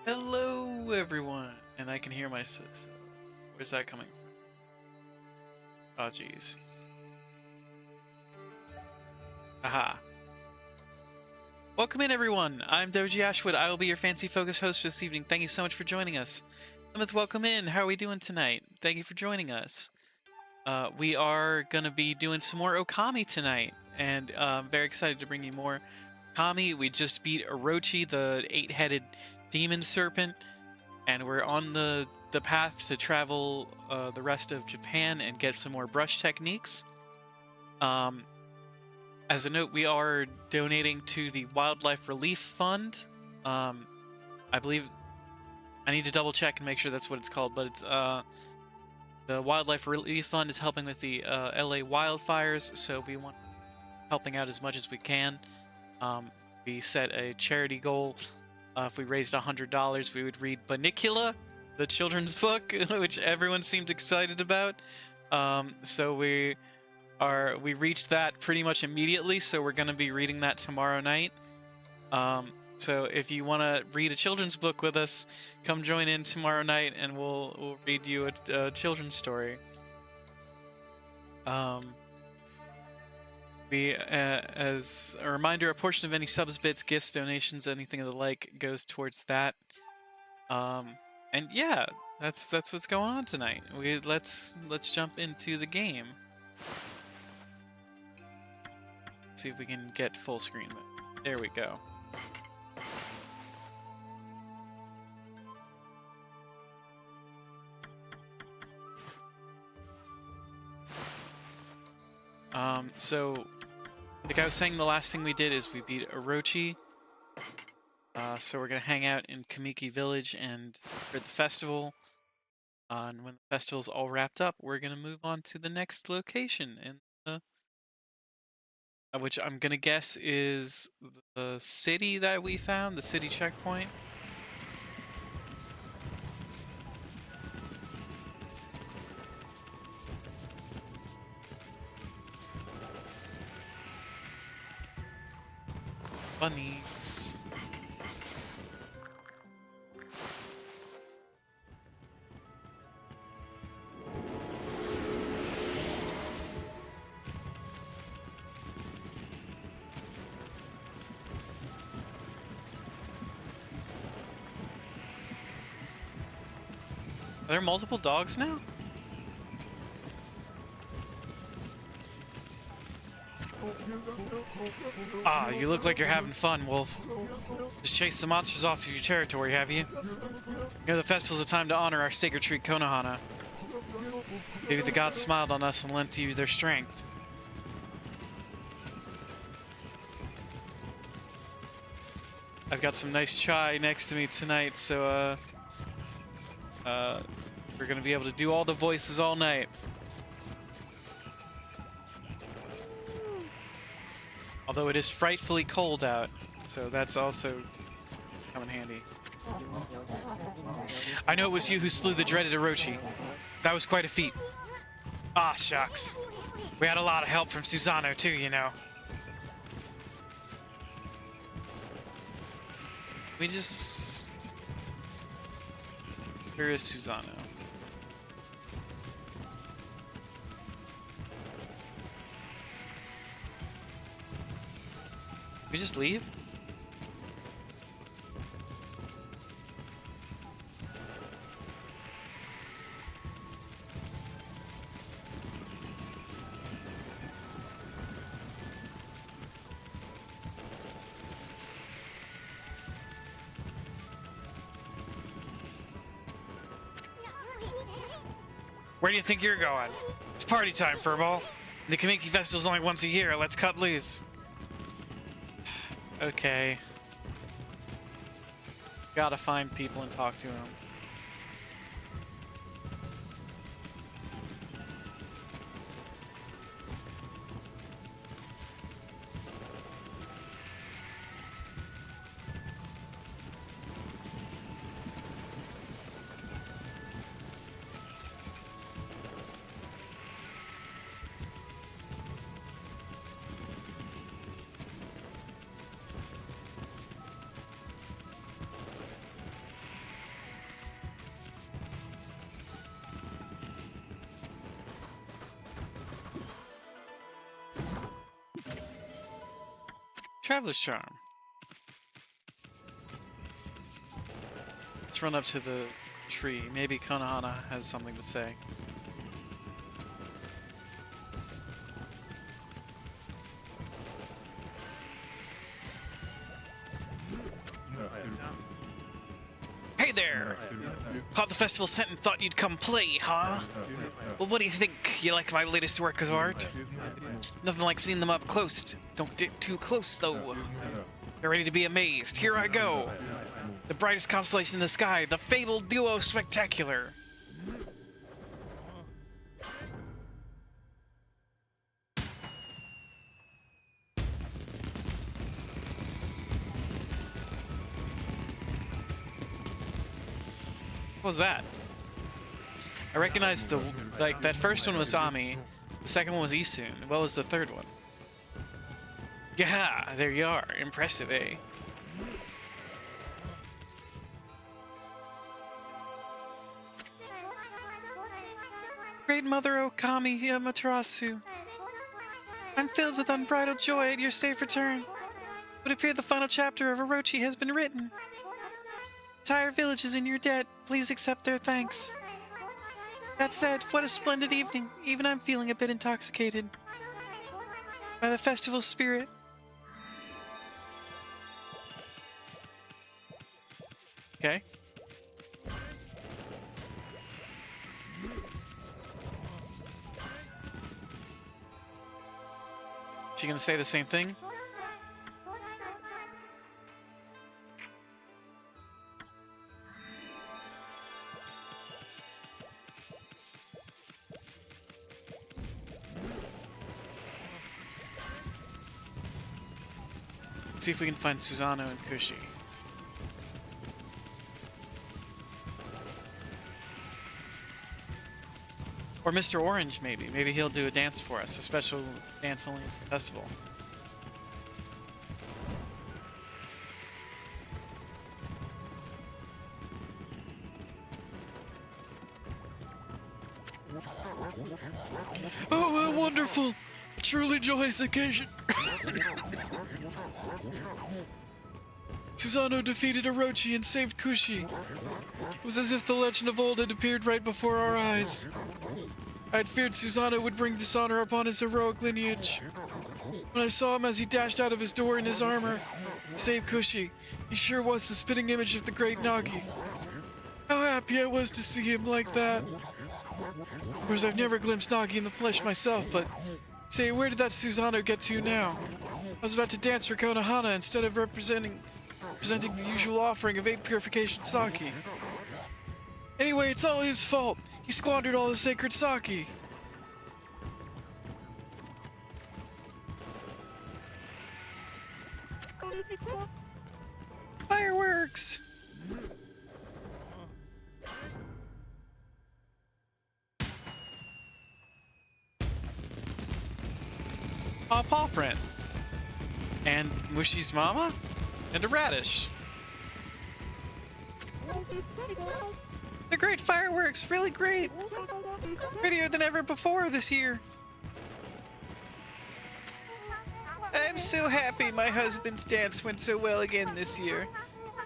Hello, everyone, and I can hear myself. Where's that coming from? Oh, jeez. Aha. Welcome in, everyone. I'm Doji Ashwood. I will be your fancy focus host this evening. Thank you so much for joining us. Plymouth, welcome in. How are we doing tonight? Thank you for joining us. We are going to be doing some more Okami tonight, and I'm very excited to bring you more Okami. We just beat Orochi, the 8-headed demon serpent, and we're on the path to travel the rest of Japan and get some more brush techniques. As a note, we are donating to the Wildlife Relief Fund. I believe I need to double check and make sure that's what it's called, but it's the Wildlife Relief Fund is helping with the LA wildfires, so we want helping out as much as we can. We set a charity goal. If we raised $100, we would read Banicula, the children's book, which everyone seemed excited about. So we reached that pretty much immediately, so we're going to be reading that tomorrow night. So if you want to read a children's book with us, come join in tomorrow night, and we'll read you a children's story. As a reminder, a portion of any subs, bits, gifts, donations, anything of the like goes towards that. And yeah, that's what's going on tonight. Let's jump into the game. See if we can get full screen. There we go. So, like I was saying, the last thing we did is we beat Orochi. So we're gonna hang out in Kamiki Village and for the festival. And when the festival's all wrapped up, we're gonna move on to the next location, which I'm gonna guess is the city that we found, the city checkpoint. Bunnies. Are there multiple dogs now? Ah, you look like you're having fun, Wolf. Just chased the monsters off of your territory, have you? You know the festival's a time to honor our sacred tree, Konohana. Maybe the gods smiled on us and lent you their strength. I've got some nice chai next to me tonight, so we're gonna be able to do all the voices all night. Although it is frightfully cold out, so that's also come in handy. I know it was you who slew the dreaded Orochi. That was quite a feat. Ah, shucks. We had a lot of help from Susano too, you know. We just... Where is Susano? We just leave? Where do you think you're going? It's party time, Furball. The Kamiki Festival's only once a year. Let's cut loose. Okay. Gotta find people and talk to them. Traveler's Charm. Let's run up to the tree. Maybe Konohana has something to say. there! Caught the festival scent and thought you'd come play, huh? Well, what do you think? You like my latest work of art? Nothing like seeing them up close. Don't get too close, though. Get ready to be amazed. Here I go. The brightest constellation in the sky, the fabled duo spectacular. What was that? I recognized that first one was Ami, the second one was Isun. What was the third one? Yeah, there you are. Impressive, eh? Great Mother Okami, Amaterasu. I'm filled with unbridled joy at your safe return. It would appear the final chapter of Orochi has been written. Entire village is in your debt. Please accept their thanks. That said, what a splendid evening. Even I'm feeling a bit intoxicated by the festival spirit. Okay. She gonna say the same thing? Let's see if we can find Susanoo and Kushi. Or Mr. Orange, maybe. Maybe he'll do a dance for us, a special dance only festival. Oh, a wonderful, truly joyous occasion. Susanoo defeated Orochi and saved Kushi. It was as if the legend of old had appeared right before our eyes. I had feared Susanoo would bring dishonor upon his heroic lineage. When I saw him as he dashed out of his door in his armor and saved Kushi, he sure was the spitting image of the great Nagi. How happy I was to see him like that. Of course, I've never glimpsed Nagi in the flesh myself, but say, where did that Susanoo get to now? I was about to dance for Konohana instead of presenting the usual offering of 8 purification sake. Anyway, it's all his fault. He squandered all the sacred sake. Fireworks! A paw print. And Mushi's mama? And a radish. They're great fireworks, really great. Prettier than ever before this year. I'm so happy my husband's dance went so well again this year.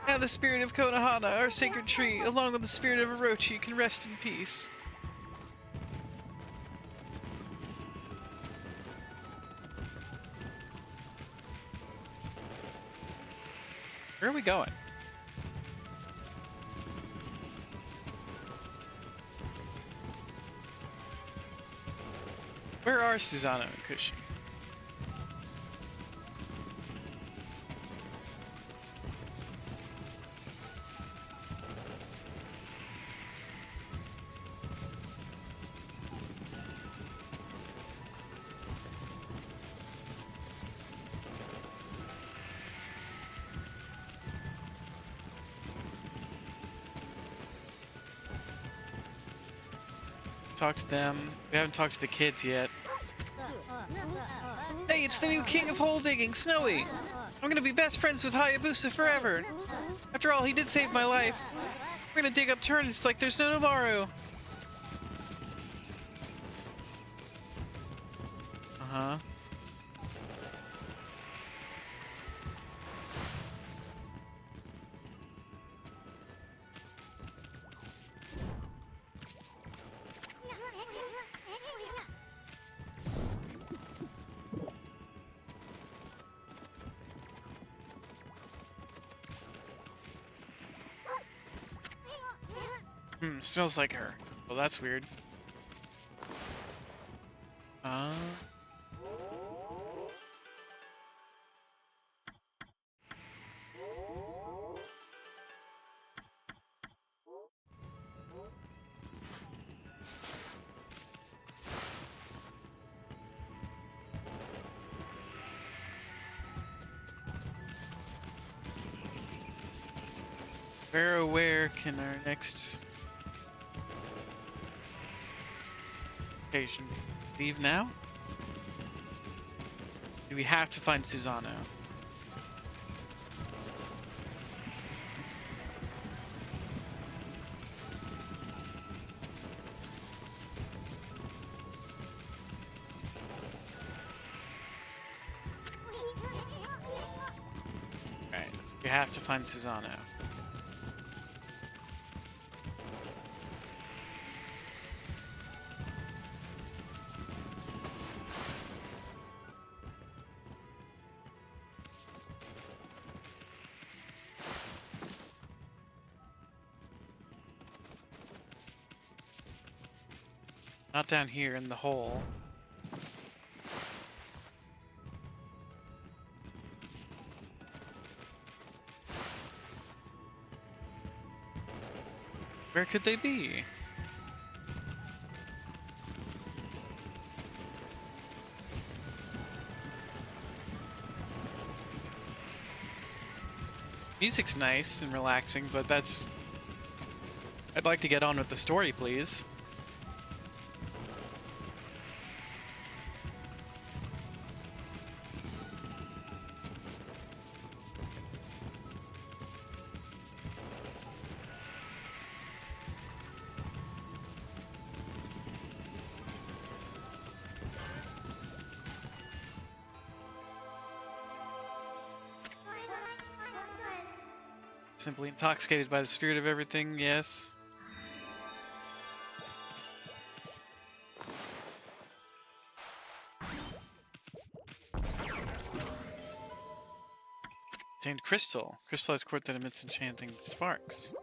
Now the spirit of Konohana, our sacred tree, along with the spirit of Orochi, can rest in peace. Where are we going? Where are Susanoo and Kushi? Talk to them. We haven't talked to the kids yet. Hey, it's the new king of hole digging, Snowy! I'm gonna be best friends with Hayabusa forever! After all, he did save my life. We're gonna dig up turnips like there's no tomorrow! Uh-huh. Smells like her. Well, that's weird. Uh... Where can our next location be? Leave now? Do we have to find Susano? Alright, so we have to find Susano. Not down here in the hole. Where could they be? Music's nice and relaxing, but that's... I'd like to get on with the story, please. Simply intoxicated by the spirit of everything, yes. Obtained crystal. Crystallized quartz that emits enchanting sparks.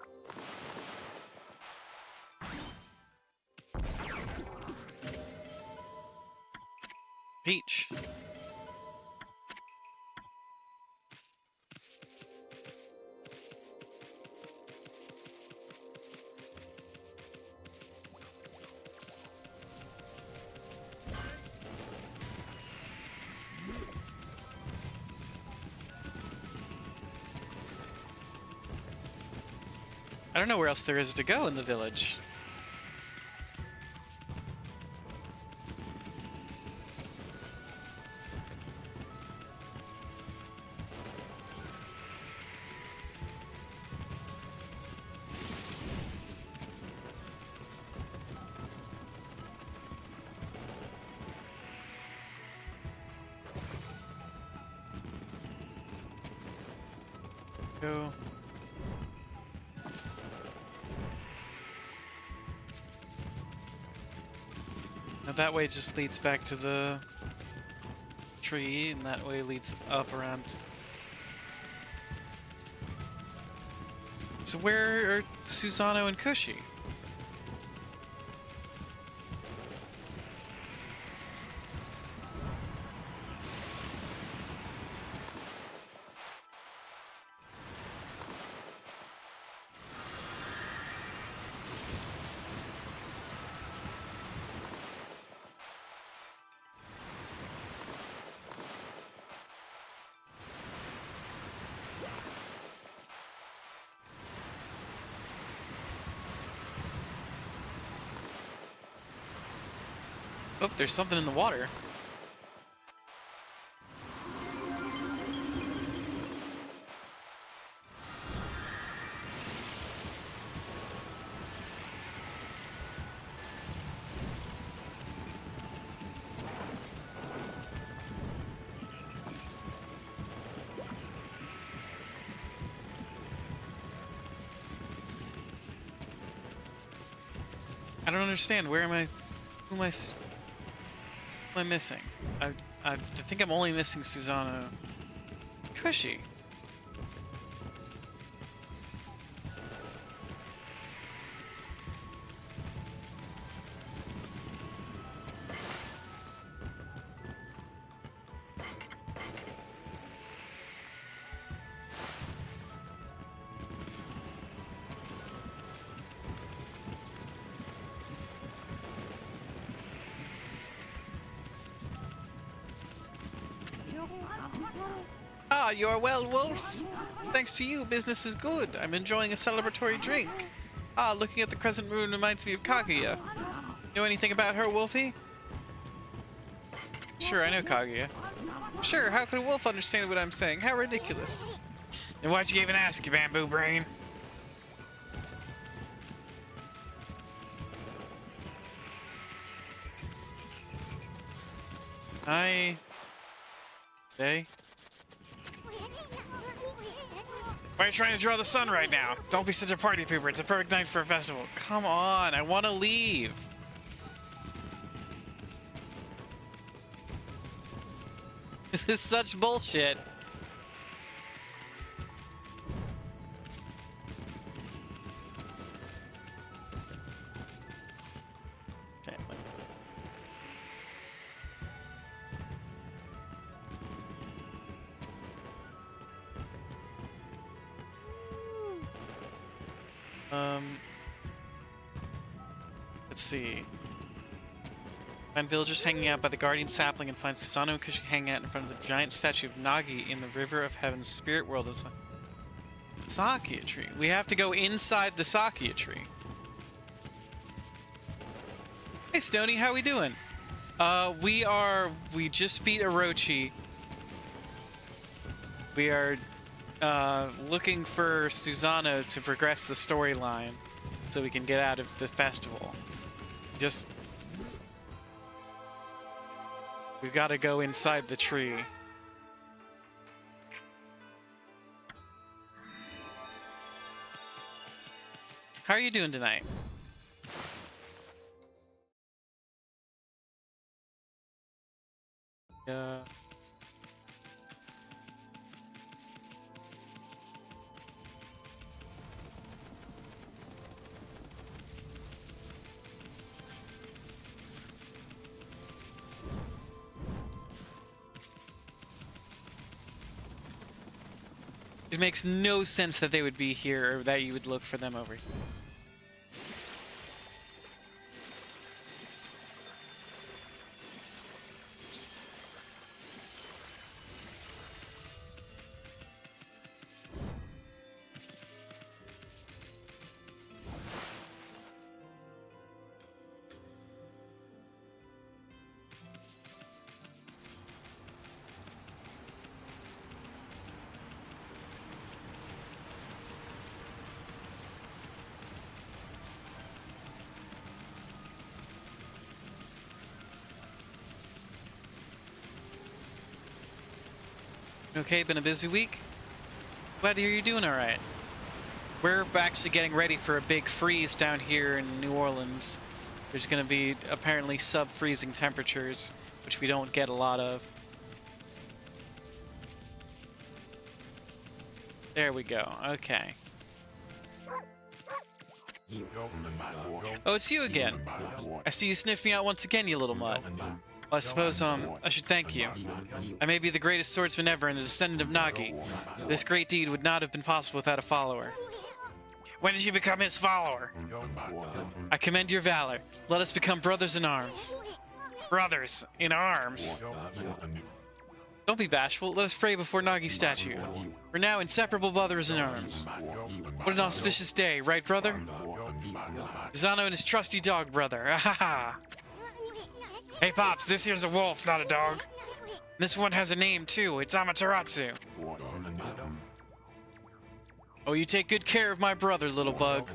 Peach. I don't know where else there is to go in the village. Go. Now that way just leads back to the tree, and that way leads up around. So where are Susano and Kushi? Oh, there's something in the water. I don't understand. Where am I? Who am I? Who am I missing? I think I'm only missing Susano. Kushi. Ah, you're well, Wolf. Thanks to you, business is good. I'm enjoying a celebratory drink. Ah, looking at the crescent moon reminds me of Kaguya. Know anything about her, Wolfie? Sure, I know Kaguya. Sure, how could a wolf understand what I'm saying? How ridiculous. Then why'd you even ask, you bamboo brain? Hi. Hey. Why are you trying to draw the sun right now? Don't be such a party pooper. It's a perfect night for a festival. Come on, I want to leave. This is such bullshit. Okay. Let's see. Find villagers hanging out by the guardian sapling and find Susanoo and Kushi hanging out in front of the giant statue of Nagi in the River of Heaven's spirit world. It's like Sakia tree. We have to go inside the Sakia tree. Hey Stony, how we doing? We just beat Orochi. We are looking for Susanoo to progress the storyline so we can get out of the festival. We've got to go inside the tree. How are you doing tonight? It makes no sense that they would be here or that you would look for them over here. Okay, been a busy week. Glad to hear you're doing all right. We're actually getting ready for a big freeze down here in New Orleans. There's going to be apparently sub-freezing temperatures, which we don't get a lot of. There we go. Okay. Oh, it's you again. I see you sniffed me out once again, you little mutt. Well, I suppose, I should thank you. I may be the greatest swordsman ever and a descendant of Nagi. This great deed would not have been possible without a follower. When did you become his follower? I commend your valor. Let us become brothers in arms. Brothers in arms? Don't be bashful. Let us pray before Nagi's statue. We're now inseparable brothers in arms. What an auspicious day, right, brother? Susanoo and his trusty dog, brother. Ahaha. Hey, Pops, this here's a wolf, not a dog. This one has a name, too. It's Amaterasu. Oh, you take good care of my brother, little bug.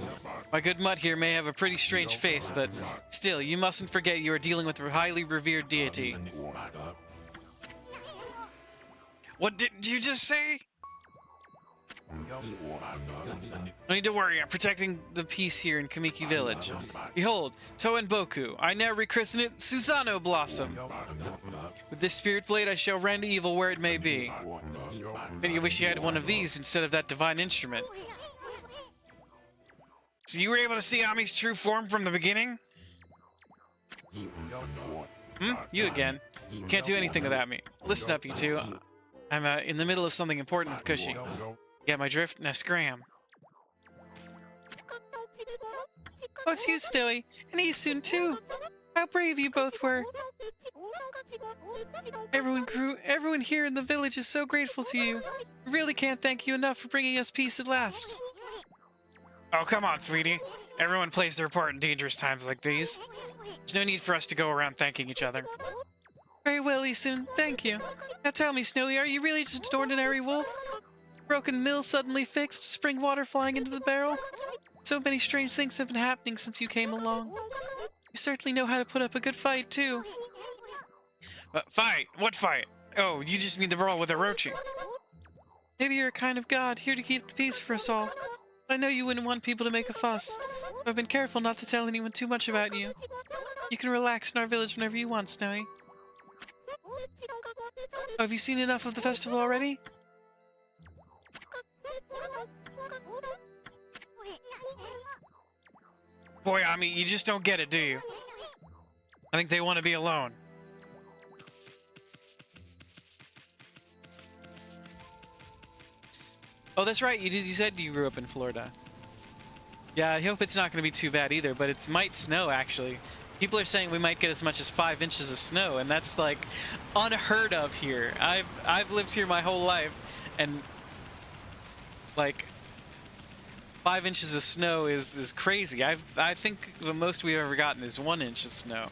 My good mutt here may have a pretty strange face, but still, you mustn't forget you are dealing with a highly revered deity. What did you just say? No need to worry, I'm protecting the peace here in Kamiki Village. Behold, Toen Boku, I now rechristen it Susanoo Blossom. With this spirit blade I shall rend evil where it may be. Bet you wish you had one of these instead of that divine instrument. So you were able to see Ami's true form from the beginning? You again. You can't do anything without me. Listen up, you two. I'm in the middle of something important with Kushi. Get my drift? Now scram. Oh, it's you, Stewie. And he's soon too. How brave you both were! Everyone here in the village is so grateful to you. We really can't thank you enough for bringing us peace at last. Oh, come on, sweetie. Everyone plays their part in dangerous times like these. There's no need for us to go around thanking each other. Very well, Isun. Thank you. Now tell me, Snowy, are you really just an ordinary wolf? Broken mill suddenly fixed, spring water flying into the barrel? So many strange things have been happening since you came along. You certainly know how to put up a good fight, too. Fight? What fight? Oh, you just mean the brawl with Orochi. Maybe you're a kind of god, here to keep the peace for us all. But I know you wouldn't want people to make a fuss. So I've been careful not to tell anyone too much about you. You can relax in our village whenever you want, Snowy. Oh, have you seen enough of the festival already? Boy, Ami, you just don't get it, do you? I think they want to be alone. Oh, that's right. You said you grew up in Florida. Yeah, I hope it's not going to be too bad either, but it might snow, actually. People are saying we might get as much as 5 inches of snow, and that's, like, unheard of here. I've lived here my whole life, and, like, 5 inches of snow is crazy. I think the most we've ever gotten is 1 inch of snow.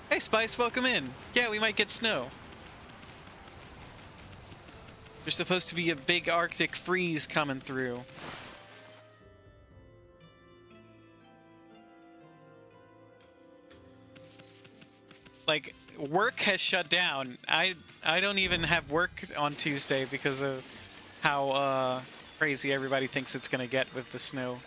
Hey, Spice, welcome in. Yeah, we might get snow. There's supposed to be a big Arctic freeze coming through. Like, work has shut down. I don't even have work on Tuesday because of how crazy everybody thinks it's gonna get with the snow.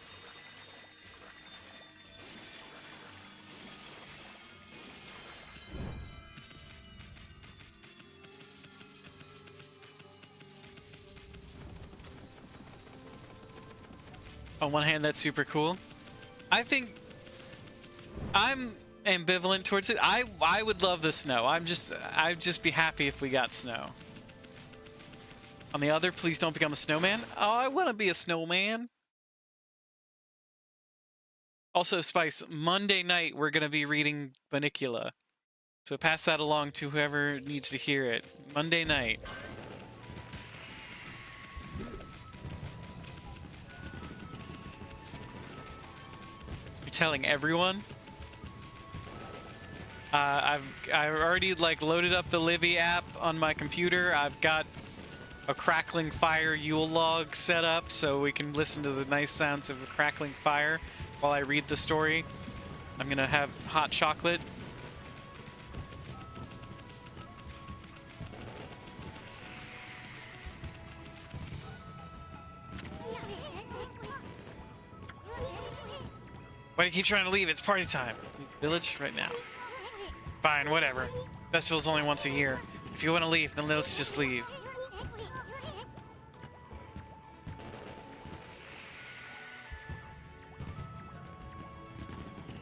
On one hand, that's super cool. I think I'm ambivalent towards it. I would love the snow. I'd just be happy if we got snow. On the other, please don't become a snowman. Oh, I want to be a snowman. Also, Spice, Monday night we're going to be reading Bunnicula. So pass that along to whoever needs to hear it. Monday night. You're telling everyone? I've already like loaded up the Libby app on my computer. I've got a crackling fire Yule log set up so we can listen to the nice sounds of a crackling fire while I read the story. I'm gonna have hot chocolate. Why do you keep trying to leave? It's party time. Village right now. Fine, whatever. Festival's only once a year. If you want to leave, then let's just leave.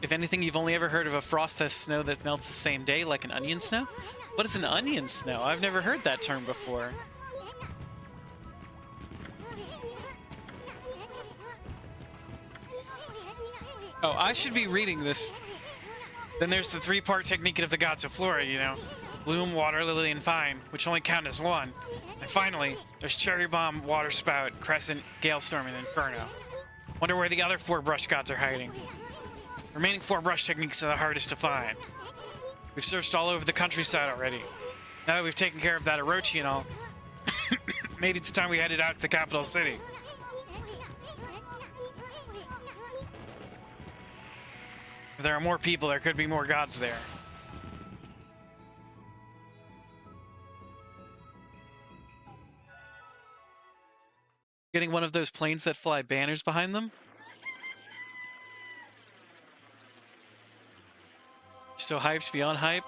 If anything, you've only ever heard of a frost-test snow that melts the same day, like an onion snow? What is an onion snow? I've never heard that term before. Oh, I should be reading this. Then there's the 3-part technique of the gods of Flora, you know. Bloom, water, lily, and vine, which only count as one. And finally, there's cherry bomb, water spout, crescent, gale storm, and inferno. Wonder where the other 4 brush gods are hiding. The remaining 4 brush techniques are the hardest to find. We've searched all over the countryside already. Now that we've taken care of that Orochi and all, maybe it's time we headed out to the capital city. If there are more people, there could be more gods there. Getting one of those planes that fly banners behind them? So hyped beyond hype.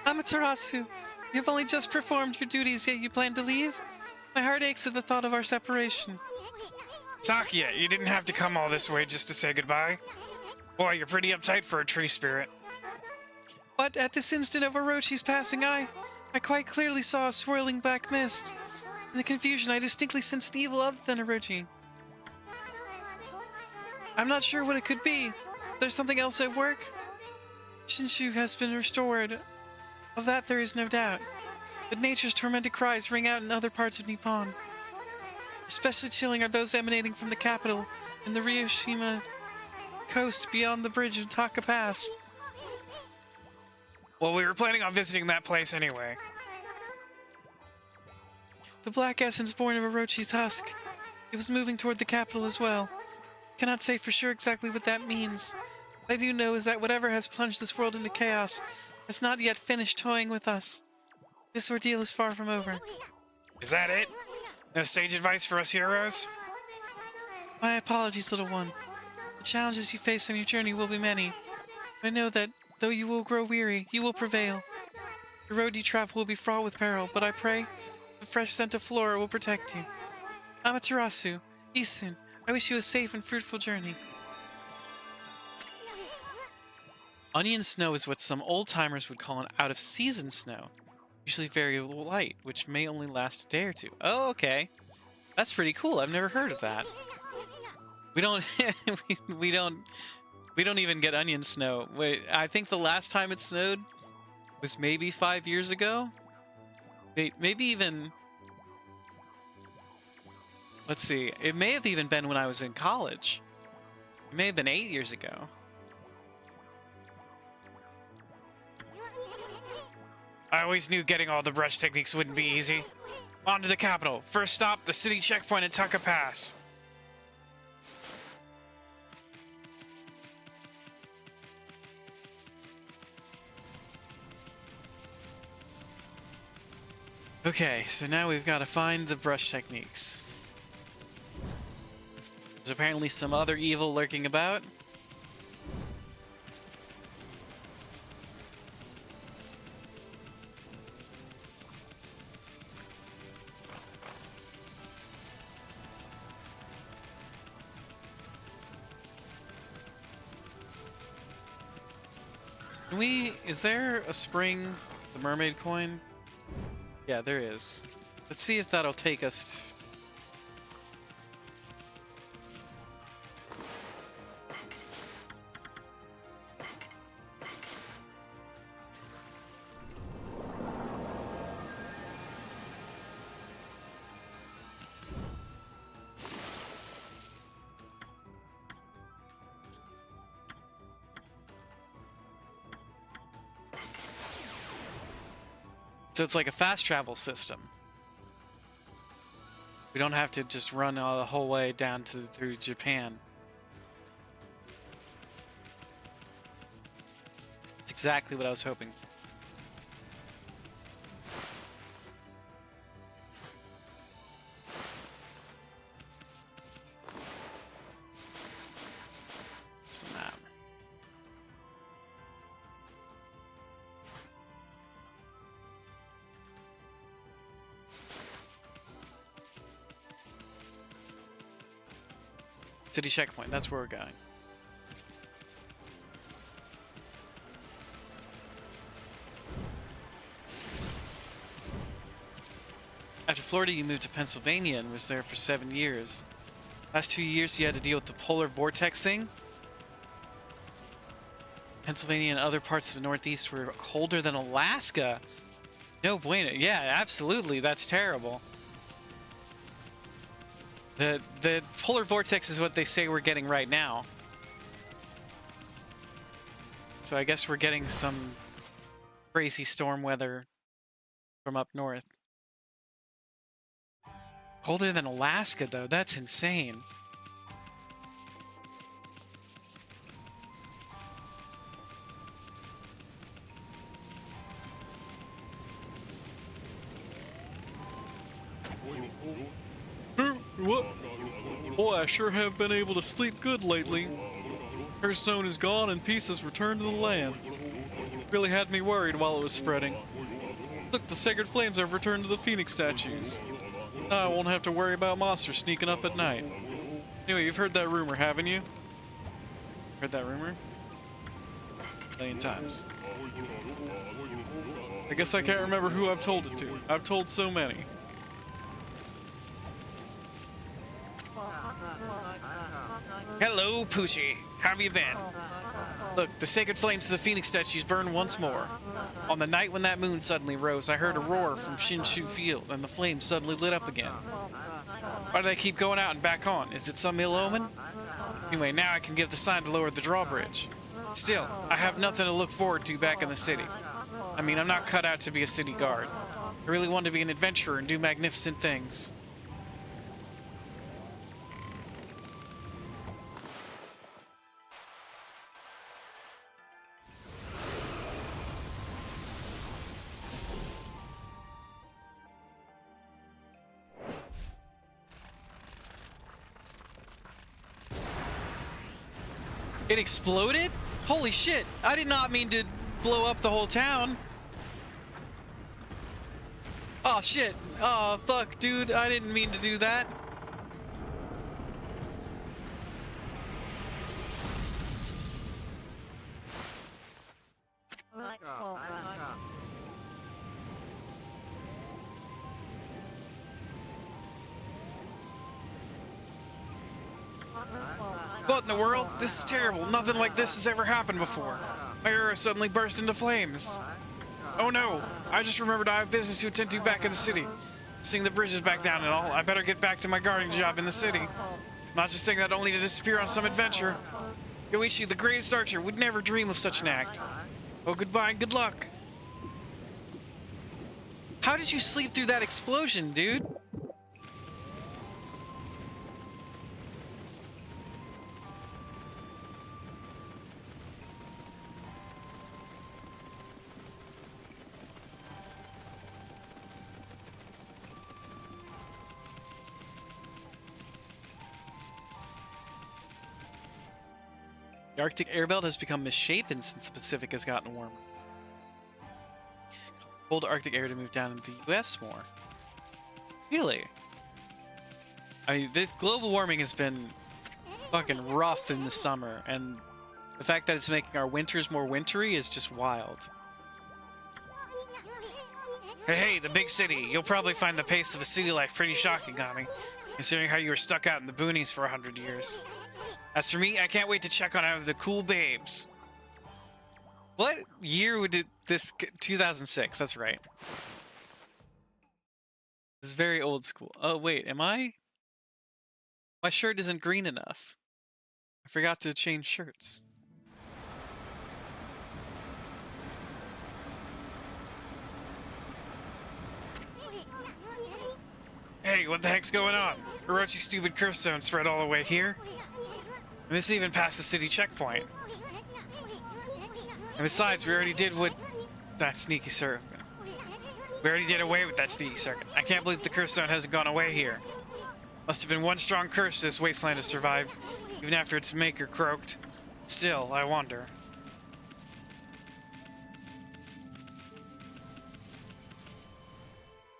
Amaterasu, you've only just performed your duties, yet you plan to leave? My heart aches at the thought of our separation. Sakia, you didn't have to come all this way just to say goodbye. Boy, you're pretty uptight for a tree spirit. But at this instant of Orochi's passing, I quite clearly saw a swirling black mist. In the confusion, I distinctly sensed evil other than Orochi. I'm not sure what it could be. There's something else at work? Shinshu has been restored. Of that there is no doubt. But nature's tormented cries ring out in other parts of Nippon. Especially chilling are those emanating from the capital and the Ryoshima coast beyond the bridge of Taka Pass. Well, we were planning on visiting that place anyway. The black essence born of Orochi's husk. It was moving toward the capital as well. Cannot say for sure exactly what that means. What I do know is that whatever has plunged this world into chaos has not yet finished toying with us. This ordeal is far from over. Is that it? No sage advice for us heroes? My apologies, little one. The challenges you face on your journey will be many. I know that, though you will grow weary, you will prevail. The road you travel will be fraught with peril, but I pray the fresh scent of flora will protect you. Amaterasu, Isun, I wish you a safe and fruitful journey. Onion snow is what some old-timers would call an out-of-season snow. Usually very light, which may only last a day or two. Oh, okay. That's pretty cool. I've never heard of that. We don't we don't even get onion snow. Wait, I think the last time it snowed was maybe 5 years ago. Maybe even, let's see. It may have even been when I was in college. It may have been 8 years ago. I always knew getting all the brush techniques wouldn't be easy. On to the capital. First stop, the city checkpoint at Taka Pass. Okay, so now we've got to find the brush techniques. There's apparently some other evil lurking about. Is there a spring, the mermaid coin? Yeah, there is. Let's see if that'll take us. So it's like a fast travel system. We don't have to just run the whole way down through Japan. It's exactly what I was hoping for. What's the map? City checkpoint, that's where we're going. After Florida, you moved to Pennsylvania and was there for 7 years. Last 2 years, you had to deal with the polar vortex thing. Pennsylvania and other parts of the Northeast were colder than Alaska. No bueno. Yeah, absolutely. That's terrible. The polar vortex is what they say we're getting right now. So I guess we're getting some crazy storm weather from up north. Colder than Alaska, though. That's insane. What? Boy, I sure have been able to sleep good lately. Her zone is gone and peace has returned to the land. Really had me worried while it was spreading. Look, the sacred flames have returned to the phoenix statues. Now I won't have to worry about monsters sneaking up at night. Anyway, you've heard that rumor, haven't you? Heard that rumor? A million times. I guess I can't remember who I've told it to. I've told so many. Hello. Hello, Poochie. How have you been? Look, the sacred flames of the phoenix statues burn once more. On the night when that moon suddenly rose, I heard a roar from Shinshu Field, and the flames suddenly lit up again. Why do they keep going out and back on? Is it some ill omen? Anyway, now I can give the sign to lower the drawbridge. Still, I have nothing to look forward to back in the city. I mean, I'm not cut out to be a city guard. I really want to be an adventurer and do magnificent things. It exploded? Holy shit! I did not mean to blow up the whole town. Oh shit. Oh fuck, dude. I didn't mean to do that. What in the world? This is terrible. Nothing like this has ever happened before. My arrow suddenly burst into flames. Oh no! I just remembered I have business to attend to back in the city. Seeing the bridges back down and all, I better get back to my guarding job in the city. Not just saying that only to disappear on some adventure. Yoichi, the greatest archer, would never dream of such an act. Oh, goodbye and good luck. How did you sleep through that explosion, dude? The Arctic air belt has become misshapen since the Pacific has gotten warmer. Cold Arctic air to move down into the US more. Really? I mean, this global warming has been fucking rough in the summer, and the fact that it's making our winters more wintry is just wild. Hey, the big city. You'll probably find the pace of a city life pretty shocking, Okami, considering how you were stuck out in the boonies for 100 years. As for me, I can't wait to check on out the cool babes. What year would this... 2006, that's right. This is very old school. Oh, wait, am I... My shirt isn't green enough. I forgot to change shirts. Hey, what the heck's going on? Orochi's stupid curse zone spread all the way here? And this even passed the city checkpoint. And besides, we already did what... That sneaky circuit. We already did away with that sneaky circuit. I can't believe the curse zone hasn't gone away here. Must have been one strong curse this wasteland to survive, even after its maker croaked. Still, I wonder.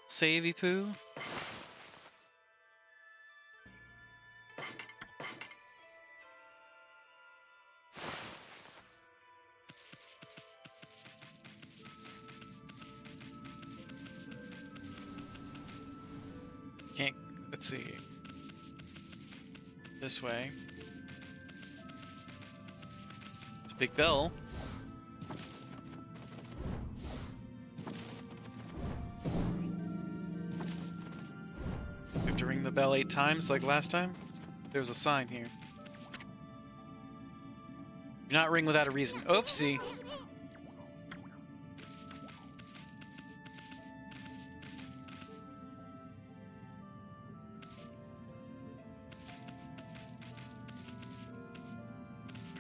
Savey poo? Can't... Let's see. This way. It's Big Bell. We have to ring the bell 8 times like last time? There's a sign here. Do not ring without a reason. Oopsie!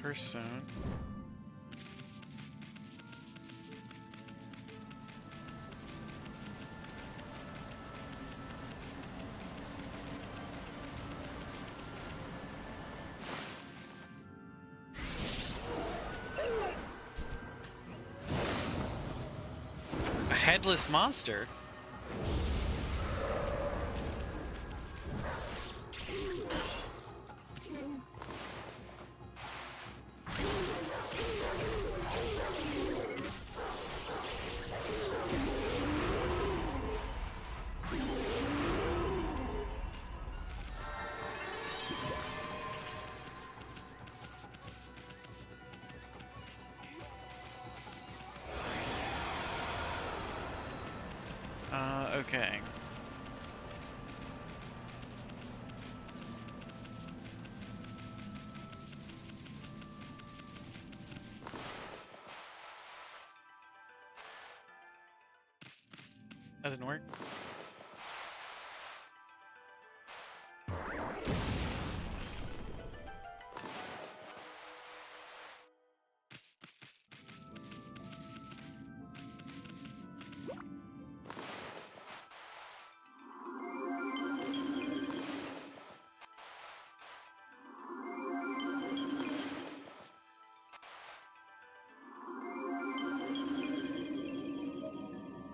Person. A headless monster? Okay. That didn't work.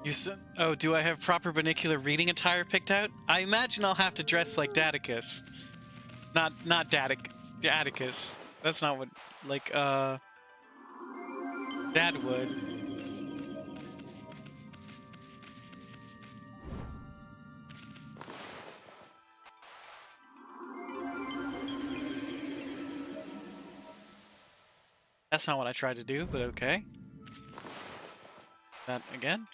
You said, oh, do I have proper vernacular reading attire picked out? I imagine I'll have to dress like Daticus. Not Daticus. That's not what, like, Dad would. That's not what I tried to do, but okay. That again?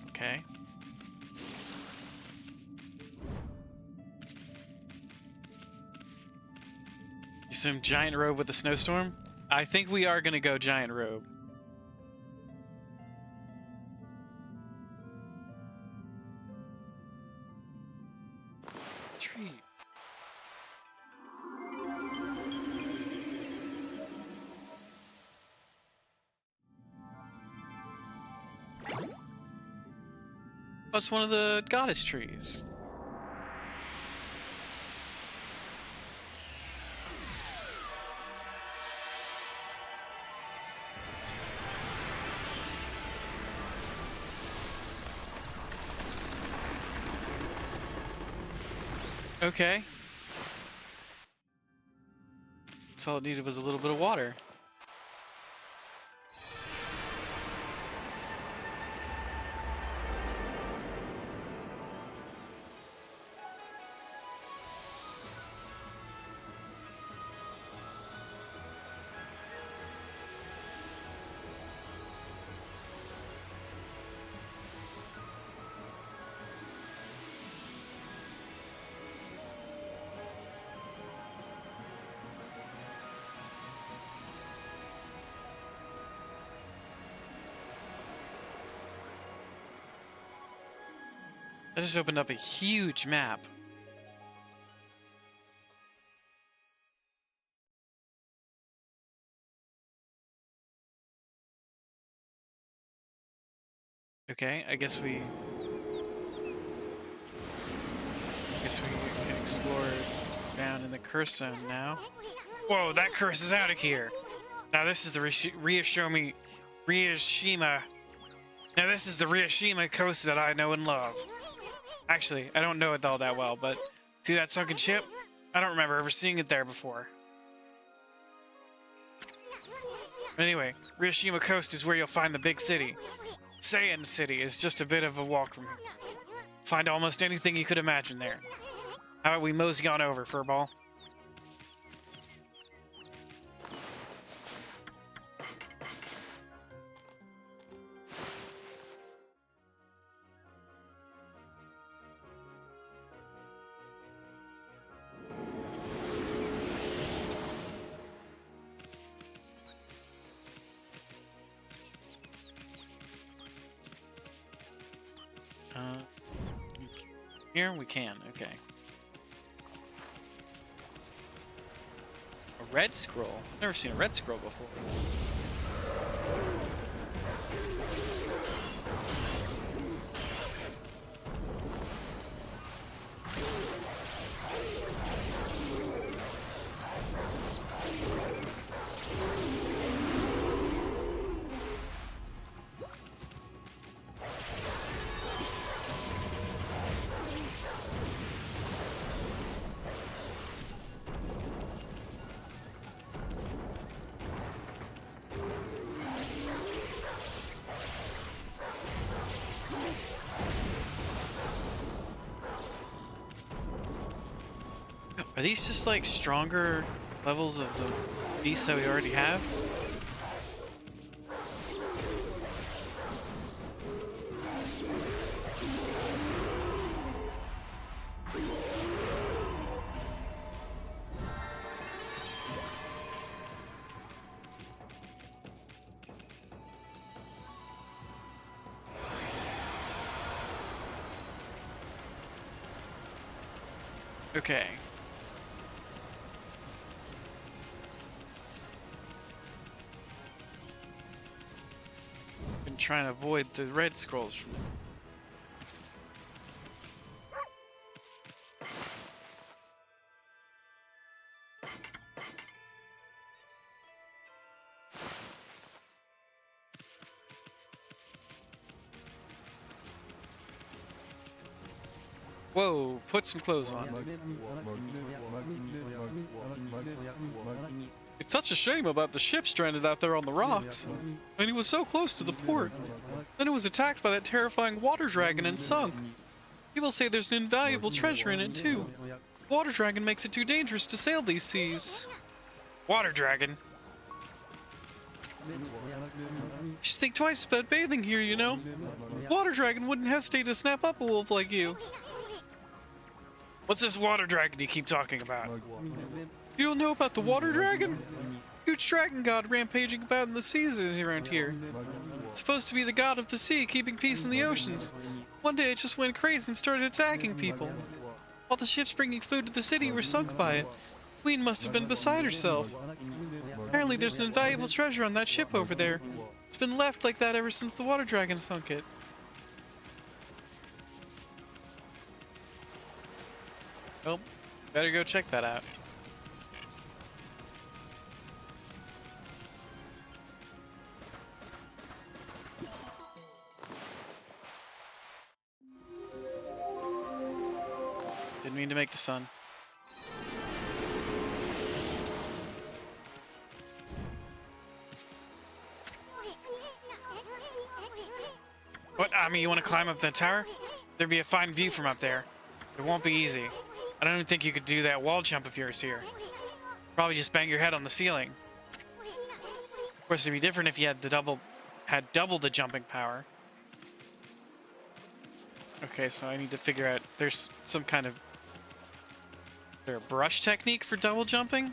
Okay. You assume giant robe with a snowstorm? I think we are gonna go giant robe. Tree. Oh, it's one of the goddess trees. Okay. That's all it needed was a little bit of water. I just opened up a huge map. Okay, I guess we can explore down in the curse zone now. Whoa, that curse is out of here. Now this is the Ryushima. Now this is the Ryushima coast that I know and love. Actually, I don't know it all that well, but see that sunken ship? I don't remember ever seeing it there before. Anyway, Ryushima Coast is where you'll find the big city. Saiyan City is just a bit of a walk from here. Find almost anything you could imagine there. How about we mosey on over, Furball? Here we can, okay. A red scroll? I've never seen a red scroll before. Are these just like stronger levels of the beasts that we already have? Okay. Been trying to avoid the red scrolls from it. Whoa, put some clothes on. It's such a shame about the ship stranded out there on the rocks. And it was so close to the port. Then it was attacked by that terrifying water dragon and sunk. People say there's an invaluable treasure in it too. The water dragon makes it too dangerous to sail these seas. Water dragon? You should think twice about bathing here, you know. The water dragon wouldn't hesitate to snap up a wolf like you. What's this water dragon you keep talking about? You don't know about the water dragon? Huge dragon god rampaging about in the seas around here. It's supposed to be the god of the sea, keeping peace in the oceans. One day it just went crazy and started attacking people. All the ships bringing food to the city were sunk by it. The queen must have been beside herself. Apparently there's an invaluable treasure on that ship over there. It's been left like that ever since the water dragon sunk it. Oh, better go check that out. Didn't mean to make the sun. What, Ami, you want to climb up that tower? There'd be a fine view from up there. It won't be easy. I don't even think you could do that wall jump of yours here. Probably just bang your head on the ceiling. Of course, it'd be different if you had double the jumping power. Okay, so I need to figure out, there's some kind of, is there a brush technique for double jumping?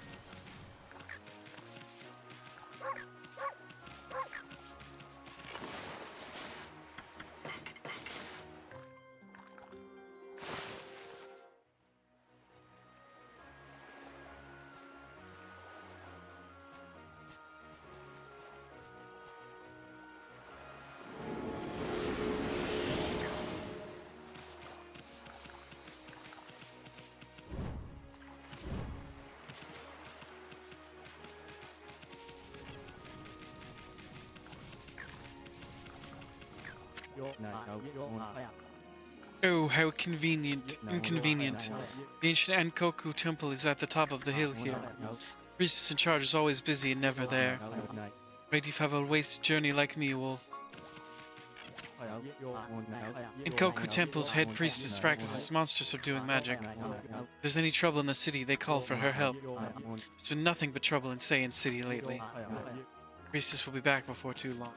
Oh, how inconvenient. The ancient Ankoku temple is at the top of the hill here. The priestess in charge is always busy and never there. Afraid you have a wasted journey like me, Wolf. Ankoku temple's head priestess practices monster subduing magic. If there's any trouble in the city, they call for her help. There's been nothing but trouble in Saiyan City lately. The priestess will be back before too long.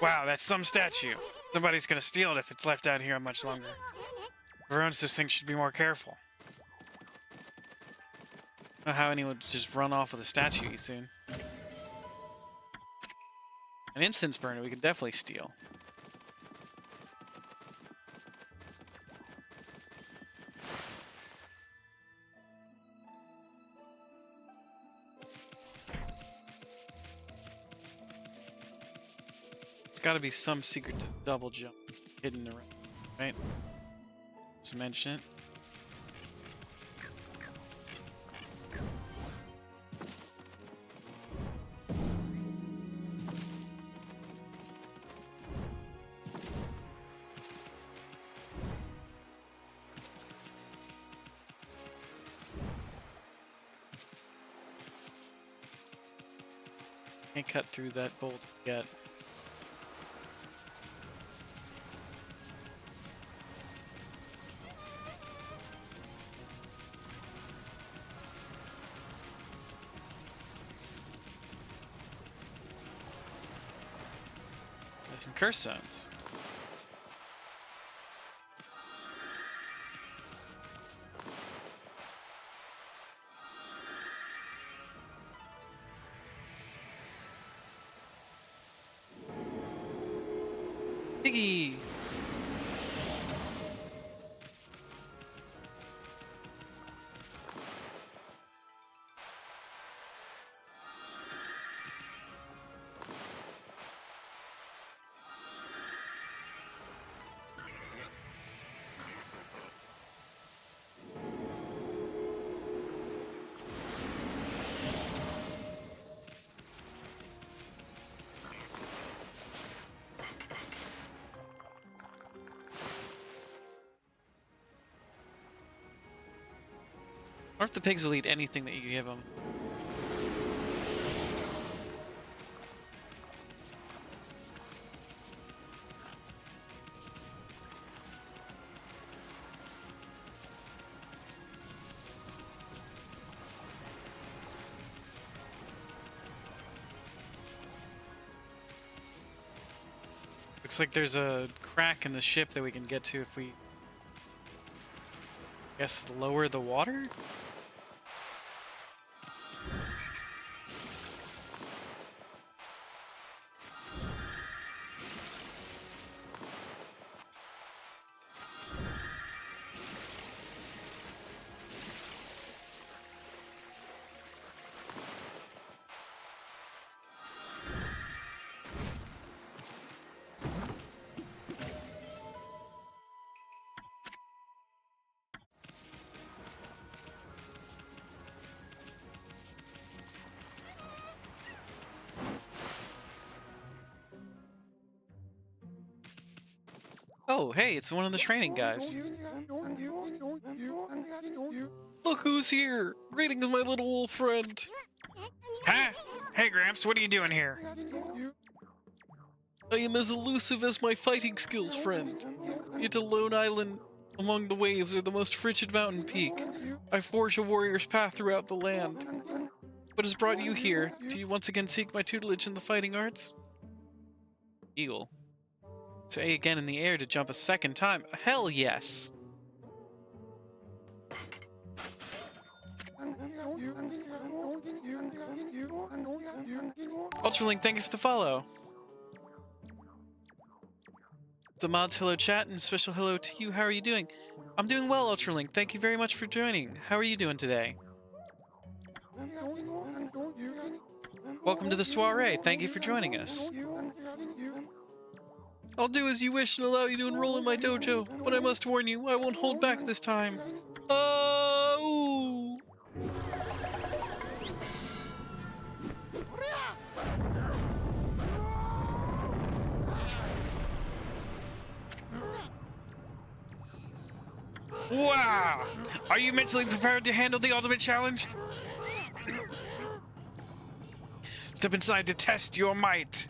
Wow, that's some statue. Somebody's gonna steal it if it's left out here much longer. Whoever owns this thing should be more careful. I don't know how anyone would just run off with a statue soon. An incense burner we could definitely steal. Got to be some secret to double jump hidden around, right? Just mention it. Can't cut through that bolt yet. There's some curse zones. Piggy! Or if the pigs will eat anything that you give them. Looks like there's a crack in the ship that we can get to if we, I guess, lower the water? Oh, hey, it's one of the training guys. Look who's here! Greetings, my little wolf friend. Huh? Hey, Gramps, what are you doing here? I am as elusive as my fighting skills, friend. Yet a lone island among the waves or the most frigid mountain peak. I forge a warrior's path throughout the land. What has brought you here? Do you once again seek my tutelage in the fighting arts? Eagle. To A again in the air to jump a second time. Hell yes! Ultralink, thank you for the follow. It's a mods hello chat and special hello to you. How are you doing? I'm doing well, Ultralink. Thank you very much for joining. How are you doing today? Welcome to the soiree. Thank you for joining us. I'll do as you wish and allow you to enroll in my dojo, but I must warn you, I won't hold back this time. Oh! Wow! Are you mentally prepared to handle the ultimate challenge? Step inside to test your might.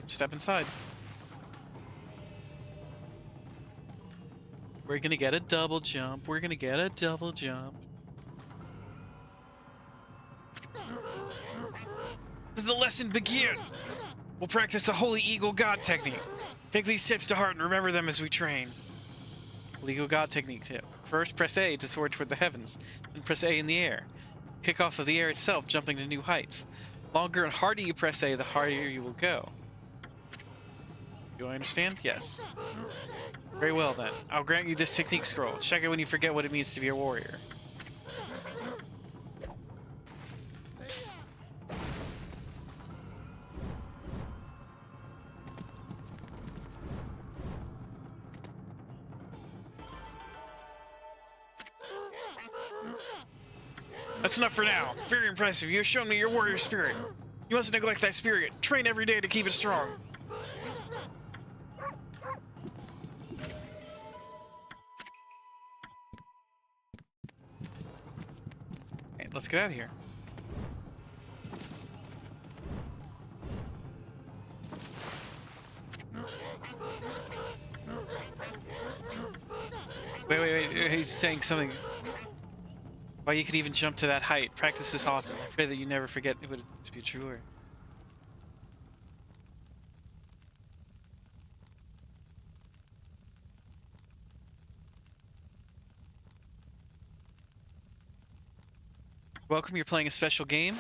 Step inside. We're gonna get a double jump. We're gonna get a double jump. Let the lesson begin! We'll practice the Holy Eagle God technique. Take these tips to heart and remember them as we train. Legal God technique tip. First, press A to soar toward the heavens, then press A in the air. Kick off of the air itself, jumping to new heights. Longer and harder you press A, the harder you will go. Do I understand? Yes. Very well then. I'll grant you this technique scroll. Check it when you forget what it means to be a warrior. That's enough for now. Very impressive. You have shown me your warrior spirit. You mustn't neglect that spirit. Train every day to keep it strong. let's get out of here. Wait, he's saying something. Why you could even jump to that height. Practice this often. I pray that you never forget it to be true or... Welcome, you're playing a special game.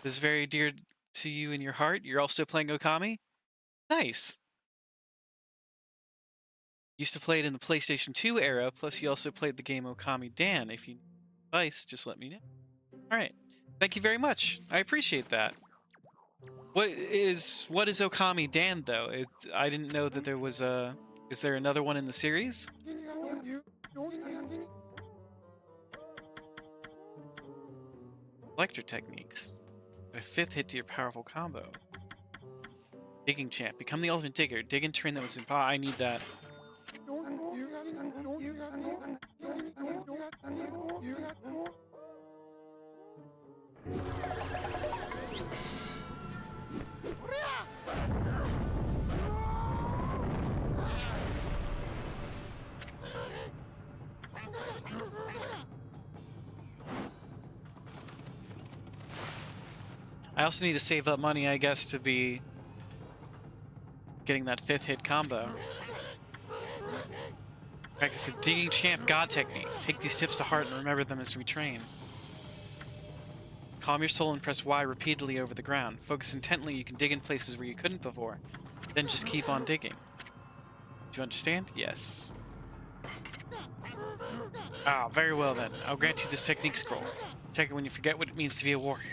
This is very dear to you in your heart. You're also playing Okami? Nice. Used to play it in the PlayStation 2 era, plus you also played the game Okami Dan. If you need advice, just let me know. Alright. Thank you very much. I appreciate that. What is Okami Dan, though? I didn't know that there was a... Is there another one in the series? Electro techniques. A 5th hit to your powerful combo. Digging champ. Become the ultimate digger. Dig in terrain that was impossible. I need that. I also need to save up money, I guess, to be getting that 5th hit combo. Practice the digging champ god technique. Take these tips to heart and remember them as we train. Calm your soul and press Y repeatedly over the ground. Focus intently, you can dig in places where you couldn't before. Then just keep on digging. Do you understand? Yes. Ah, very well then. I'll grant you this technique scroll. Check it when you forget what it means to be a warrior.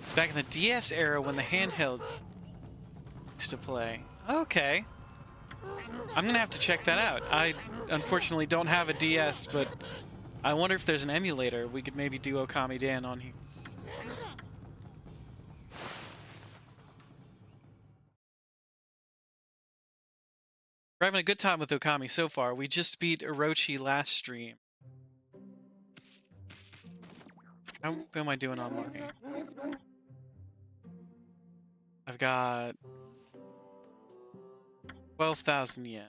It's back in the DS era when the handheld used to play. Okay. I'm gonna have to check that out. I unfortunately don't have a DS, but I wonder if there's an emulator we could maybe do Okami Dan on here. We're having a good time with Okami so far. We just beat Orochi last stream. How am I doing on money? I've got 12,000 yen.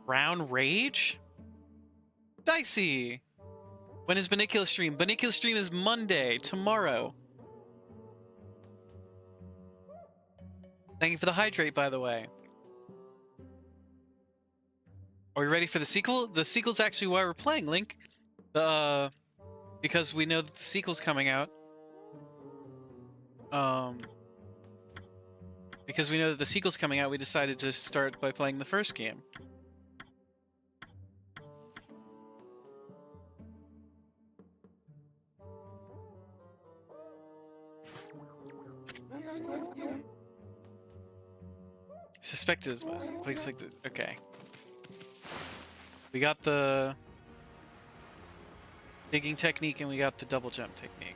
Brown Rage? Dicey! When is Banicula stream? Banicula stream is Monday, tomorrow. Thank you for the hydrate, by the way. Are we ready for the sequel? The sequel's actually why we're playing, Link. Because we know that the sequel's coming out. Because we know that the sequel's coming out, we decided to start by playing the first game. Suspected as much. Place like the... Okay. We got the digging technique and we got the double jump technique.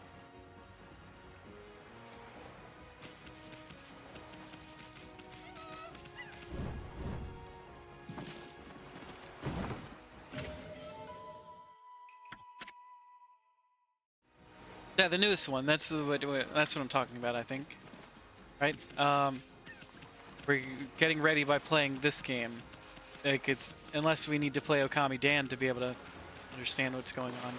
Yeah, the newest one. That's what I'm talking about, I think. Right? We're getting ready by playing this game. Like, it's unless we need to play Okami Dan to be able to understand what's going on.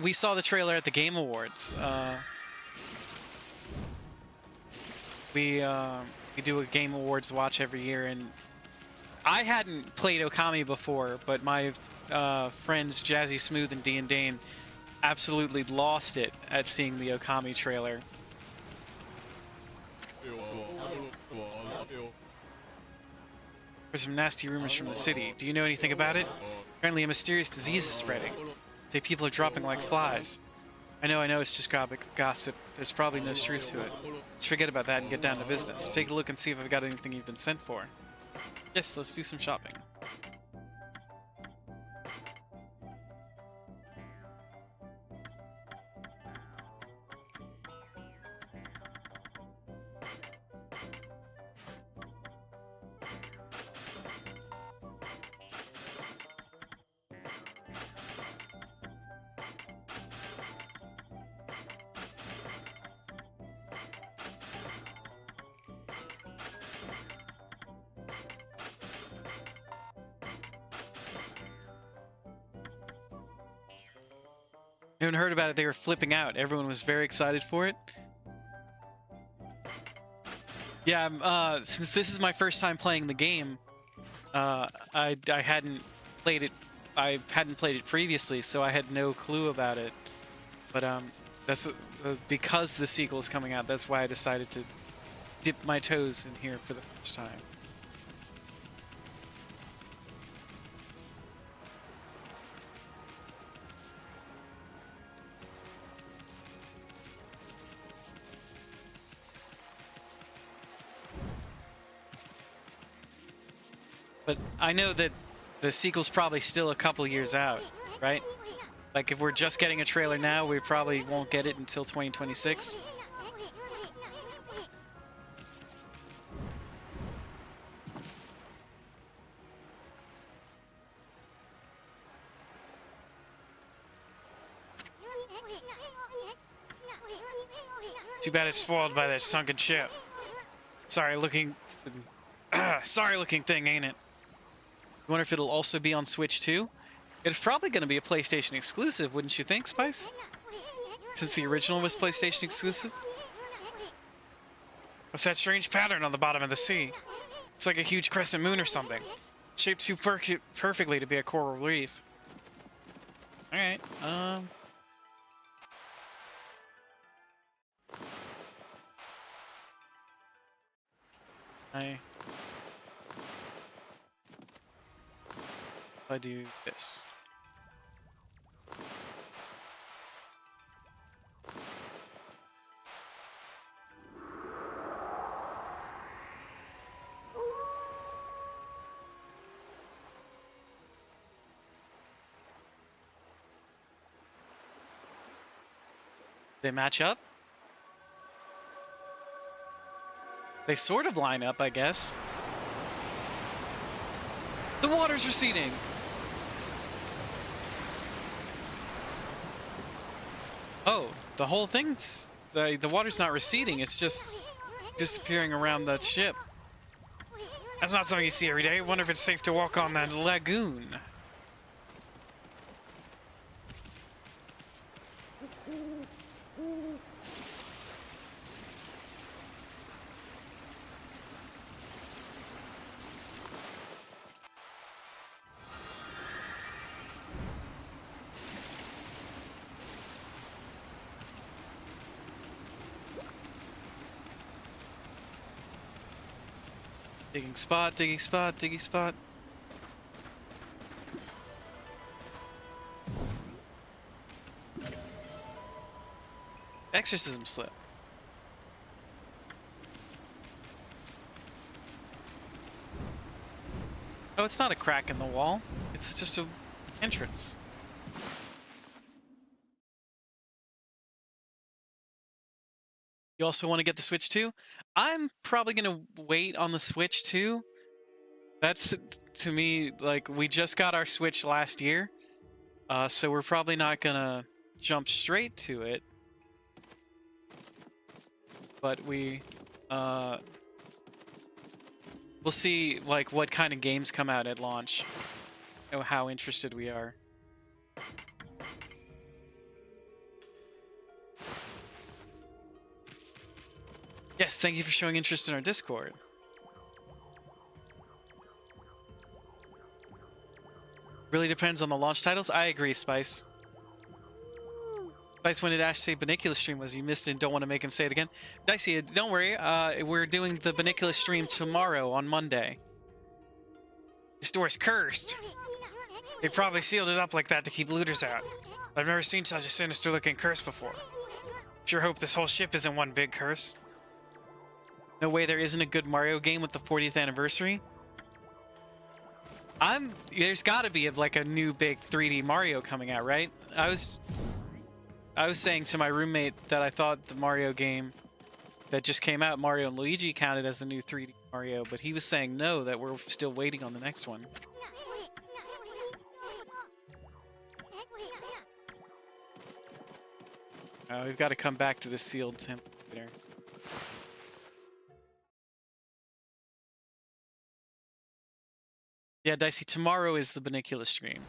We saw the trailer at the Game Awards. We do a Game Awards watch every year, and I hadn't played Okami before, but my friends Jazzy Smooth and D and Dane absolutely lost it at seeing the Okami trailer. There's some nasty rumors from the city. Do you know anything about it? Apparently a mysterious disease is spreading. Say people are dropping like flies. I know, it's just gossip. There's probably no truth to it. Let's forget about that and get down to business. Take a look and see if I've got anything you've been sent for. Yes, let's do some shopping. No one heard about it. They were flipping out. Everyone was very excited for it. Yeah, since this is my first time playing the game, I hadn't played it. I hadn't played it previously, so I had no clue about it. But that's because the sequel is coming out. That's why I decided to dip my toes in here for the first time. But I know that the sequel's probably still a couple years out, right? Like, if we're just getting a trailer now, we probably won't get it until 2026. Too bad it's spoiled by that sunken ship. Sorry looking thing, ain't it? I wonder if it'll also be on Switch too? It's probably going to be a PlayStation exclusive, wouldn't you think, Spice? Since the original was PlayStation exclusive? What's that strange pattern on the bottom of the sea? It's like a huge crescent moon or something. Shaped too perfectly to be a coral reef. Alright, I do this. They match up? They sort of line up, I guess. The water's receding! Oh, the whole thing's... the water's not receding, it's just disappearing around that ship. That's not something you see every day. I wonder if it's safe to walk on that lagoon. Digging spot, digging spot, digging spot. Exorcism slip. Oh, it's not a crack in the wall. It's just an entrance. You also want to get the Switch too? I'm probably going to wait on the Switch too. That's, to me, like, we just got our Switch last year. So we're probably not going to jump straight to it. But we'll see, like, what kind of games come out at launch. You know, how interested we are. Yes, thank you for showing interest in our Discord. Really depends on the launch titles. I agree, Spice. Spice, when did Ash say Baniculus stream was? You missed it and don't want to make him say it again. Dicey, don't worry. We're doing the Baniculus stream tomorrow on Monday. This door's cursed. They probably sealed it up like that to keep looters out. I've never seen such a sinister-looking curse before. Sure hope this whole ship isn't one big curse. No way there isn't a good Mario game with the 40th anniversary. There's gotta be like a new big 3D Mario coming out, right? I was saying to my roommate that I thought the Mario game that just came out, Mario and Luigi, counted as a new 3D Mario, but he was saying no, that we're still waiting on the next one. We've got to come back to the sealed temple later. Yeah, Dicey, tomorrow is the Baniculus stream.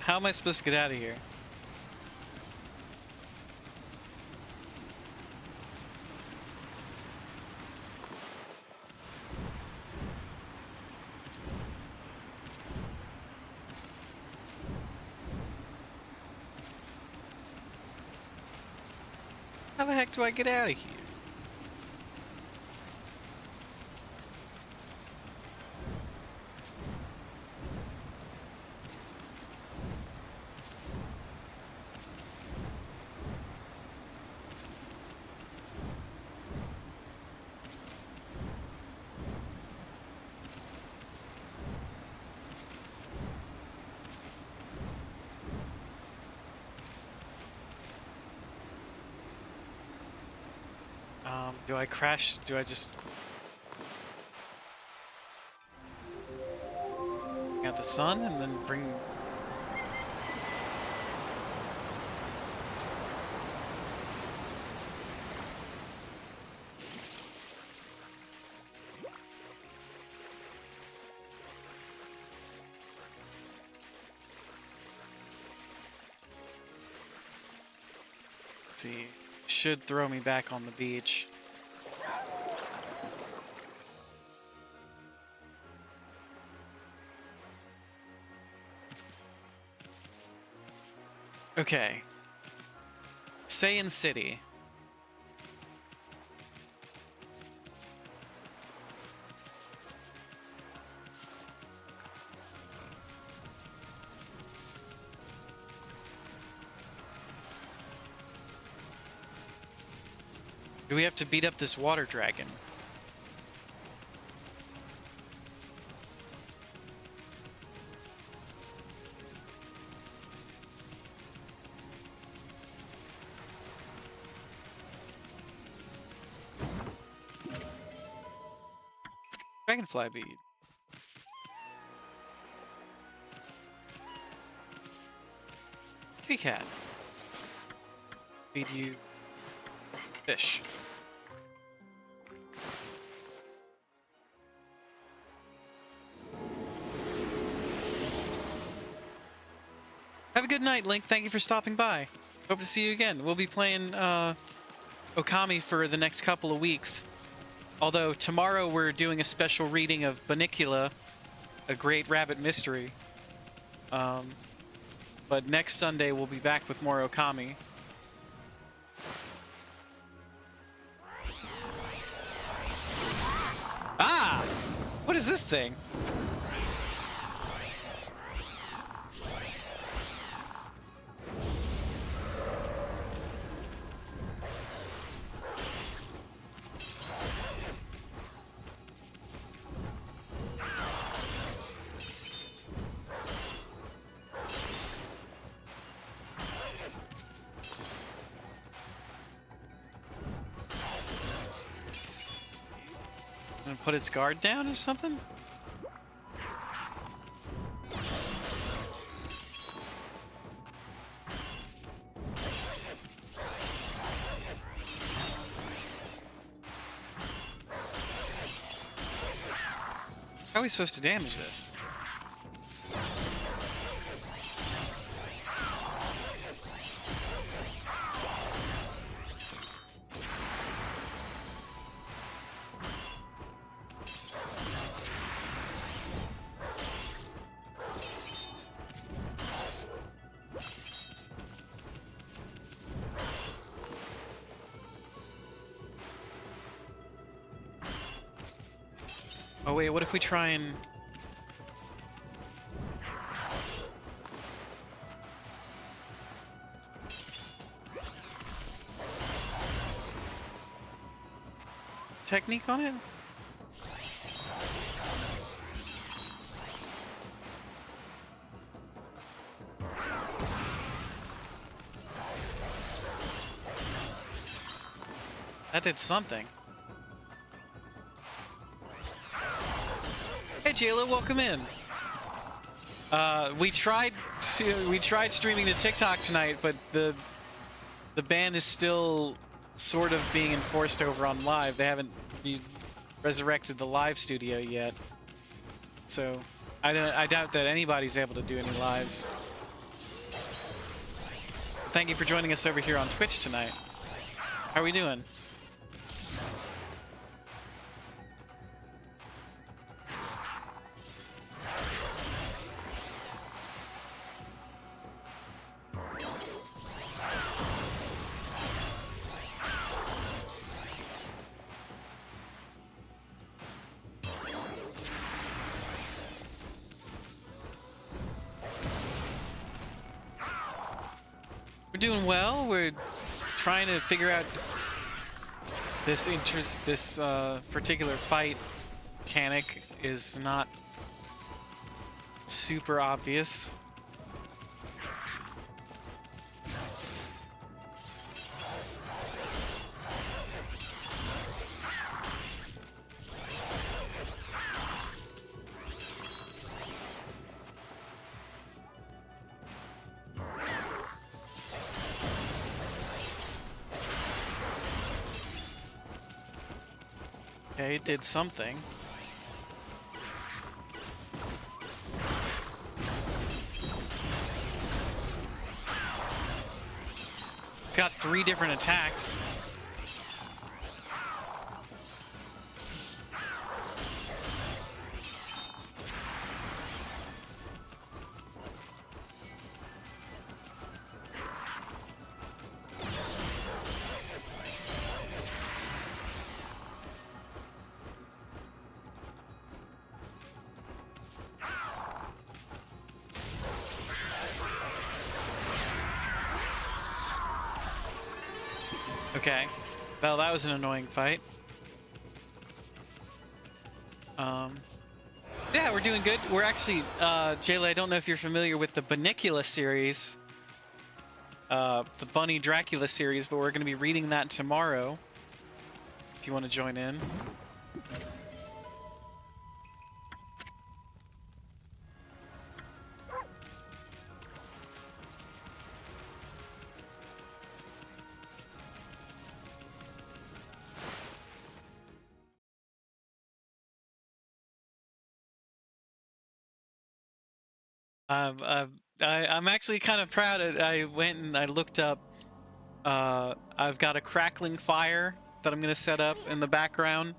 How am I supposed to get out of here? How the heck do I get out of here? Do I crash? Do I just... bring out the sun and then bring... Let's see. Should throw me back on the beach. Okay. Saiyan City. Do we have to beat up this water dragon? Dragonfly bead. Kitty cat. Feed you fish. Have a good night, Link. Thank you for stopping by. Hope to see you again. We'll be playing Okami for the next couple of weeks. Although tomorrow we're doing a special reading of Banicula, a great rabbit mystery. But next Sunday we'll be back with more Okami. Ah! What is this thing? Gonna put its guard down or something? How are we supposed to damage this? Oh wait, what if we try and... technique on it? That did something. Hey Jayla, welcome in. We tried streaming to TikTok tonight, but the ban is still sort of being enforced over on live. They haven't resurrected the live studio yet, so I doubt that anybody's able to do any lives. Thank you for joining us over here on Twitch tonight. How are we doing? We're doing well. We're trying to figure out this particular fight mechanic is not super obvious. Okay, it did something. It's got 3 different attacks. Okay. Well, that was an annoying fight. Yeah, we're doing good. We're actually, Jayla, I don't know if you're familiar with the Bunnicula series, the Bunny Dracula series, but we're going to be reading that tomorrow, if you want to join in. I'm actually kind of proud. I went and I looked up. I've got a crackling fire that I'm gonna set up in the background,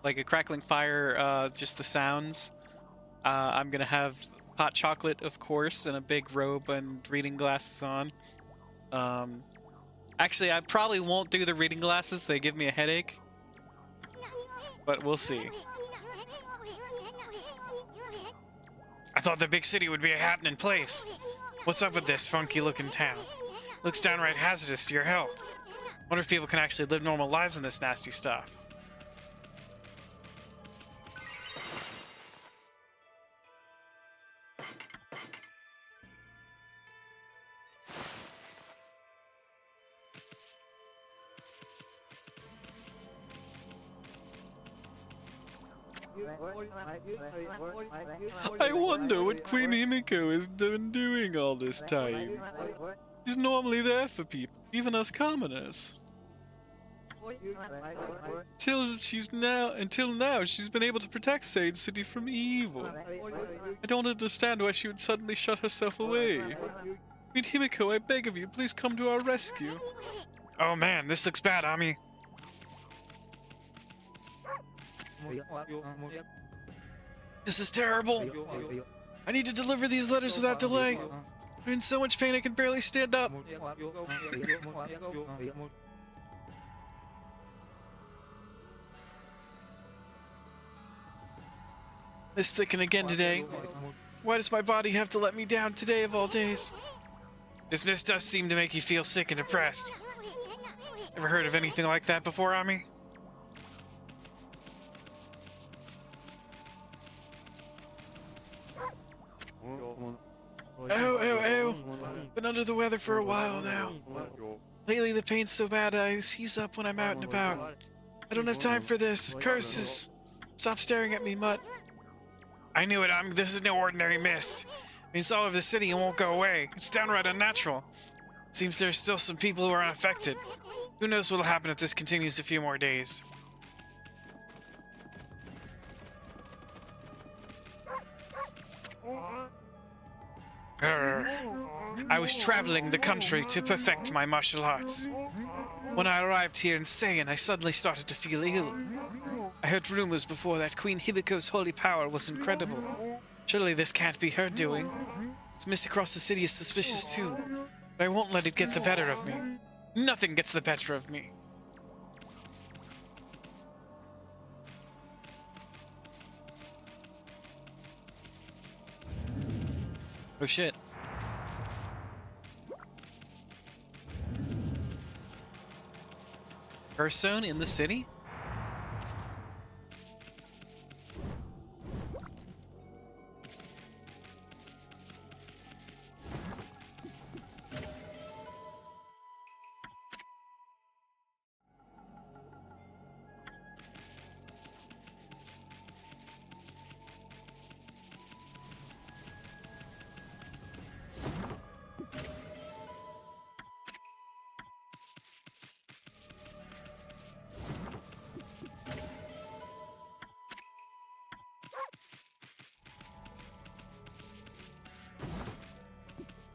like a crackling fire. Just the sounds. I'm gonna have hot chocolate, of course, and a big robe and reading glasses on. Actually, I probably won't do the reading glasses. They give me a headache. But we'll see. I thought the big city would be a happening place. What's up with this funky-looking town? Looks downright hazardous to your health. Wonder if people can actually live normal lives in this nasty stuff. I wonder what Queen Himiko has been doing all this time. She's normally there for people, even us commoners. Until now, she's been able to protect Sage City from evil. I don't understand why she would suddenly shut herself away. Queen Himiko, I beg of you, please come to our rescue. Oh man, this looks bad, Ami. This is terrible. I need to deliver these letters without delay. I'm in so much pain I can barely stand up. This thicken again today. Why does my body have to let me down today of all days? This mist does seem to make you feel sick and depressed. Ever heard of anything like that before, Ami? Ow. Been under the weather for a while now. Lately the pain's so bad I seize up when I'm out and about. I don't have time for this. Curses. Stop staring at me, Mutt. I knew it, this is no ordinary mist. It's all over the city and won't go away. It's downright unnatural. Seems there's still some people who are unaffected. Who knows what'll happen if this continues a few more days. I was traveling the country to perfect my martial arts. When I arrived here in Saiyan, I suddenly started to feel ill. I heard rumors before that Queen Hibiko's holy power was incredible. Surely this can't be her doing. This mist across the city is suspicious too. But I won't let it get the better of me. Nothing gets the better of me. Oh shit. Hearthstone in the city?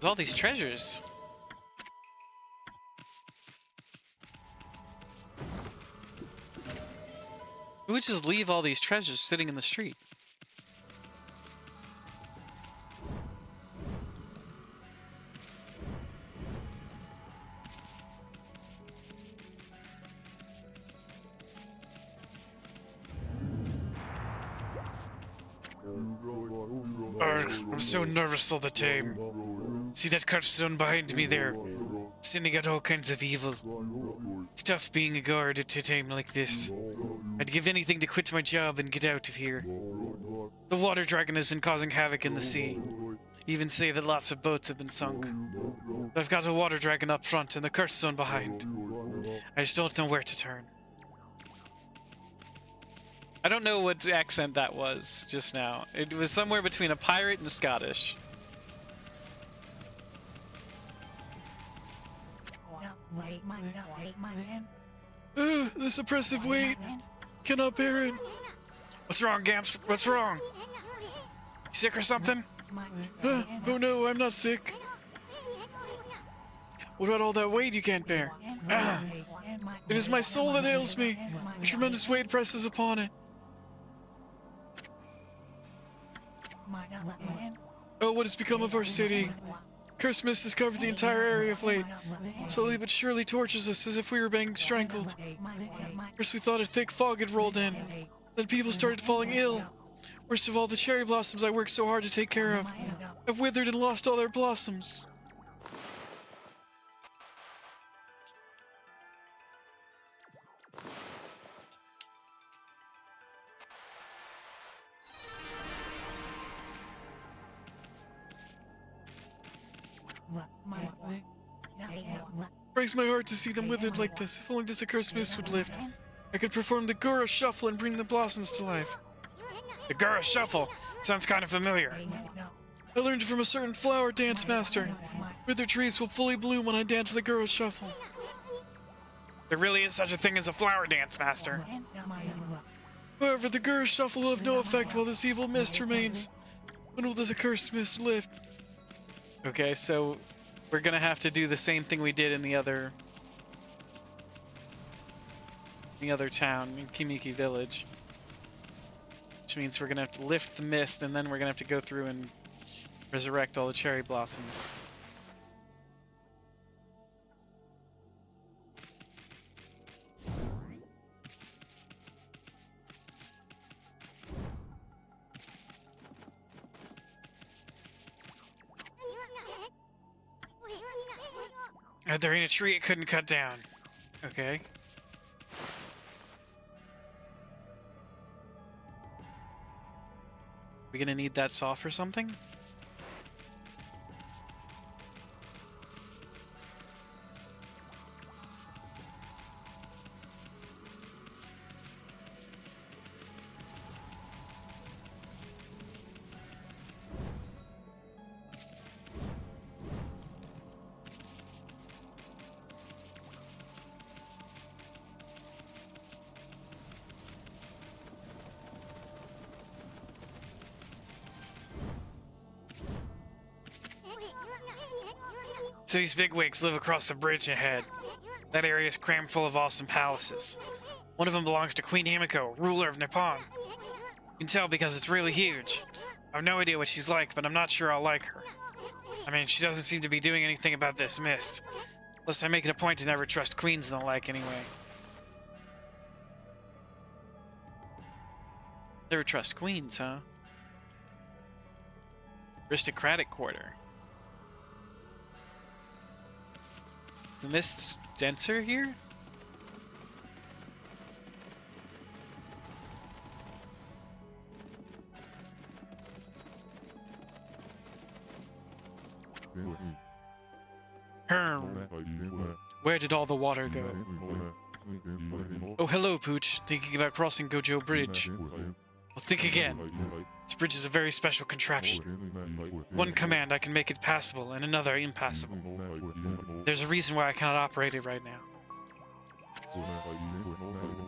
All these treasures. We would just leave all these treasures sitting in the street. I'm so nervous all the time. See that cursed behind me there? Sending out all kinds of evil. It's tough being a guard at a time like this. I'd give anything to quit my job and get out of here. The water dragon has been causing havoc in the sea. Even say that lots of boats have been sunk. I've got a water dragon up front and the curse zone behind. I just don't know where to turn. I don't know what accent that was just now. It was somewhere between a pirate and Scottish. This oppressive weight. Cannot bear it. What's wrong, Gamps? What's wrong? You sick or something? Oh no, I'm not sick. What about all that weight you can't bear? It is my soul that ails me. A tremendous weight presses upon it. Oh, what has become of our city? Cursed mist has covered the entire area of late. Slowly but surely tortures us as if we were being strangled. First we thought a thick fog had rolled in. Then people started falling ill. Worst of all, the cherry blossoms I worked so hard to take care of have withered and lost all their blossoms. Breaks my heart to see them withered like this. If only this accursed mist would lift, I could perform the Gura Shuffle and bring the blossoms to life. The Gura Shuffle? Sounds kind of familiar. I learned it from a certain flower dance master. Withered trees will fully bloom when I dance the Gura Shuffle. There really is such a thing as a flower dance, Master. However, the cursed shuffle will have no effect while this evil mist remains. When will this accursed mist lift? Okay, so we're gonna have to do the same thing we did in the other town, in Kimiki Village. Which means we're gonna have to lift the mist, and then we're gonna have to go through and resurrect all the cherry blossoms. There ain't a tree it couldn't cut down. Okay. We gonna need that saw for something? City's bigwigs live across the bridge ahead. That area is crammed full of awesome palaces. One of them belongs to Queen Himiko, ruler of Nippon. You can tell because it's really huge. I have no idea what she's like, but I'm not sure I'll like her. I mean, she doesn't seem to be doing anything about this mist. Lest I make it a point to never trust queens and the like anyway. Never trust queens, huh? Aristocratic quarter. The mist denser here? Where did all the water go? Oh, hello, Pooch. Thinking about crossing Gojo Bridge. Well, think again. This bridge is a very special contraption. One command, I can make it passable, and another impassable. There's a reason why I cannot operate it right now.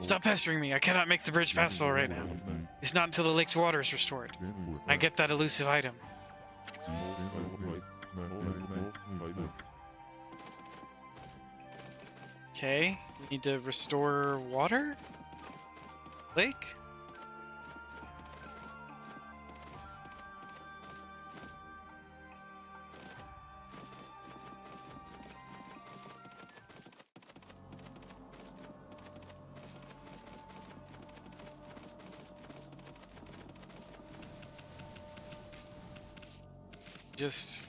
Stop pestering me. I cannot make the bridge passable right now. It's not until the lake's water is restored. I get that elusive item. Okay, we need to restore water? Lake? Just...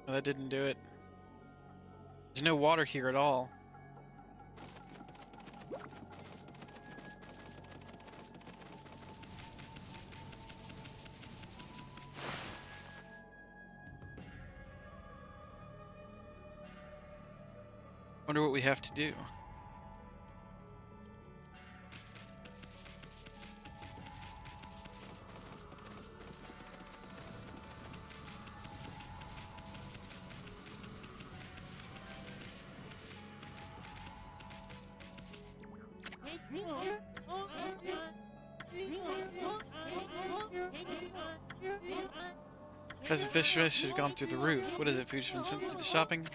No, that didn't do it. There's no water here at all. Wonder what we have to do. Price of fish has gone through the roof. What is it, Pooch? Been sent to the shopping?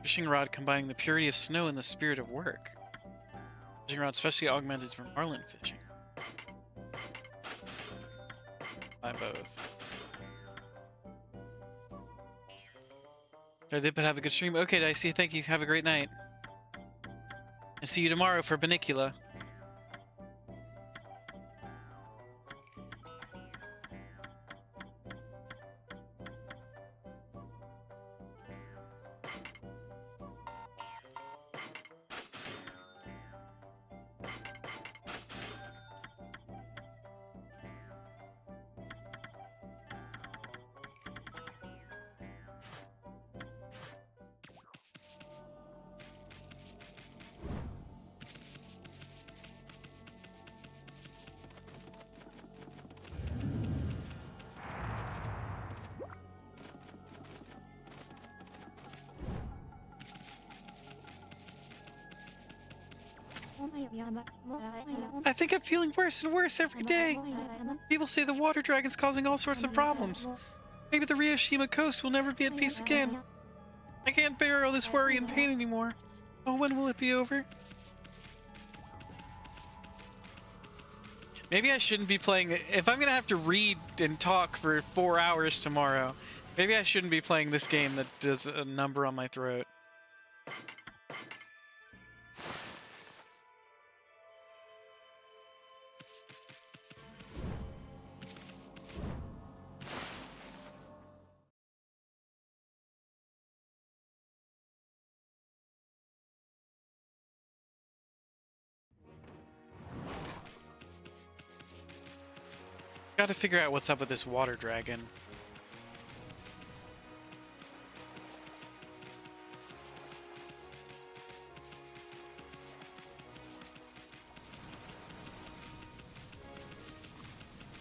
Fishing rod combining the purity of snow and the spirit of work. Fishing rod specially augmented from marlin fishing. Buy both. I did, but have a good stream. Okay, Dicey, thank you. Have a great night. And see you tomorrow for Banicula. I think I'm feeling worse and worse every day. People say the water dragon's causing all sorts of problems. Maybe the Ryoshima coast will never be at peace again. I can't bear all this worry and pain anymore. Oh, when will it be over? Maybe I shouldn't be playing... If I'm gonna have to read and talk for 4 hours tomorrow, maybe I shouldn't be playing this game that does a number on my throat. Gotta figure out what's up with this water dragon.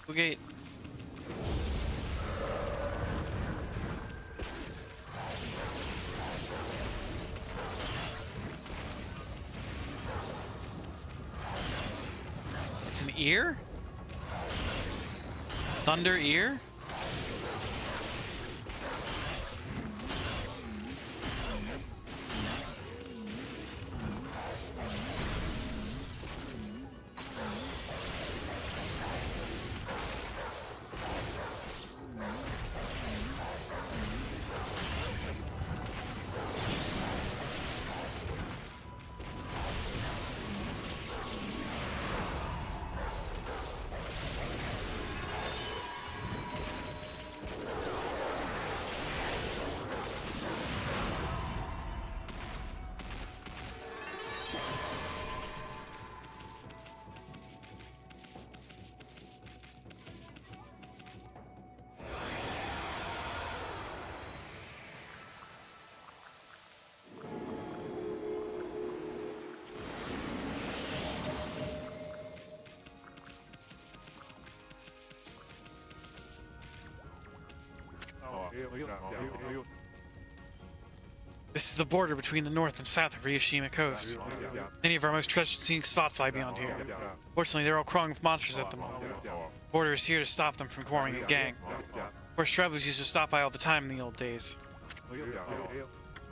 Okay. It's an ear? Thunder ear? This is the border between the north and south of Ryoshima Coast. Many of our most treasured scenic spots lie beyond here. Fortunately, they're all crawling with monsters at the moment. The border is here to stop them from forming a gang. Of course, travelers used to stop by all the time in the old days. You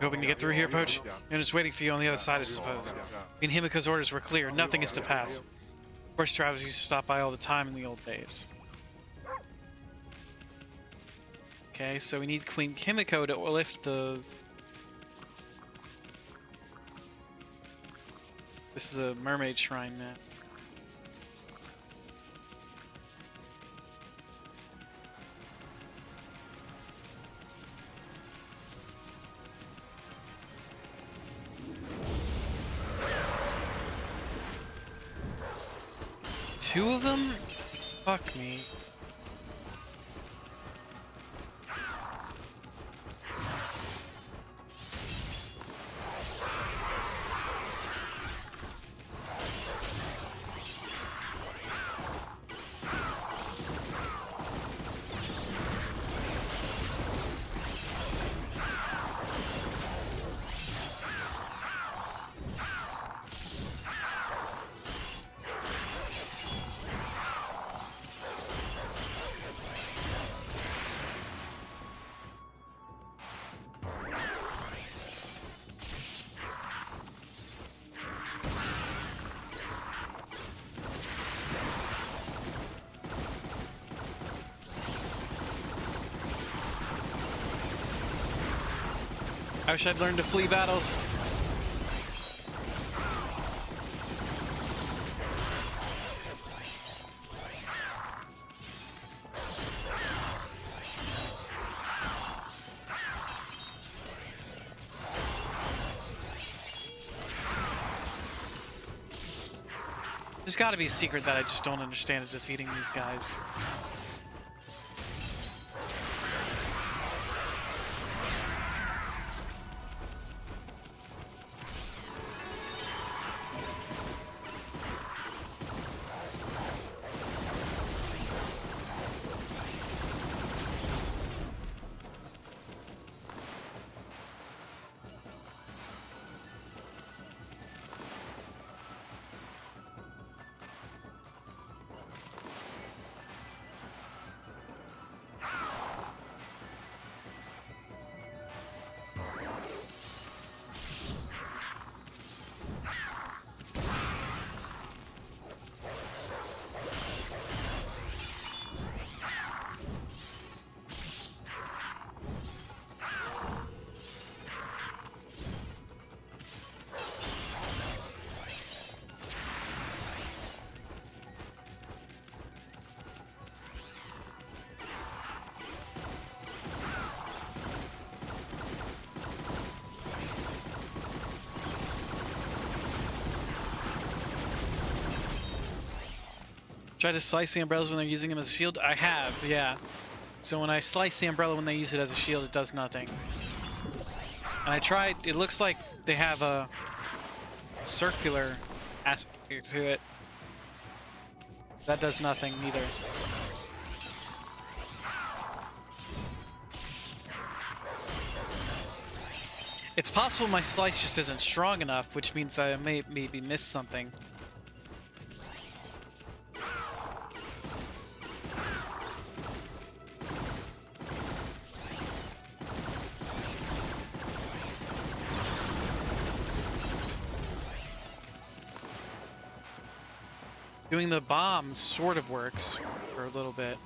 hoping to get through here, Poach? They're just waiting for you on the other side, I suppose. Me and Himiko's orders were clear. Nothing is to pass. Of course, travelers used to stop by all the time in the old days. Okay, so we need Queen Himiko to lift the... This is a mermaid shrine map. Two of them? Fuck me. I wish I'd learned to flee battles. There's got to be a secret that I just don't understand of defeating these guys. Try to slice the umbrellas when they're using them as a shield? I have, yeah. So when I slice the umbrella when they use it as a shield, it does nothing. And I tried, it looks like they have a circular aspect to it. That does nothing either. It's possible my slice just isn't strong enough, which means I maybe miss something. Doing the bomb sort of works for a little bit.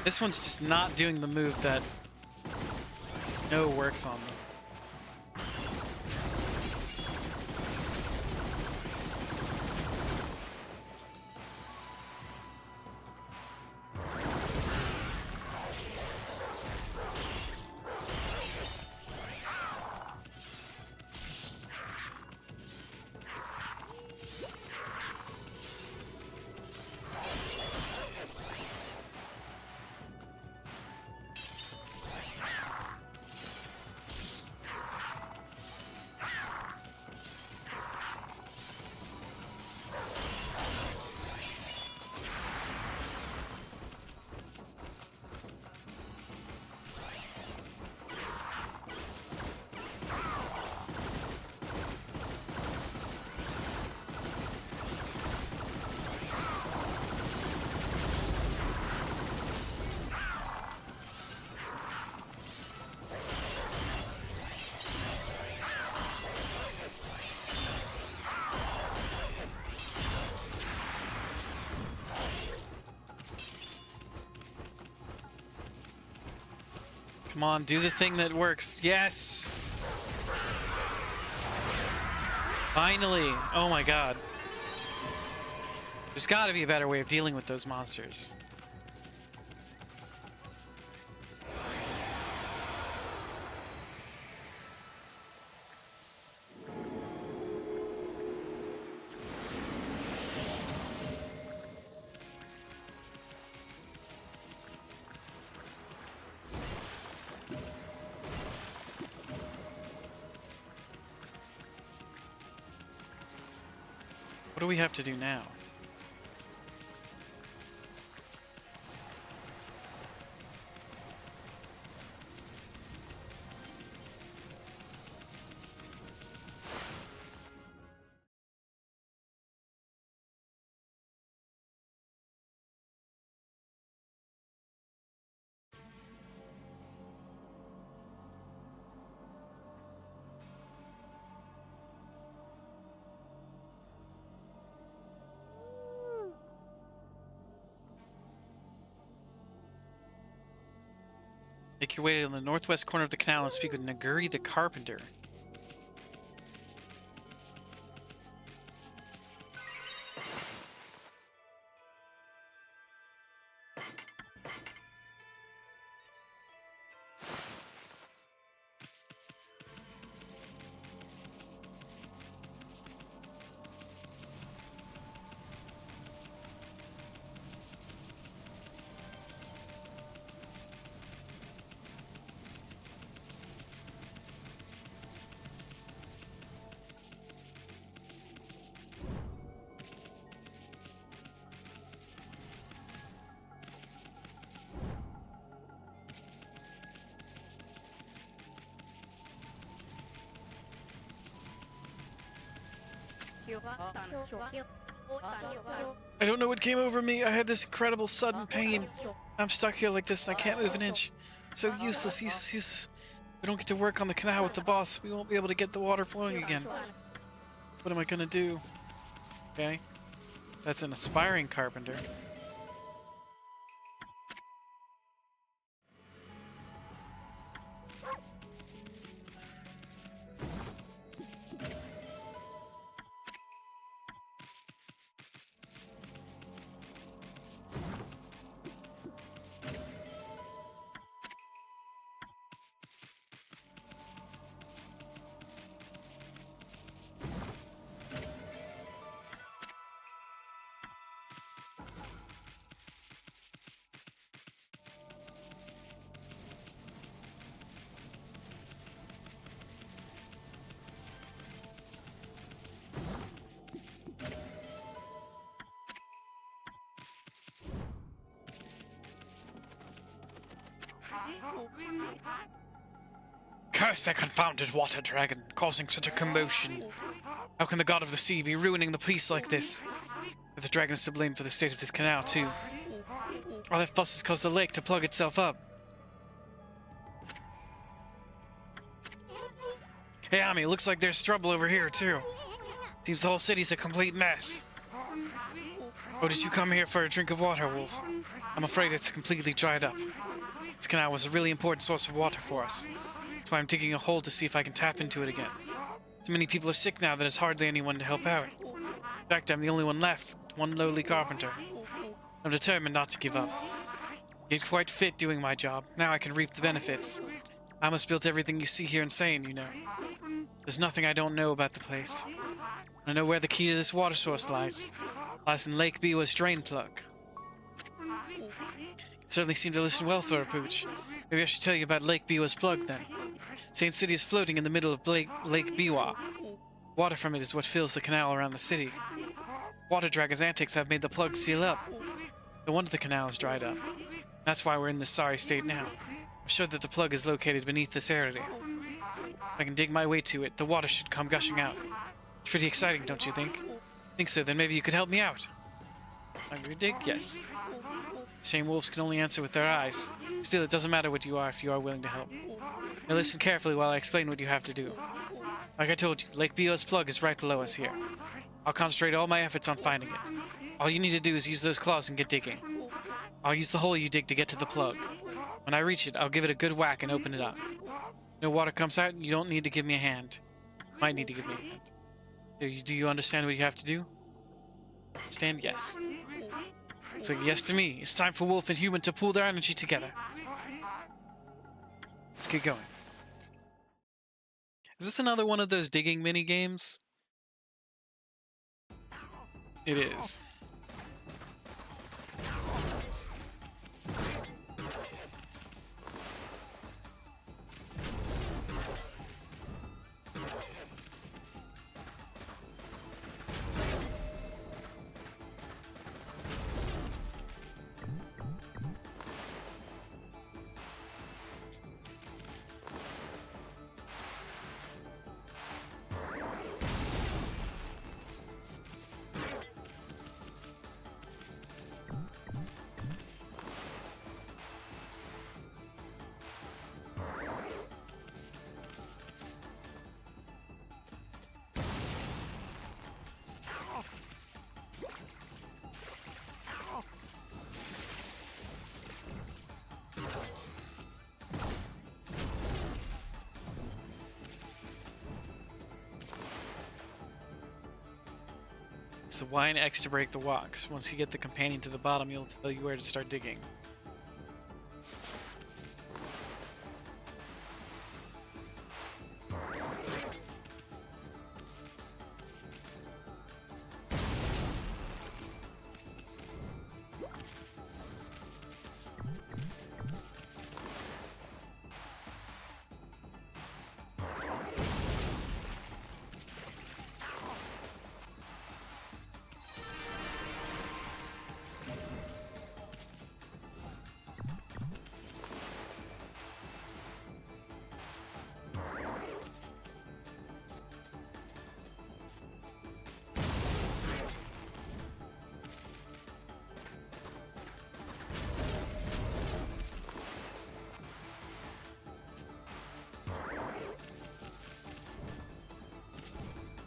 This one's just not doing the move that no works on them. Come on, do the thing that works. Yes! Finally! Oh my god. There's gotta be a better way of dealing with those monsters. What do we have to do now? Make your way to the northwest corner of the canal and speak with Naguri the Carpenter. I don't know what came over me. I had this incredible sudden pain. I'm stuck here like this and I can't move an inch. So useless, useless, useless. If we don't get to work on the canal with the boss, we won't be able to get the water flowing again. What am I gonna do? Okay. That's an aspiring carpenter. Curse that confounded water dragon, causing such a commotion. How can the god of the sea be ruining the peace like this? But the dragon is to blame for the state of this canal, too. All that fuss has caused the lake to plug itself up. Hey, Ami, looks like there's trouble over here, too. Seems the whole city's a complete mess. Oh, did you come here for a drink of water, Wolf? I'm afraid it's completely dried up. This canal was a really important source of water for us. That's why I'm digging a hole to see if I can tap into it again. Too many people are sick now that there's hardly anyone to help out. In fact, I'm the only one left, one lowly carpenter. I'm determined not to give up. Get quite fit doing my job. Now I can reap the benefits. I almost built everything you see here in Sane, you know. There's nothing I don't know about the place. I know where the key to this water source lies. It lies in Lake Biwa's drain plug. You certainly seem to listen well for a pooch. Maybe I should tell you about Lake Biwa's plug then. Saint City is floating in the middle of Lake Biwa. Water from it is what fills the canal around the city. Water dragon's antics have made the plug seal up. No wonder the canal is dried up. That's why we're in this sorry state now. I'm sure that the plug is located beneath this area. If I can dig my way to it, the water should come gushing out. It's pretty exciting, don't you think? Think so, then maybe you could help me out. Are you a dig? Yes. Shame wolves can only answer with their eyes. Still, it doesn't matter what you are if you are willing to help. Now listen carefully while I explain what you have to do. Like I told you, Lake Biwa's plug is right below us here. I'll concentrate all my efforts on finding it. All you need to do is use those claws and get digging. I'll use the hole you dig to get to the plug. When I reach it, I'll give it a good whack and open it up. No water comes out, and you don't need to give me a hand. Might need to give me a hand. Do you understand what you have to do? Understand? Yes. Looks like yes to me. It's time for Wolf and Human to pool their energy together. Let's get going. Is this another one of those digging mini games? It is. Use the Y and X to break the walks. Once you get the companion to the bottom, it'll tell you where to start digging.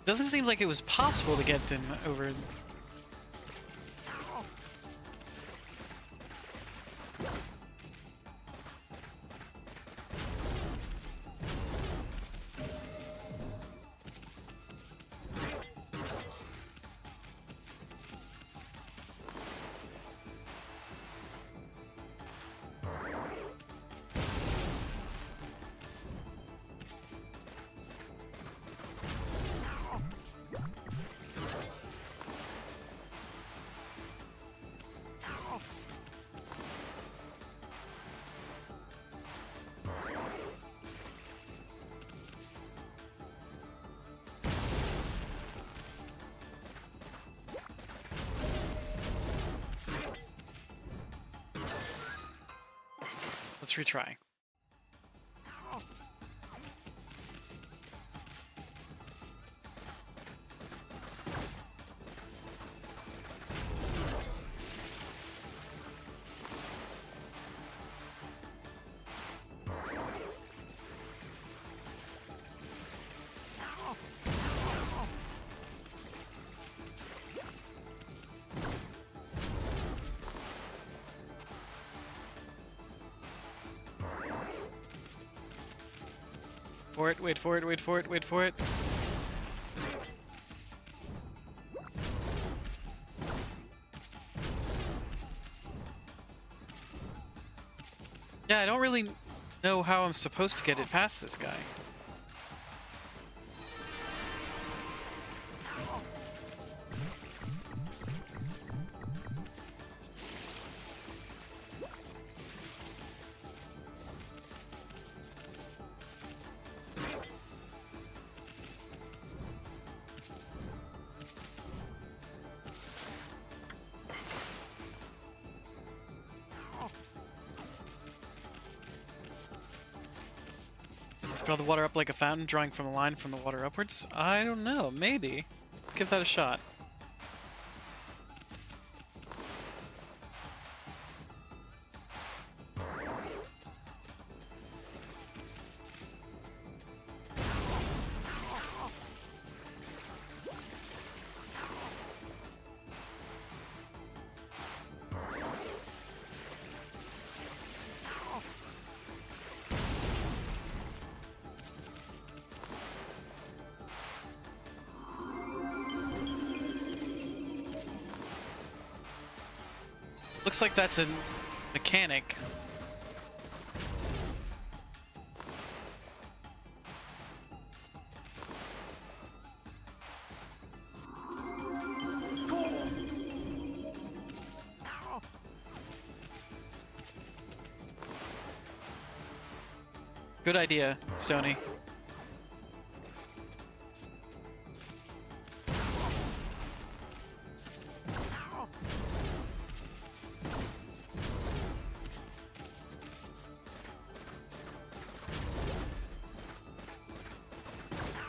Doesn't seem like it was possible to get them over. Let's retry. For it, wait for it, wait for it, wait for it. Yeah, I don't really know how I'm supposed to get it past this guy. Draw the water up like a fountain, drawing from a line from the water upwards? I don't know, maybe. Let's give that a shot. Looks like that's a mechanic. Good idea, Stony.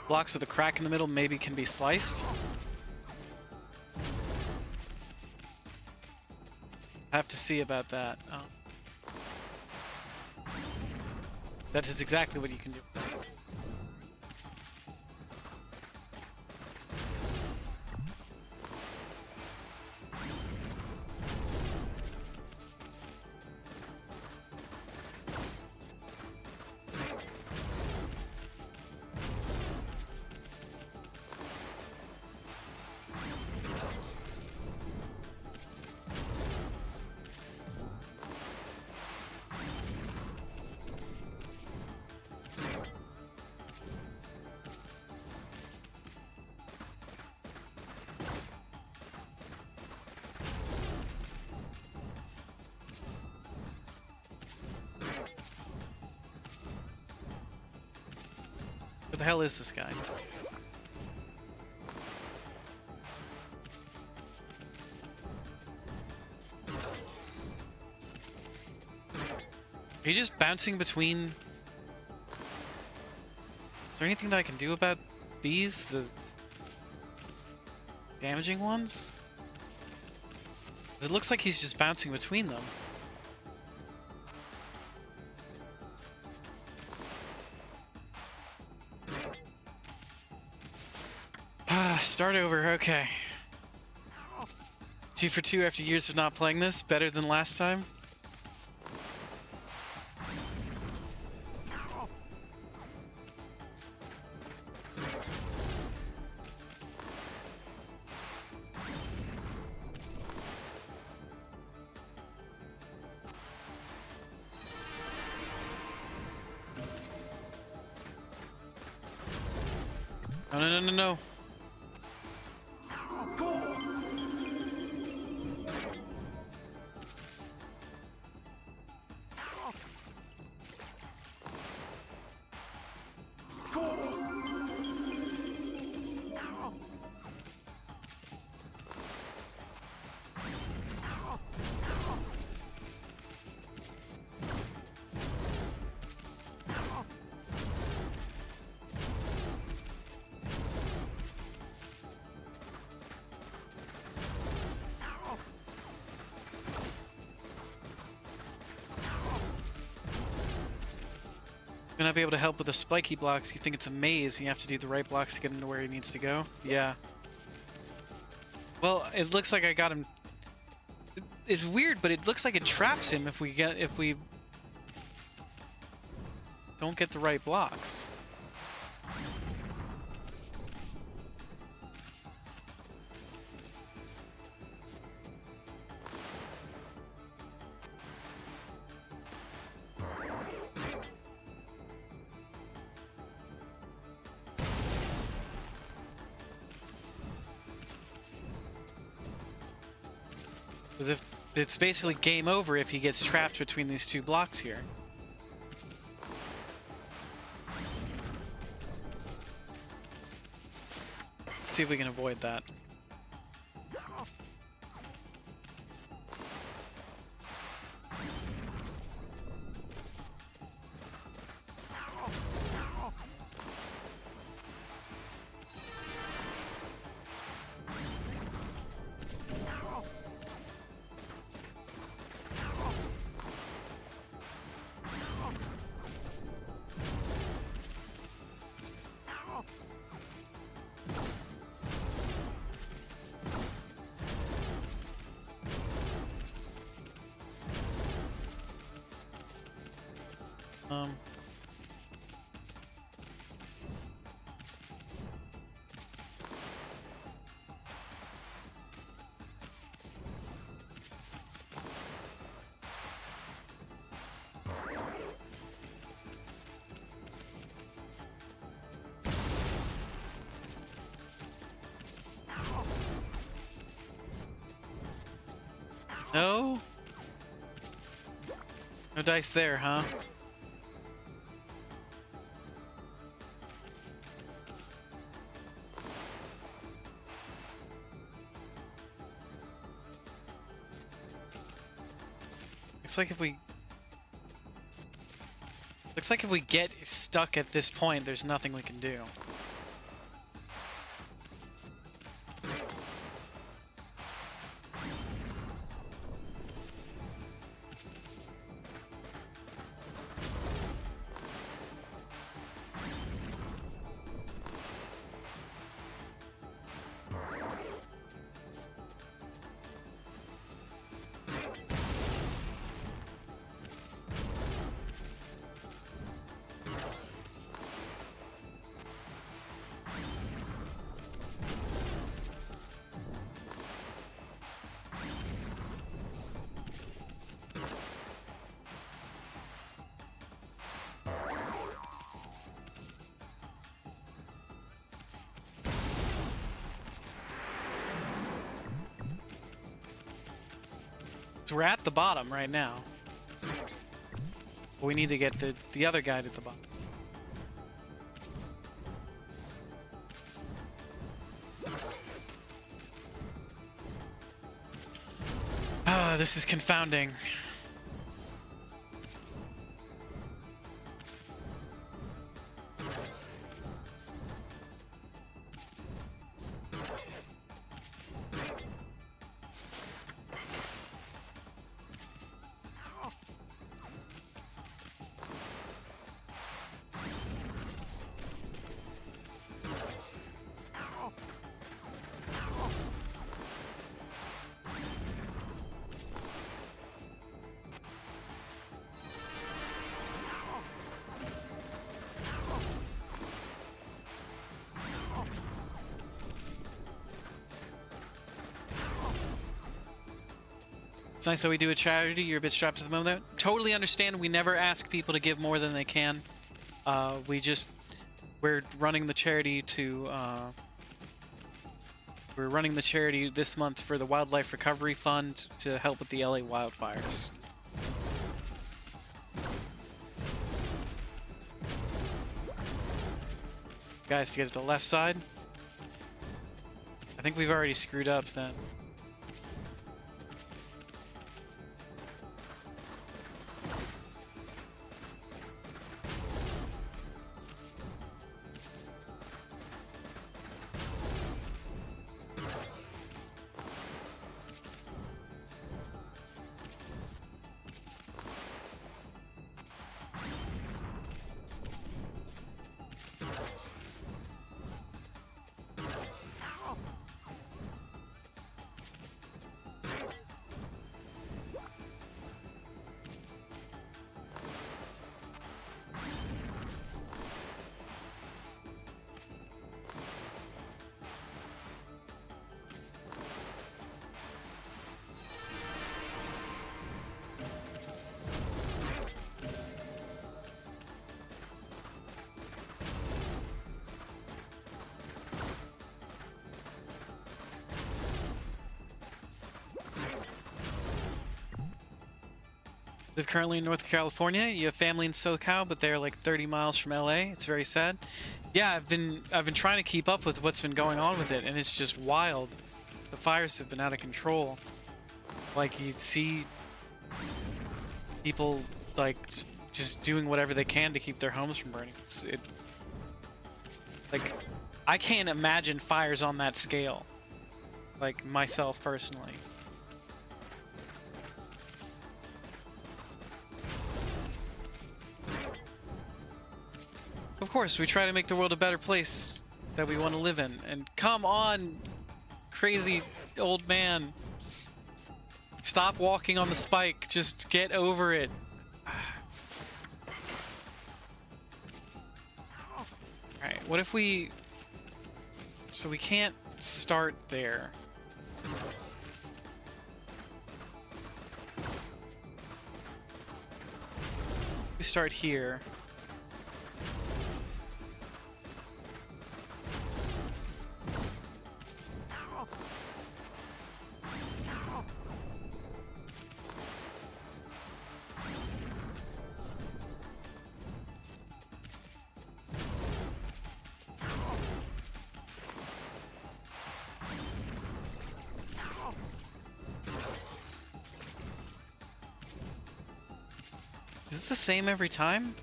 Blocks with a crack in the middle maybe can be sliced. Have to see about that. Oh. That is exactly what you can do. What the hell is this guy? Are you just bouncing between? Is there anything that I can do about these? The damaging ones? 'Cause it looks like he's just bouncing between them. Start over, okay. 2 for 2 after years of not playing this. Better than last time. No, no, no, no, no. May not be able to help with the spiky blocks. You think it's a maze, and you have to do the right blocks to get him to where he needs to go? Yeah. Well, it looks like I got him. It's weird, but it looks like it traps him if we don't get the right blocks. Because if it's basically game over if he gets trapped between these two blocks here. Let's see if we can avoid that. No? No dice there, huh? Looks like if we get stuck at this point, there's nothing we can do. So we're at the bottom right now. We need to get the other guy to the bottom. Ah, this is confounding. It's nice that we do a charity. You're a bit strapped at the moment. Totally understand. We never ask people to give more than they can. We're running the charity to. We're running the charity this month for the Wildlife Recovery Fund to help with the LA wildfires. Guys, to get to the left side. I think we've already screwed up then. Live currently in North California. You have family in SoCal, but they're like 30 miles from LA. It's very sad. Yeah, I've been trying to keep up with what's been going on with it, and it's just wild. The fires have been out of control. Like, you see people like just doing whatever they can to keep their homes from burning. Like, I can't imagine fires on that scale. Like, myself personally. Of course, we try to make the world a better place that we want to live in. And come on, crazy old man. Stop walking on the spike. Just get over it. Alright, what if we... So we can't start there. We start here. Is it the same every time?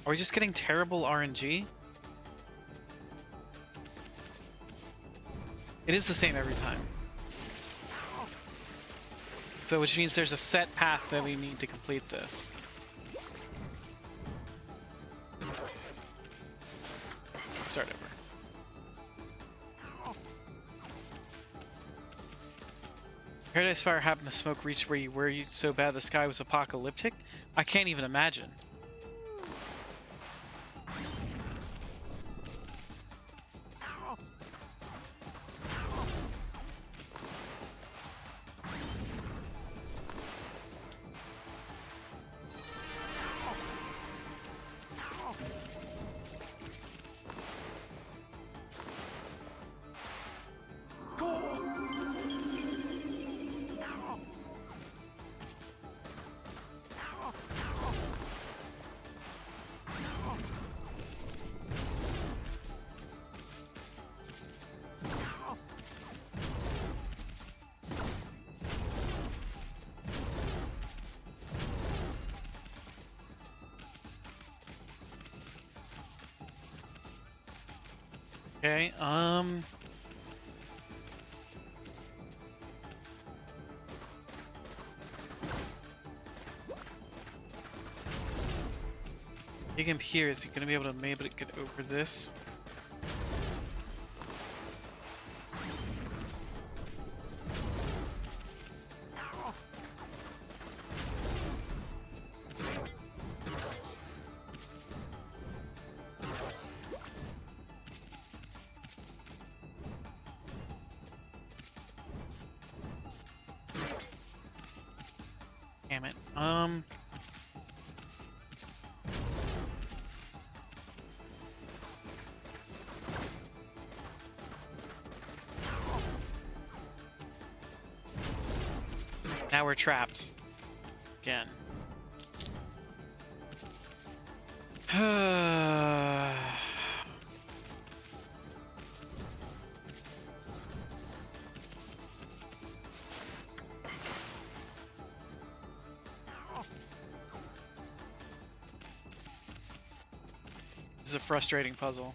Are we just getting terrible RNG? It is the same every time. So which means there's a set path that we need to complete this. Let's start over. Paradise Fire happened, the smoke reached where you were so bad the sky was apocalyptic? I can't even imagine. Okay, Big Imp here, is he gonna be able to maybe get over this? Damn it. Now we're trapped. Again. This is a frustrating puzzle.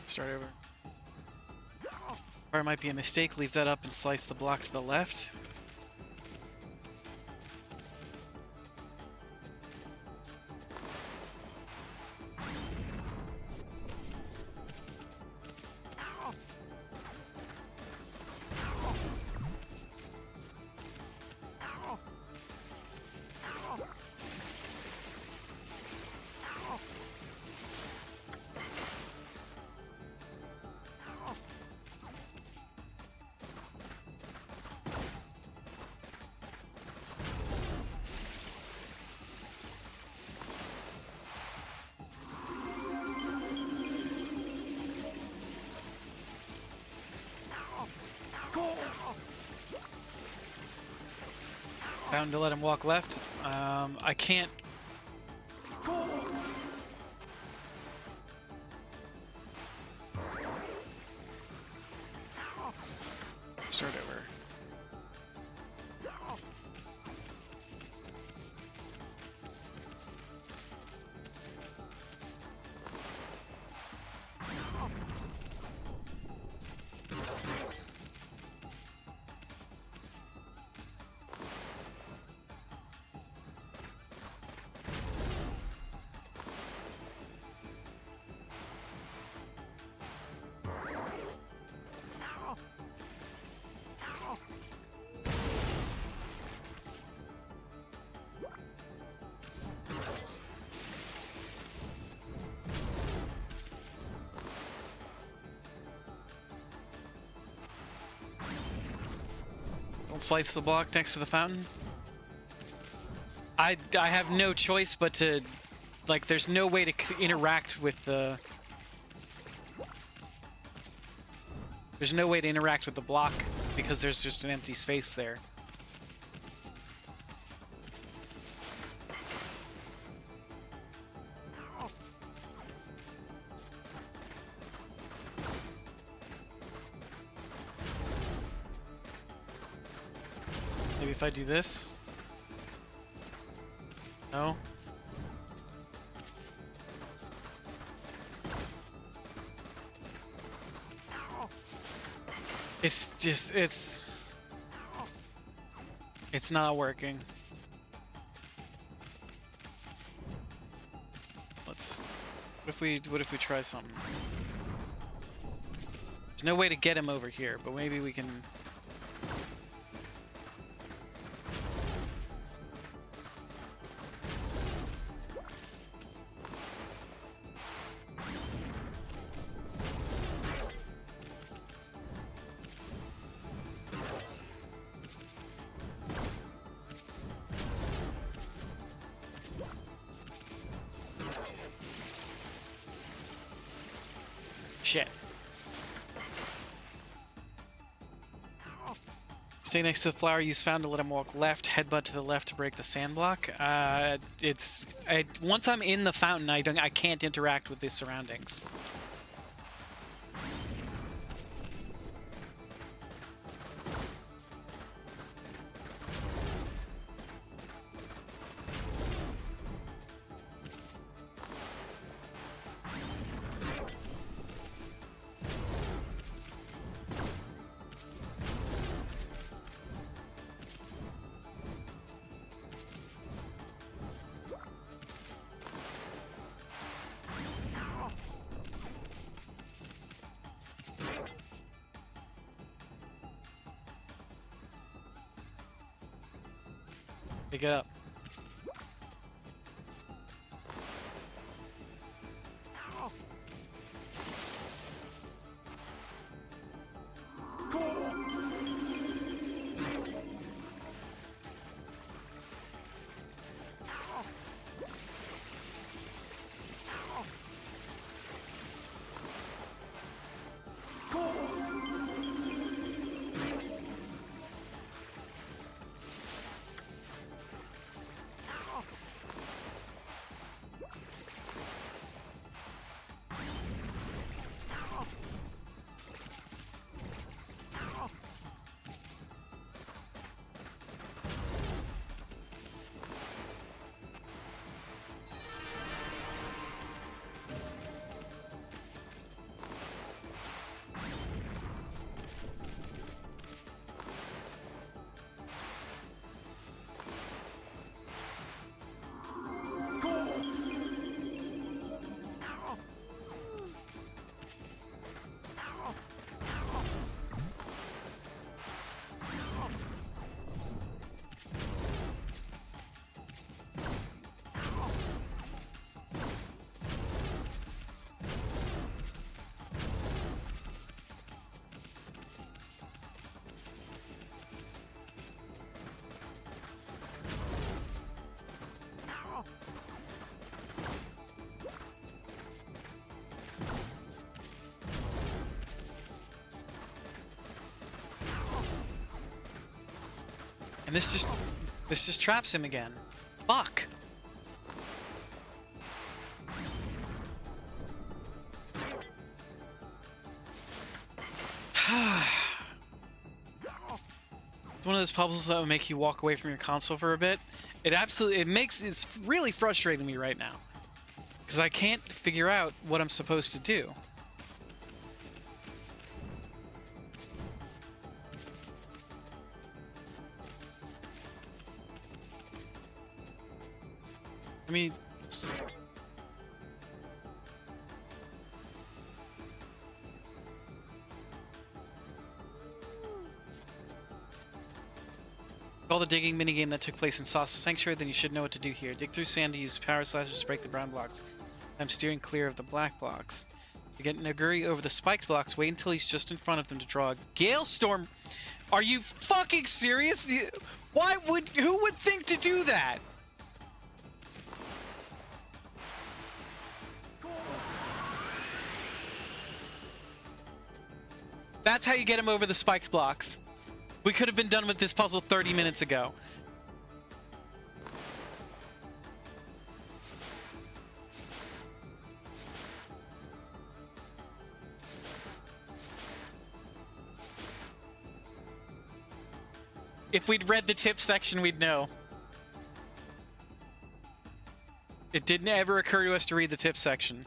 Start over. Or it might be a mistake. Leave that up and slice the block to the left. Bound to let him walk left. I can't. Start over. Don't slice the block next to the fountain. I have no choice but to, like, there's no way to interact with the... There's no way to interact with the block because there's just an empty space there. Maybe if I do this? No? It's just, it's not working. What if we try something? There's no way to get him over here, but maybe we can... Shit. Stay next to the flower use found to let him walk left, headbutt to the left to break the sand block. Once I'm in the fountain, I can't interact with the surroundings. Pick it up. And this just traps him again. Fuck. It's one of those puzzles that will make you walk away from your console for a bit. It's really frustrating me right now. Because I can't figure out what I'm supposed to do. I mean... Call the digging minigame that took place in Sasa Sanctuary, then you should know what to do here. Dig through sand to use power slashes to break the brown blocks. I'm steering clear of the black blocks. To get Naguri over the spiked blocks, wait until he's just in front of them to draw a gale storm. Are you fucking serious? Who would think to do that? That's how you get him over the spiked blocks. We could have been done with this puzzle 30 minutes ago. If we'd read the tip section, we'd know. It didn't ever occur to us to read the tip section.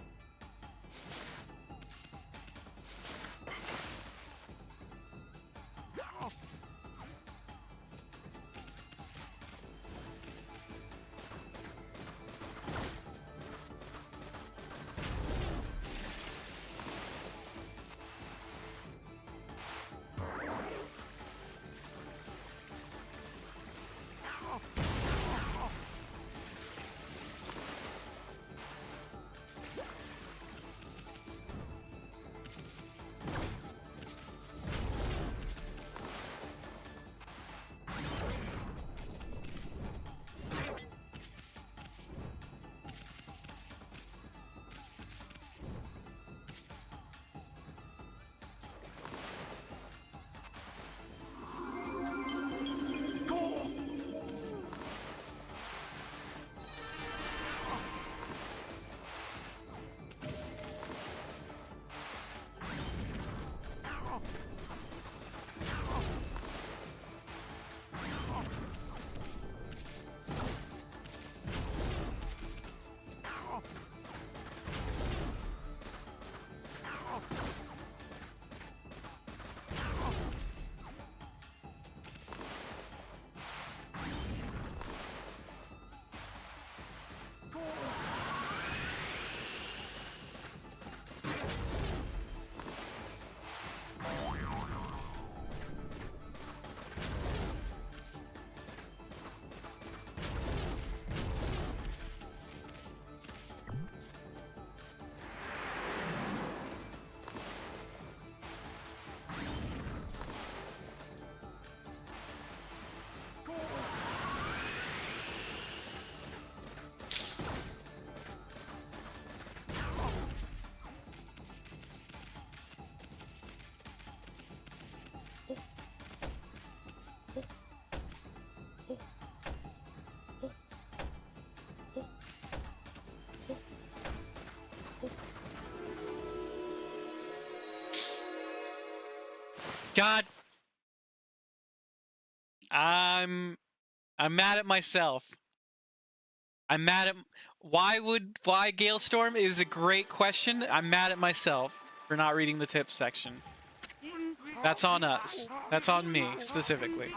God, I'm mad at myself. I'm mad at why Galestorm is a great question. I'm mad at myself for not reading the tips section. That's on us. That's on me specifically.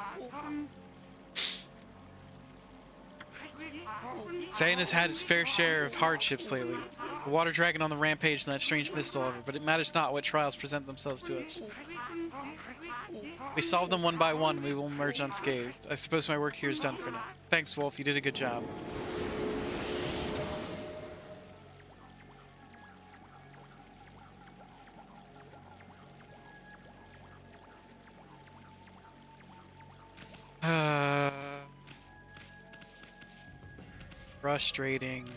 Zayn has had its fair share of hardships lately. The water dragon on the rampage and that strange mist all over, but it matters not what trials present themselves to us. We solve them one by one, and we will emerge unscathed. I suppose my work here is done for now. Thanks, Wolf. You did a good job. Frustrating.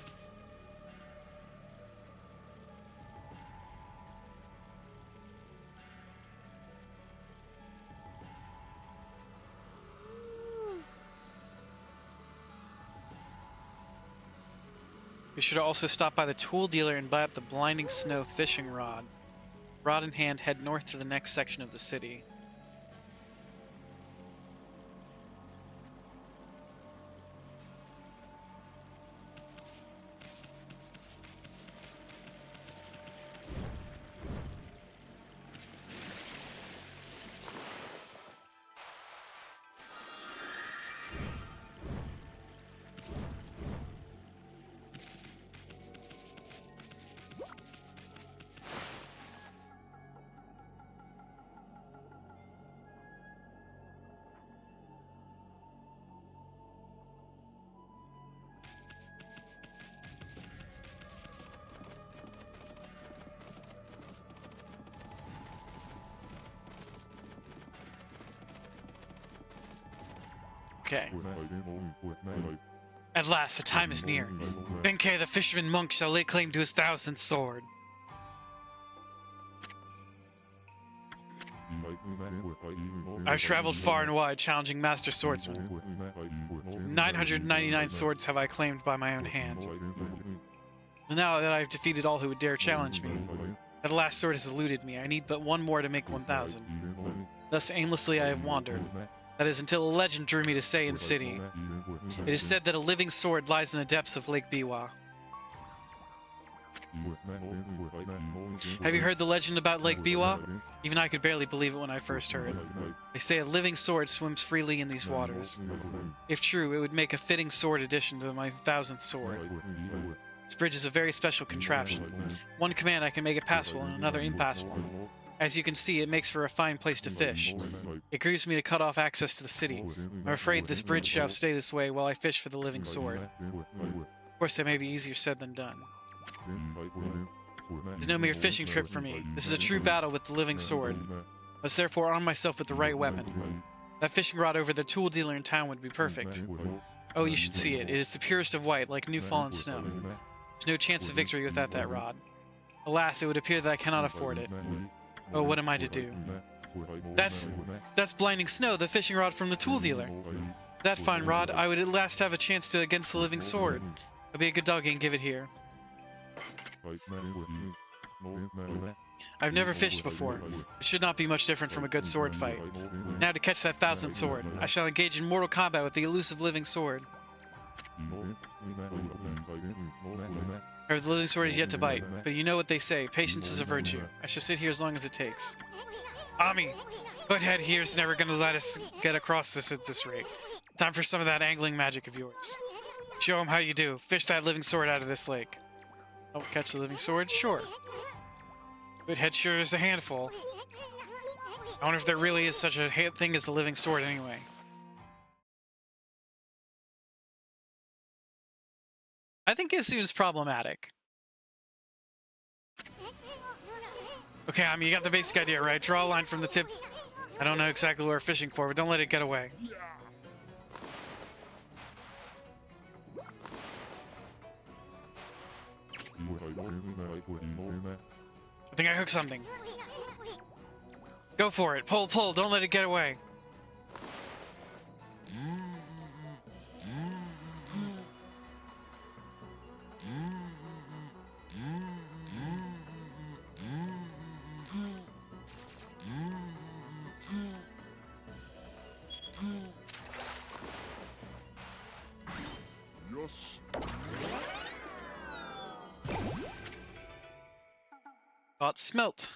We should also stop by the tool dealer and buy up the blinding snow fishing rod. Rod in hand, head north to the next section of the city. Okay. At last, the time is near. Benkei, the fisherman monk, shall lay claim to his 1000th sword. I've traveled far and wide, challenging master swordsmen. 999 swords have I claimed by my own hand. And now that I've defeated all who would dare challenge me, that last sword has eluded me. I need but one more to make 1,000. Thus aimlessly I have wandered. That is until a legend drew me to Saiyan City. It is said that a living sword lies in the depths of Lake Biwa. Have you heard the legend about Lake Biwa? Even I could barely believe it when I first heard. They say a living sword swims freely in these waters. If true, it would make a fitting sword addition to my 1000th sword. This bridge is a very special contraption. One command I can make it passable and another impassable. As you can see, it makes for a fine place to fish. It grieves me to cut off access to the city. I'm afraid this bridge shall stay this way while I fish for the living sword. Of course, that may be easier said than done. It's no mere fishing trip for me. This is a true battle with the living sword. I must therefore arm myself with the right weapon. That fishing rod over the tool dealer in town would be perfect. Oh, you should see it. It is the purest of white, like new fallen snow. There's no chance of victory without that rod. Alas, it would appear that I cannot afford it. Oh, what am I to do? That's blinding snow, the fishing rod from the tool dealer. That fine rod, I would at last have a chance to against the living sword. I'll be a good doggy and give it here. I've never fished before. It should not be much different from a good sword fight. Now to catch that 1000th sword, I shall engage in mortal combat with the elusive living sword. Or the living sword is yet to bite, but you know what they say, patience is a virtue. I shall sit here as long as it takes. Ami, Hoodhead here's never gonna let us get across this at this rate. Time for some of that angling magic of yours. Show him how you do. Fish that living sword out of this lake. Help catch the living sword? Sure. Hoodhead sure is a handful. I wonder if there really is such a thing as the living sword anyway. I think it seems problematic. Okay, I mean, you got the basic idea, right? Draw a line from the tip. I don't know exactly what we're fishing for, but don't let it get away. I think I hooked something. Go for it. Pull, pull. Don't let it get away. Caught smelt.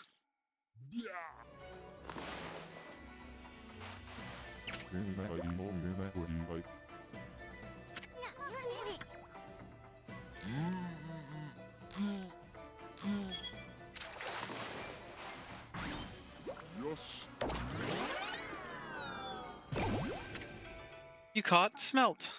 You caught smelt.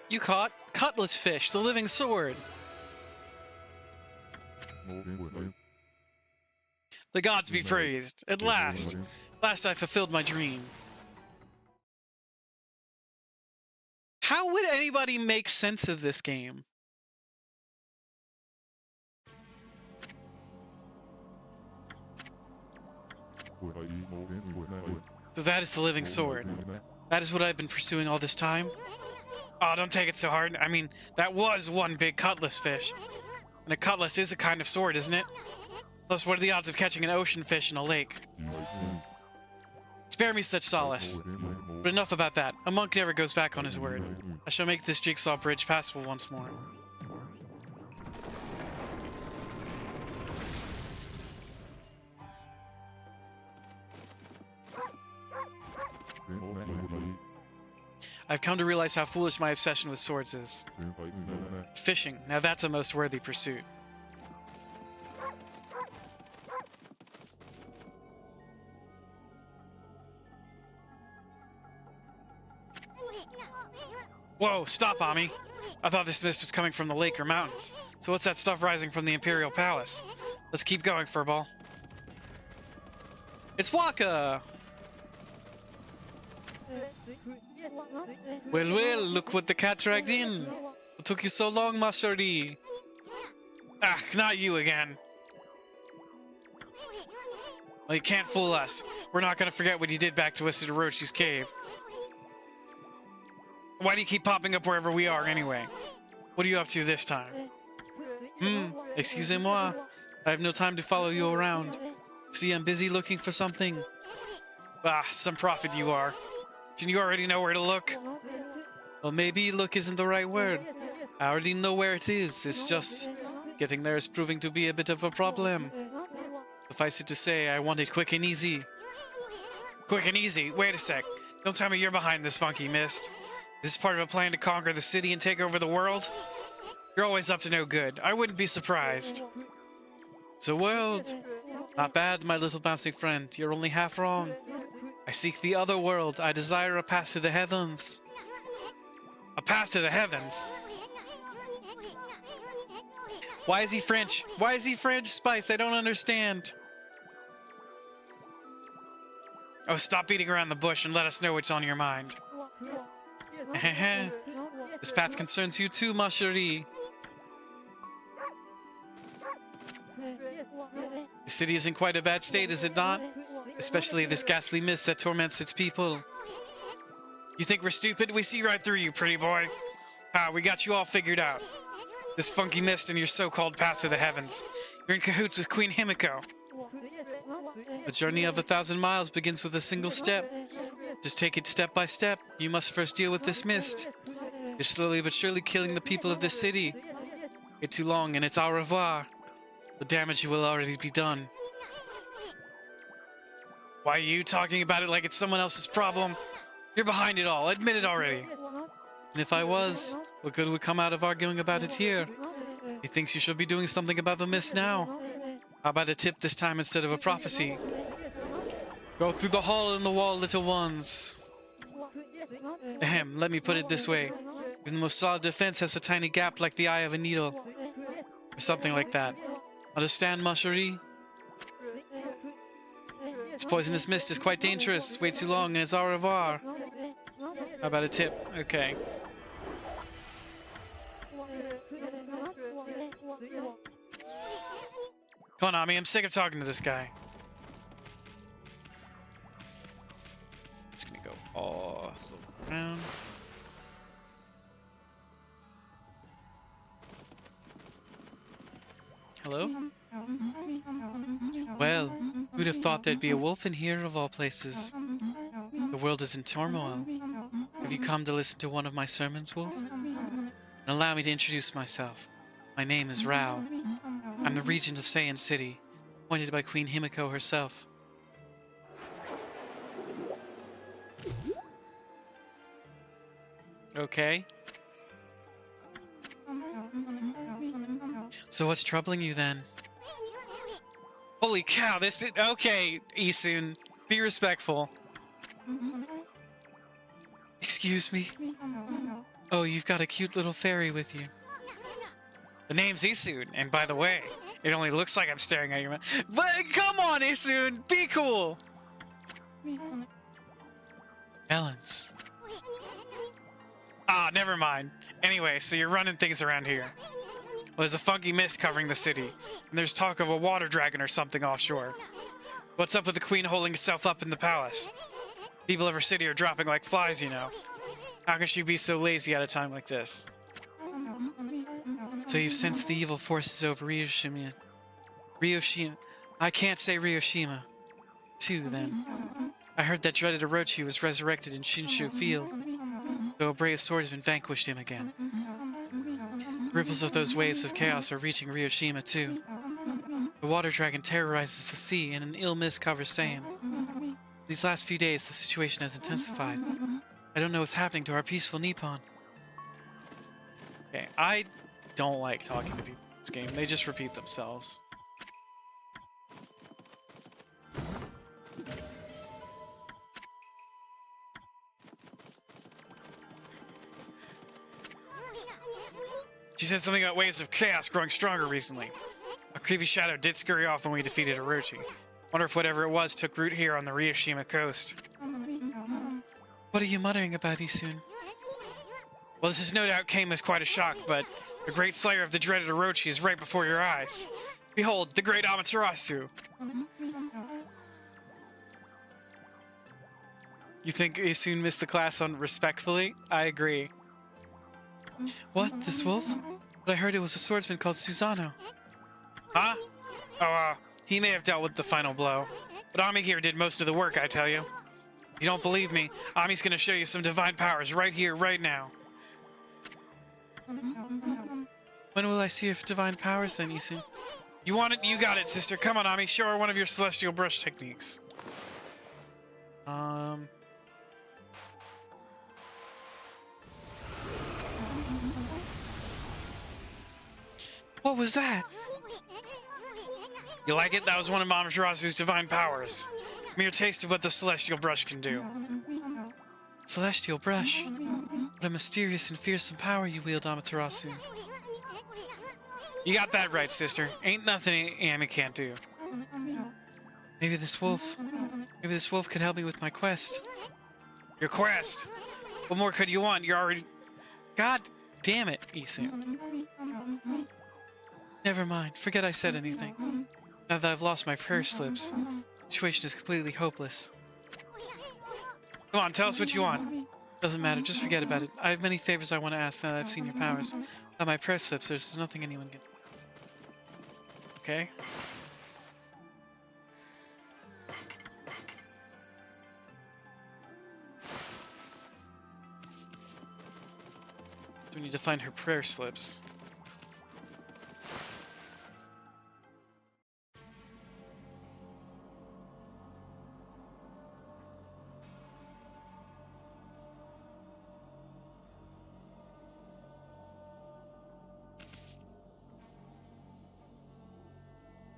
You caught cutlass fish, the living sword. The gods be praised. At last. Last I fulfilled my dream. How would anybody make sense of this game? So that is the living sword. That is what I've been pursuing all this time. Oh, don't take it so hard. I mean, that was one big cutlass fish. And a cutlass is a kind of sword, isn't it? Plus, what are the odds of catching an ocean fish in a lake? Spare me such solace. But enough about that. A monk never goes back on his word. I shall make this jigsaw bridge passable once more. I've come to realize how foolish my obsession with swords is. Fishing, now that's a most worthy pursuit. Whoa, stop, Ami. I thought this mist was coming from the lake or mountains. So what's that stuff rising from the Imperial Palace? Let's keep going, Furball. It's Waka! Well, look what the cat dragged in. What took you so long, Master D? Ah, not you again. Well, you can't fool us. We're not gonna forget what you did back to us at Orochi's cave. Why do you keep popping up wherever we are, anyway? What are you up to this time? Excusez-moi. I have no time to follow you around. See, I'm busy looking for something. Ah, some prophet you are. Didn't you already know where to look? Well, maybe look isn't the right word. I already know where it is. It's just getting there is proving to be a bit of a problem. Suffice it to say, I want it quick and easy. Quick and easy? Wait a sec. Don't tell me you're behind this funky mist. This is part of a plan to conquer the city and take over the world? You're always up to no good. I wouldn't be surprised. It's a world. Not bad, my little bouncing friend. You're only half wrong. I seek the other world. I desire a path to the heavens. A path to the heavens? Why is he French? Why is he French, Spice? I don't understand. Oh, stop beating around the bush and let us know what's on your mind. This path concerns you too, ma chérie. The city is in quite a bad state, is it not? Especially this ghastly mist that torments its people. You think we're stupid? We see right through you, pretty boy. Ah, we got you all figured out. This funky mist and your so-called path to the heavens. You're in cahoots with Queen Himiko. A journey of 1,000 miles begins with a single step. Just take it step by step. You must first deal with this mist. You're slowly but surely killing the people of this city. It's too long and it's au revoir. The damage will already be done. Why are you talking about it like it's someone else's problem? You're behind it all. Admit it already. And if I was, what good would come out of arguing about it here? He thinks you should be doing something about the mist now. How about a tip this time instead of a prophecy? Go through the hole in the wall, little ones. Ahem, let me put it this way. Even the most solid defense has a tiny gap like the eye of a needle. Or something like that. Understand, ma chérie? This poisonous mist is quite dangerous. Way too long and it's au revoir. How about a tip? Okay. Come on, Ami, I'm sick of talking to this guy. Just gonna go all around. Hello? Well, who'd have thought there'd be a wolf in here of all places? The world is in turmoil. Have you come to listen to one of my sermons, Wolf? And allow me to introduce myself. My name is Rao. I'm the regent of Saiyan City, appointed by Queen Himiko herself. Okay. So what's troubling you then? Holy cow, this is... Okay, Isun. Be respectful. Excuse me? Oh, you've got a cute little fairy with you. The name's Isun, and by the way, it only looks like I'm staring at your mouth. But come on, Isun! Be cool! Melons. Ah, never mind. Anyway, so you're running things around here. Well, there's a funky mist covering the city, and there's talk of a water dragon or something offshore. What's up with the queen holding herself up in the palace? People of her city are dropping like flies, you know. How can she be so lazy at a time like this? So you've sensed the evil forces over Ryoshima. I can't say Ryoshima. Too, then. I heard that dreaded Orochi was resurrected in Shinshu Field, though a brave swordsman vanquished him again. Ripples of those waves of chaos are reaching Ryoshima, too. The water dragon terrorizes the sea, and an ill mist covers Saiyan. These last few days, the situation has intensified. I don't know what's happening to our peaceful Nippon. Okay, I don't like talking to people in this game. They just repeat themselves. She said something about waves of chaos growing stronger recently. A creepy shadow did scurry off when we defeated Orochi. Wonder if whatever it was took root here on the Ryoshima coast. What are you muttering about, Isun? Well, this is no doubt came as quite a shock, but the great slayer of the dreaded Orochi is right before your eyes. Behold, the great Amaterasu! You think Isun missed the class on respectfully? I agree. What? This wolf? But I heard it was a swordsman called Susano. Huh? Oh, he may have dealt with the final blow. But Ami here did most of the work, I tell you. If you don't believe me, Ami's gonna show you some divine powers right here, right now. When will I see your divine powers then, Isun? You want it? You got it, sister. Come on, Ami. Show her one of your celestial brush techniques. What was that? You like it? That was one of Amaterasu's divine powers. Mere taste of what the celestial brush can do. Celestial brush. What a mysterious and fearsome power you wield, Amaterasu. You got that right, sister. Ain't nothing Ami can't do. Maybe this wolf could help me with my quest. Your quest? What more could you want? You're already... God damn it, Isun. Never mind. Forget I said anything. Now that I've lost my prayer slips, the situation is completely hopeless. Come on, tell us what you want. Doesn't matter. Just forget about it. I have many favors I want to ask now that I've seen your powers. Without my prayer slips, there's nothing anyone can... Okay. We need to find her prayer slips.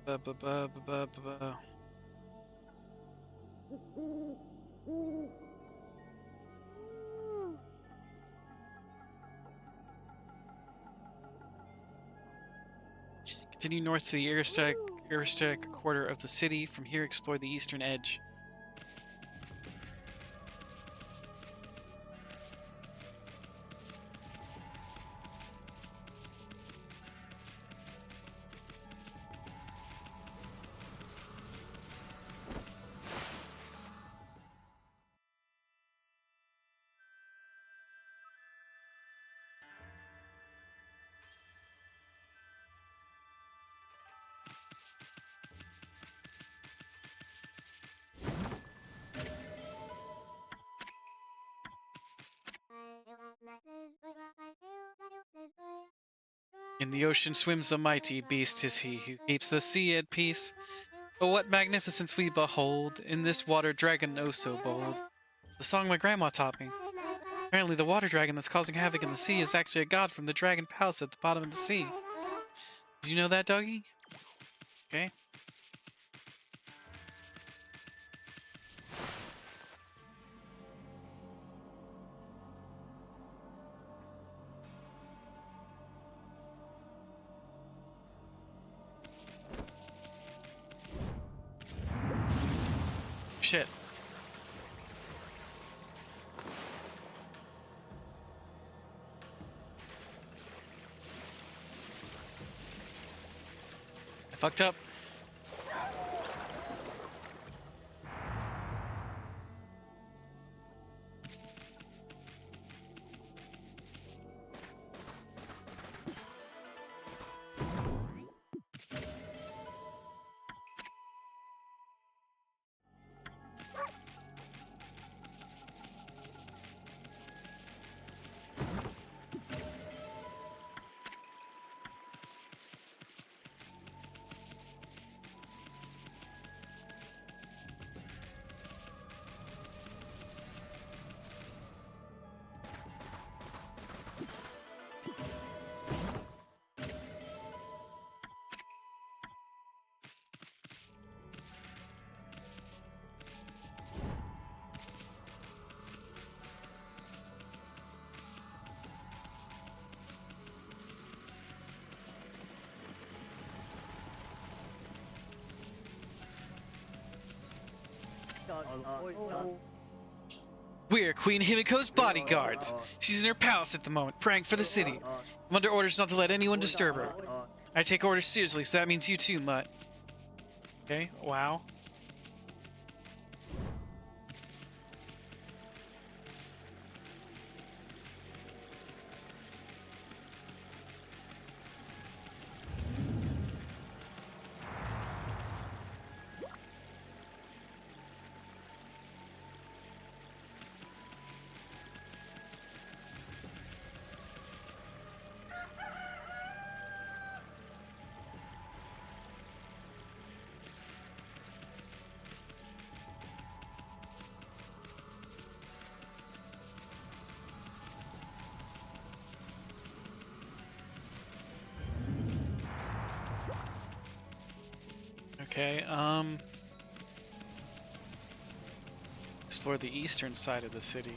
Ba, ba, ba, ba, ba, ba, ba. Continue north to the aristocratic quarter of the city. From here, explore the eastern edge. In the ocean swims a mighty beast, is he who keeps the sea at peace. Oh, what magnificence we behold in this water dragon, oh so bold. The song my grandma taught me. Apparently, the water dragon that's causing havoc in the sea is actually a god from the dragon palace at the bottom of the sea. Did you know that, doggy? Okay. Shit. I fucked up. We're Queen Himiko's bodyguards. She's in her palace at the moment, praying for the city. I'm under orders not to let anyone disturb her. I take orders seriously, so that means you too, Mutt. Okay, wow. Okay, explore the eastern side of the city.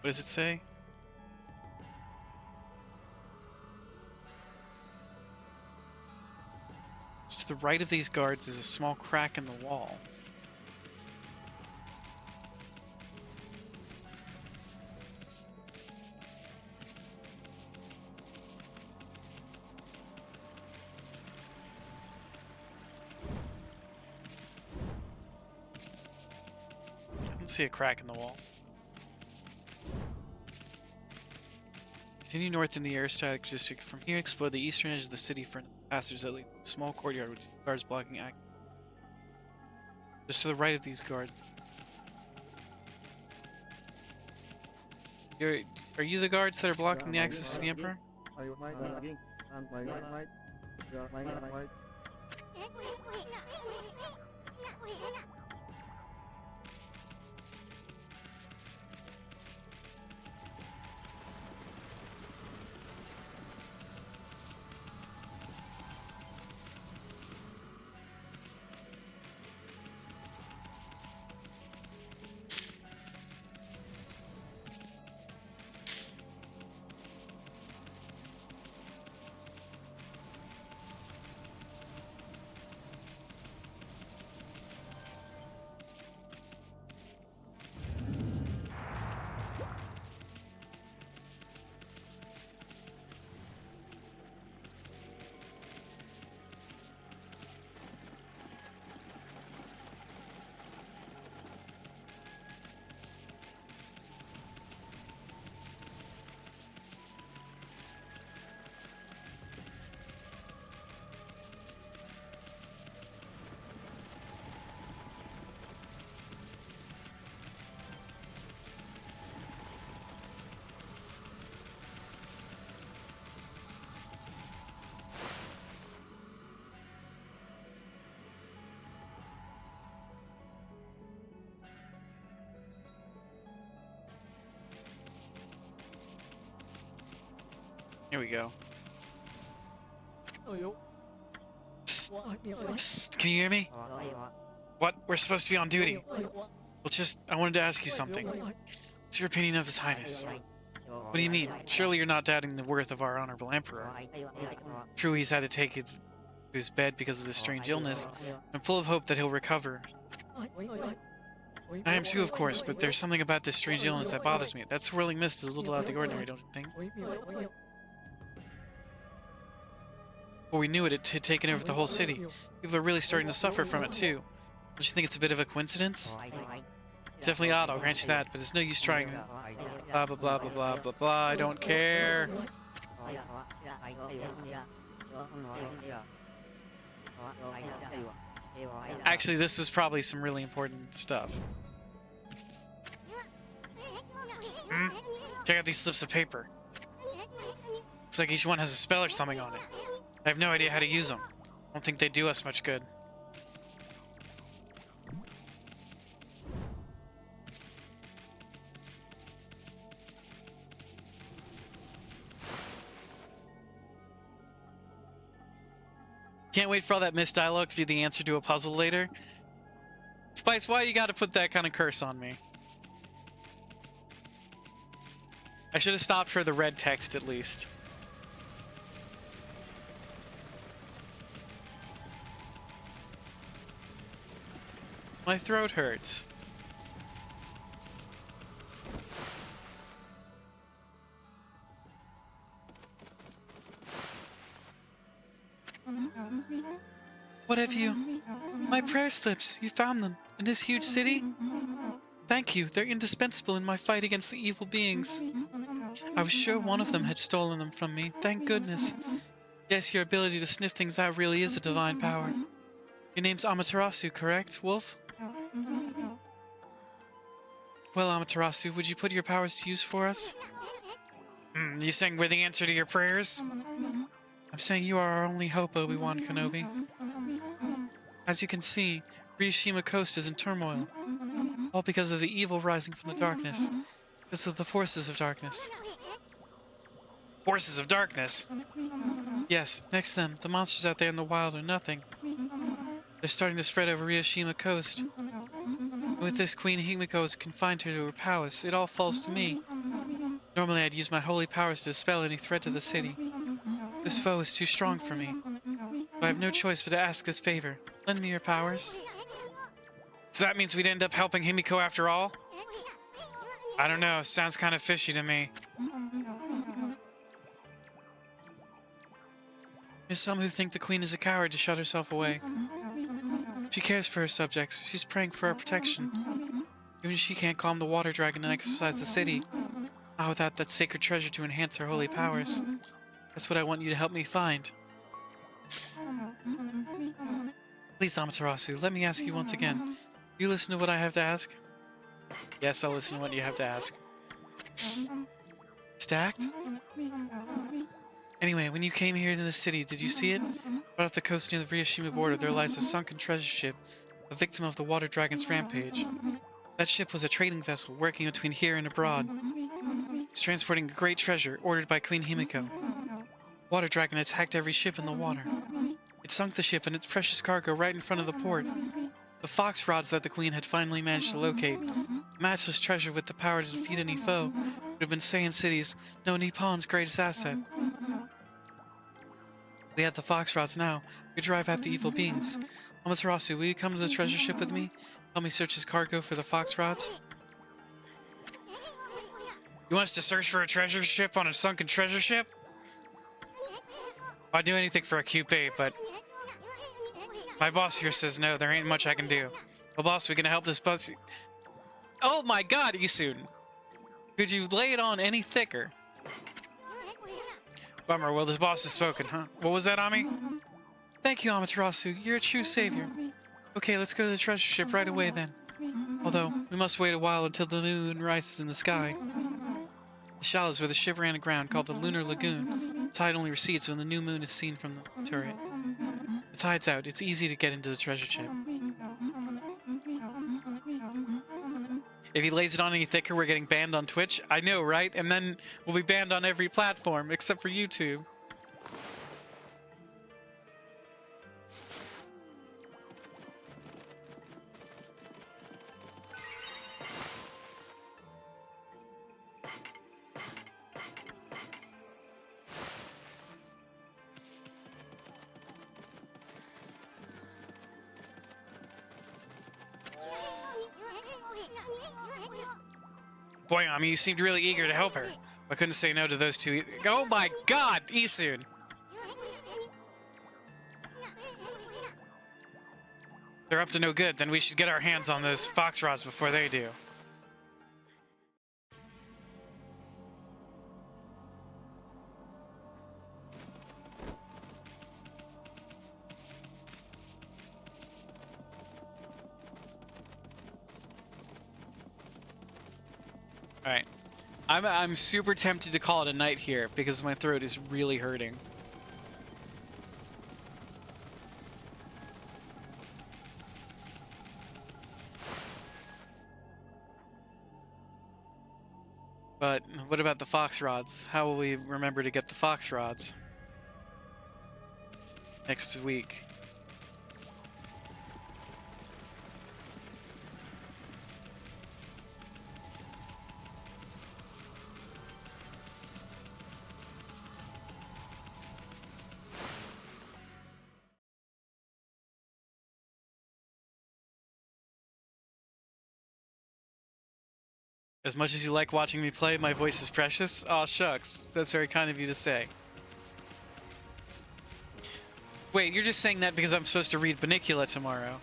What does it say? To the right of these guards is a small crack in the wall. I don't see a crack in the wall. Continue north in the aerostatic district. From here, explore the eastern edge of the city for another passage that leads to a small courtyard with guards blocking access. Just to the right of these guards. Are you the guards that are blocking the access to the Emperor? Here we go. Psst, psst, can you hear me? What? We're supposed to be on duty. Well, I wanted to ask you something. What's your opinion of His Highness? What do you mean? Surely you're not doubting the worth of our honorable Emperor. True, he's had to take it to his bed because of this strange illness. I'm full of hope that he'll recover. I am too, of course, but there's something about this strange illness that bothers me. That swirling mist is a little out of the ordinary, don't you think? Before we knew it, it had taken over the whole city. People are really starting to suffer from it, too. Don't you think it's a bit of a coincidence? It's definitely odd, I'll grant you that, but it's no use trying. Blah, blah, blah, blah, blah, blah, blah, I don't care. Actually, this was probably some really important stuff. Check out these slips of paper. Looks like each one has a spell or something on it. I have no idea how to use them. I don't think they do us much good. Can't wait for all that missed dialogue to be the answer to a puzzle later. Spice, why you gotta put that kind of curse on me? I should have stopped for the red text at least. My throat hurts. What have you? My prayer slips. You found them in this huge city? Thank you. They're indispensable in my fight against the evil beings. I was sure one of them had stolen them from me. Thank goodness. Yes, your ability to sniff things out really is a divine power. Your name's Amaterasu, correct, Wolf? Well, Amaterasu, would you put your powers to use for us? You saying we're the answer to your prayers? I'm saying you are our only hope, Obi-Wan Kenobi. As you can see, Ryushima Coast is in turmoil. All because of the evil rising from the darkness. Because of the forces of darkness. Forces of darkness? Yes, next to them, the monsters out there in the wild are nothing. They're starting to spread over Ryushima Coast. With this, Queen Himiko is confined to her palace. It all falls to me. Normally, I'd use my holy powers to dispel any threat to the city. This foe is too strong for me. So I have no choice but to ask this favor. Lend me your powers. So that means we'd end up helping Himiko after all? I don't know. Sounds kind of fishy to me. There's some who think the queen is a coward to shut herself away. She cares for her subjects. She's praying for our protection. Even if she can't calm the water dragon and exorcise the city, without that sacred treasure to enhance our holy powers. That's what I want you to help me find. Please, Amaterasu, let me ask you once again. Do you listen to what I have to ask? Yes, I'll listen to what you have to ask. Stacked? Anyway, when you came here to the city, did you see it? Right off the coast near the Ryushima border, there lies a sunken treasure ship, a victim of the water dragon's rampage. That ship was a trading vessel working between here and abroad. It's transporting a great treasure ordered by Queen Himiko. Water dragon attacked every ship in the water. It sunk the ship and its precious cargo right in front of the port. The fox rods that the queen had finally managed to locate, matchless treasure with the power to defeat any foe, would have been Saiyan City's, no Nippon's greatest asset. We have the fox rods now. We drive out the evil beings. Amaterasu, will you come to the treasure ship with me? Help me search his cargo for the fox rods? You want us to search for a treasure ship on a sunken treasure ship? I'd do anything for a cute babe, but my boss here says no, there ain't much I can do. Well, boss, we can help this bus. Oh my god, Isun! Could you lay it on any thicker? Bummer, well, this boss has spoken, huh? What was that, Ami? Thank you, Amaterasu. You're a true savior. Okay, let's go to the treasure ship right away then. Although, we must wait a while until the moon rises in the sky. The shallows where the ship ran aground, called the Lunar Lagoon. The tide only recedes when the new moon is seen from the turret. The tide's out. It's easy to get into the treasure ship. If he lays it on any thicker, we're getting banned on Twitch. I know, right? And then we'll be banned on every platform except for YouTube. Boy, Ami, you seemed really eager to help her. I couldn't say no to those two. Oh my god, Isun! They're up to no good, then we should get our hands on those fox rods before they do. Alright. I'm super tempted to call it a night here because my throat is really hurting. But what about the fox rods? How will we remember to get the fox rods? Next week. As much as you like watching me play, my voice is precious? Aw, shucks. That's very kind of you to say. Wait, you're just saying that because I'm supposed to read Banicula tomorrow.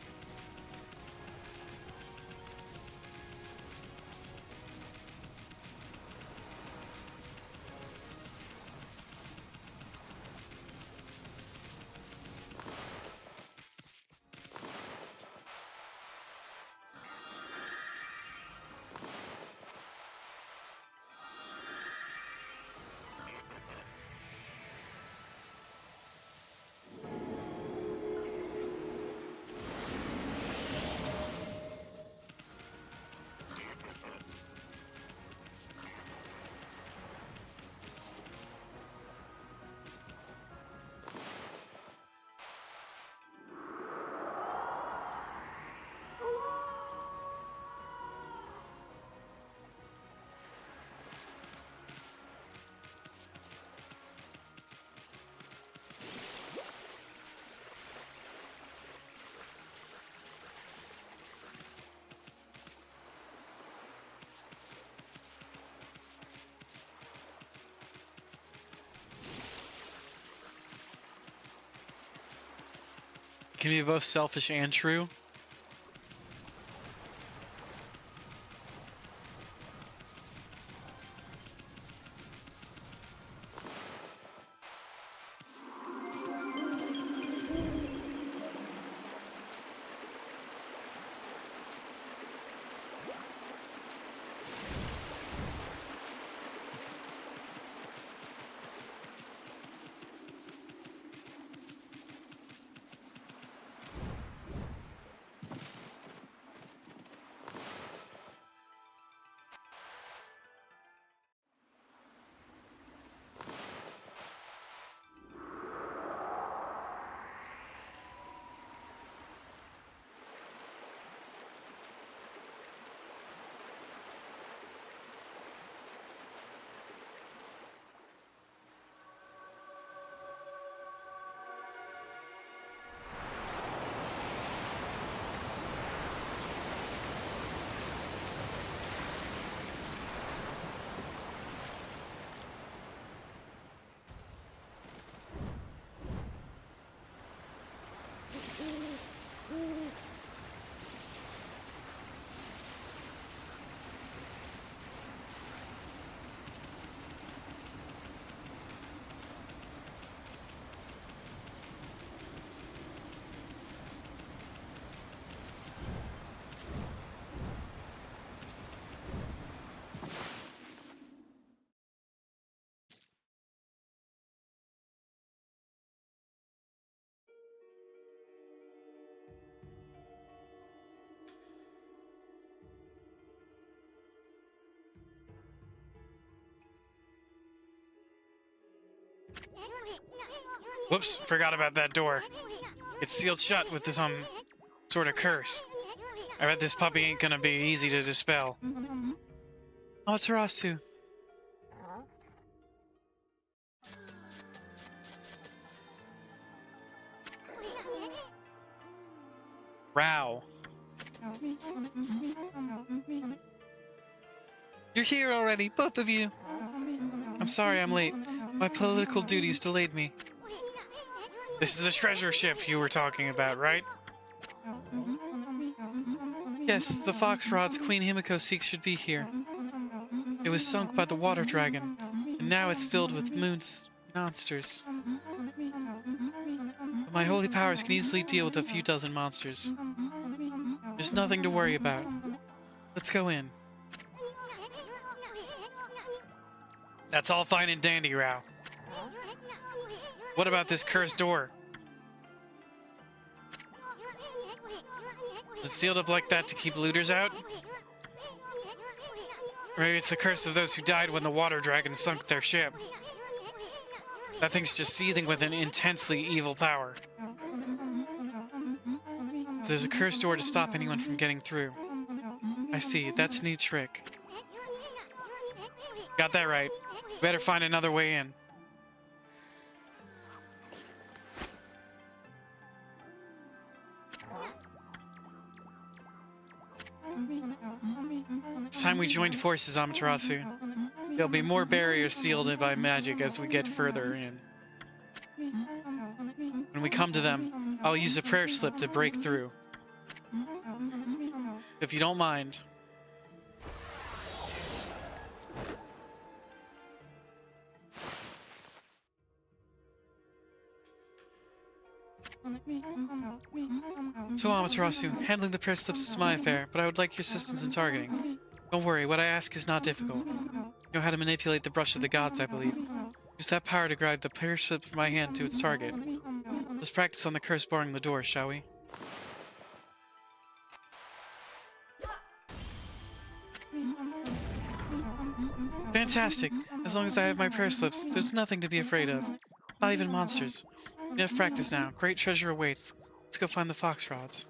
Can be both selfish and true. Whoops, forgot about that door. It's sealed shut with some sort of curse. I bet this puppy ain't gonna be easy to dispel. Amaterasu. Row. You're here already, both of you. I'm sorry I'm late. My political duties delayed me. This is the treasure ship you were talking about, right? Yes, the fox rods Queen Himiko seeks should be here. It was sunk by the water dragon, and now it's filled with moon's monsters. But my holy powers can easily deal with a few dozen monsters. There's nothing to worry about. Let's go in. That's all fine and dandy, Row. What about this cursed door? Is it sealed up like that to keep looters out? Or maybe it's the curse of those who died when the water dragon sunk their ship. That thing's just seething with an intensely evil power. So there's a cursed door to stop anyone from getting through. I see, that's a neat trick. Got that right. Better find another way in. It's time we joined forces, Amaterasu. There'll be more barriers sealed by magic as we get further in. When we come to them, I'll use a prayer slip to break through. If you don't mind. So Amaterasu, handling the prayer slips is my affair, but I would like your assistance in targeting. Don't worry, what I ask is not difficult. You know how to manipulate the brush of the gods, I believe. Use that power to guide the prayer slip from my hand to its target. Let's practice on the curse barring the door, shall we? Fantastic! As long as I have my prayer slips, there's nothing to be afraid of. Not even monsters. Enough practice now. Great treasure awaits. Let's go find the fox rods.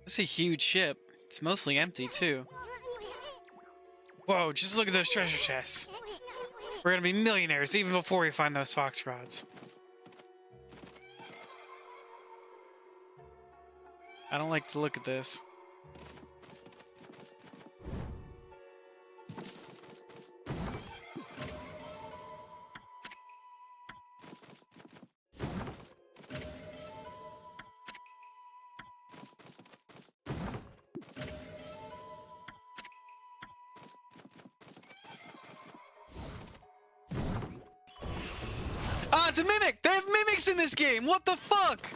This is a huge ship. It's mostly empty, too. Whoa, just look at those treasure chests. We're gonna be millionaires even before we find those fox rods. I don't like to look at this. Ah, it's a mimic! They have mimics in this game! What the fuck?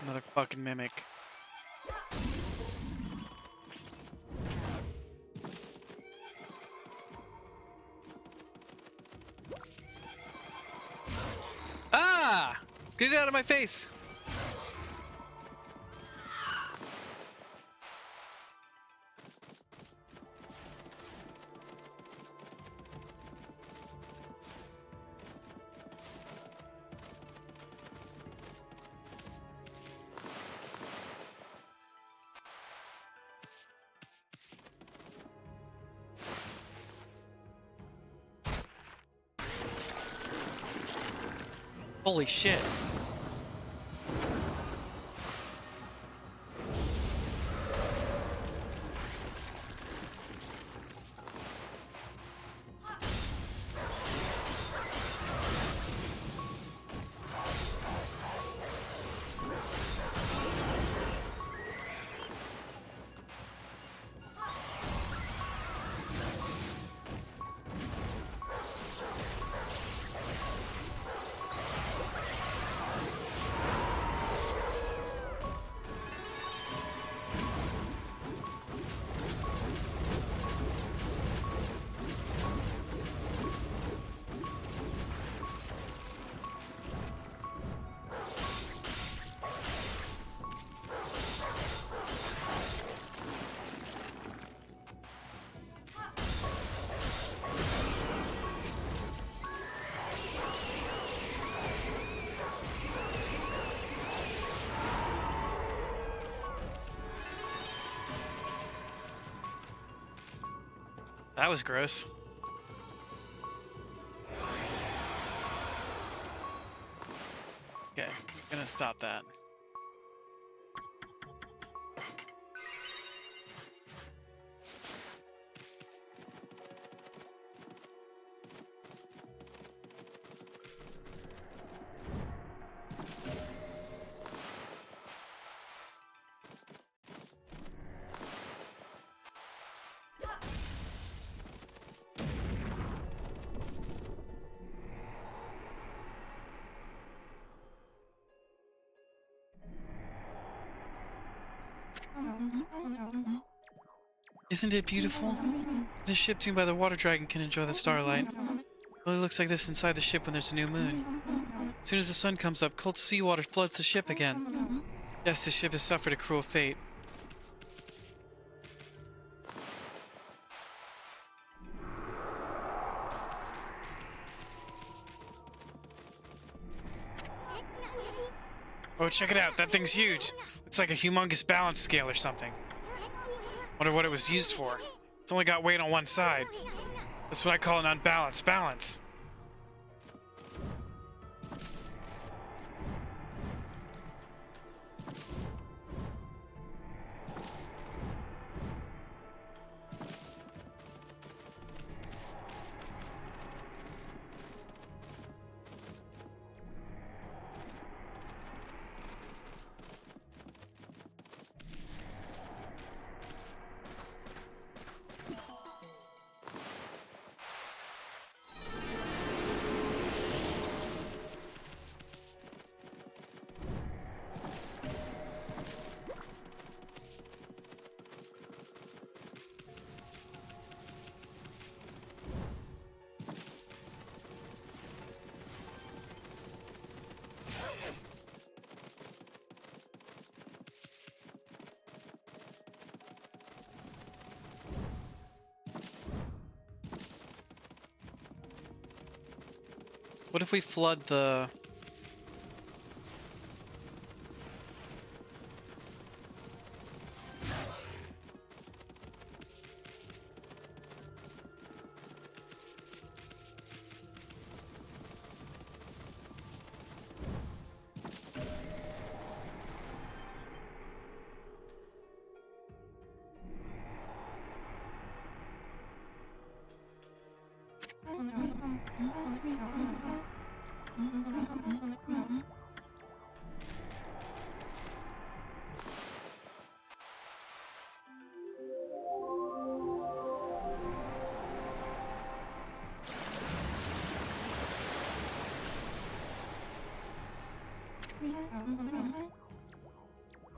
Another fucking mimic. Ah! Get it out of my face! Holy shit. That was gross. Okay, gonna stop that. Isn't it beautiful? The ship tuned by the water dragon can enjoy the starlight. It only looks like this inside the ship when there's a new moon. As soon as the sun comes up, cold seawater floods the ship again. Yes, the ship has suffered a cruel fate. Oh, check it out. That thing's huge. Looks like a humongous balance scale or something. Wonder what it was used for. It's only got weight on one side. That's what I call an unbalanced balance. What if we flood the...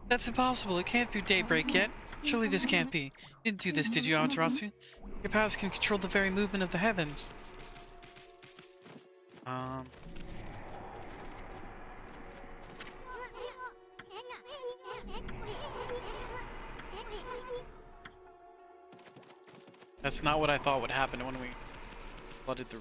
That's impossible. It can't be daybreak yet. Surely this can't be. You didn't do this, did you, Amaterasu? Your powers can control the very movement of the heavens. That's not what I thought would happen when we flooded the...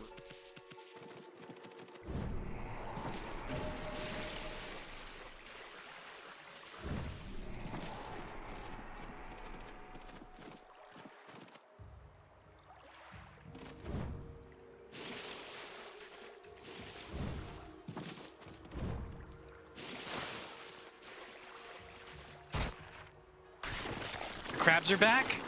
The crabs are back?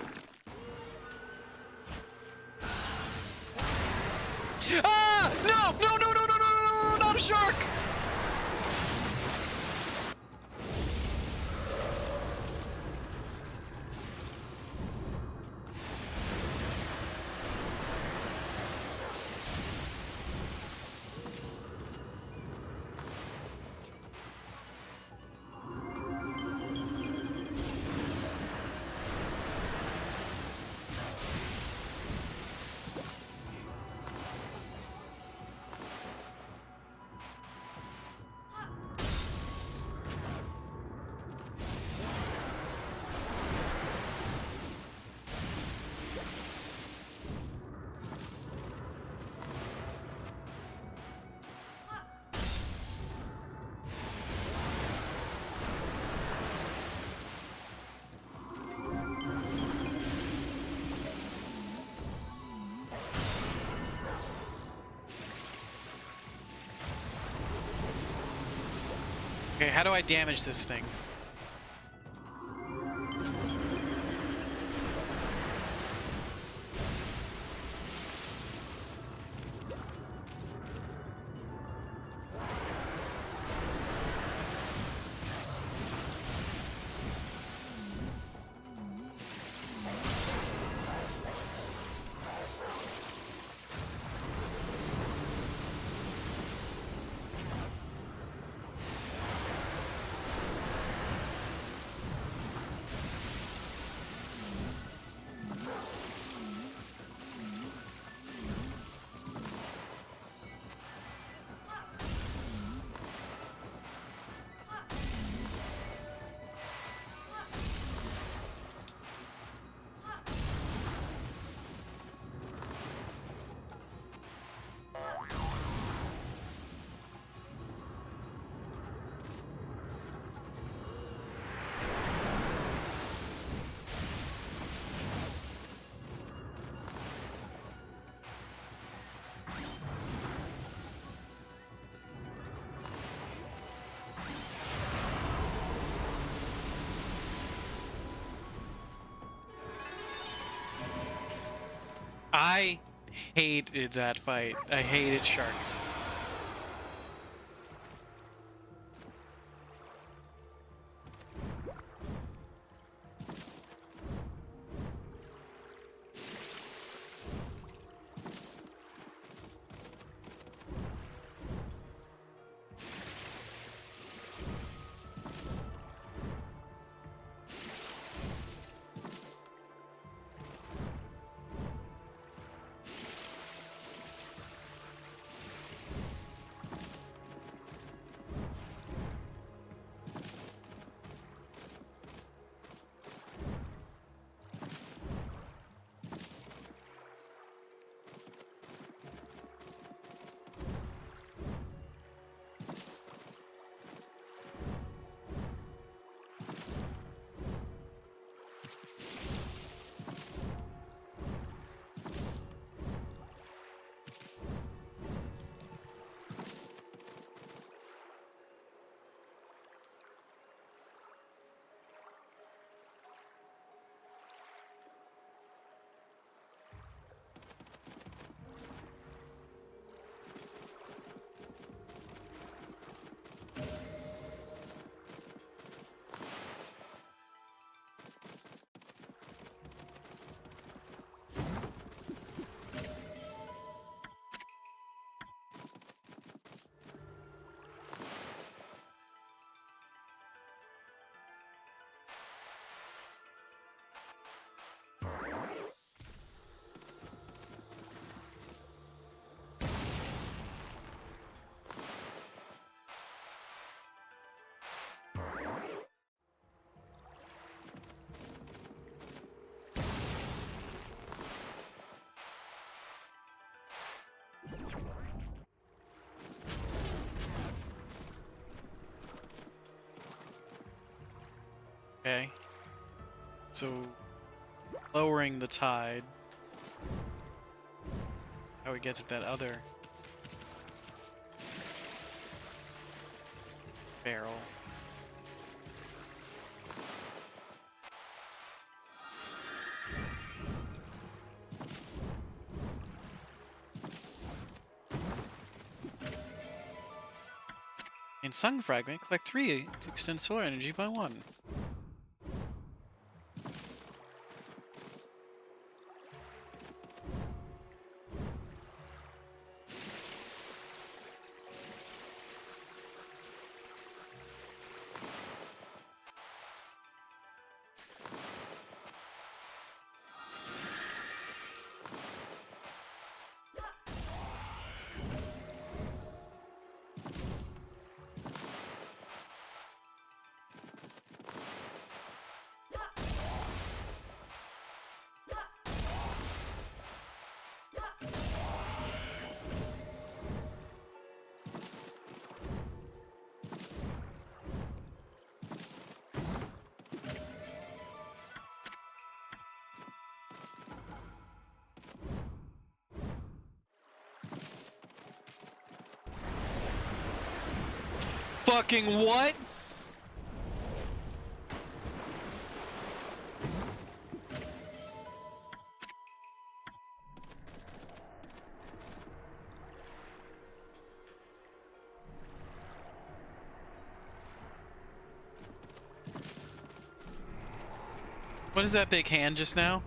Ah! No! No, no, no, no, no, no, no, not a shark! Okay, how do I damage this thing? I hated that fight. I hated sharks. Okay. So, lowering the tide. How we get to that other barrel. In Sun Fragment, collect 3 to extend solar energy by 1. Fucking what? What is that big hand just now?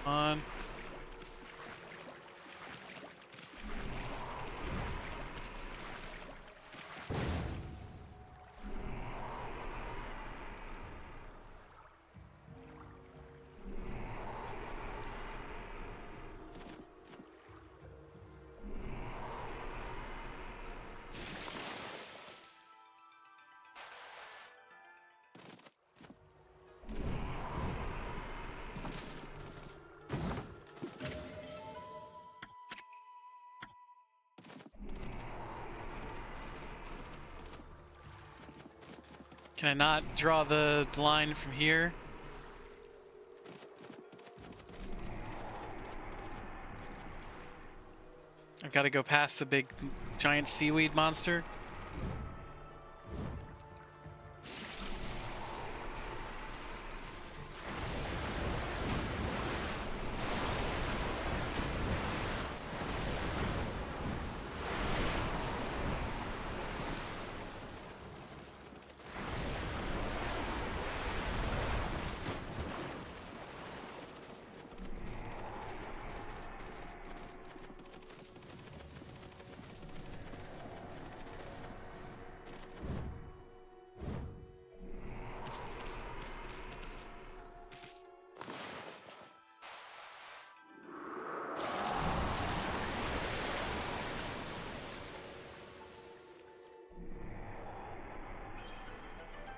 On. Can I not draw the line from here? I've got to go past the big giant seaweed monster.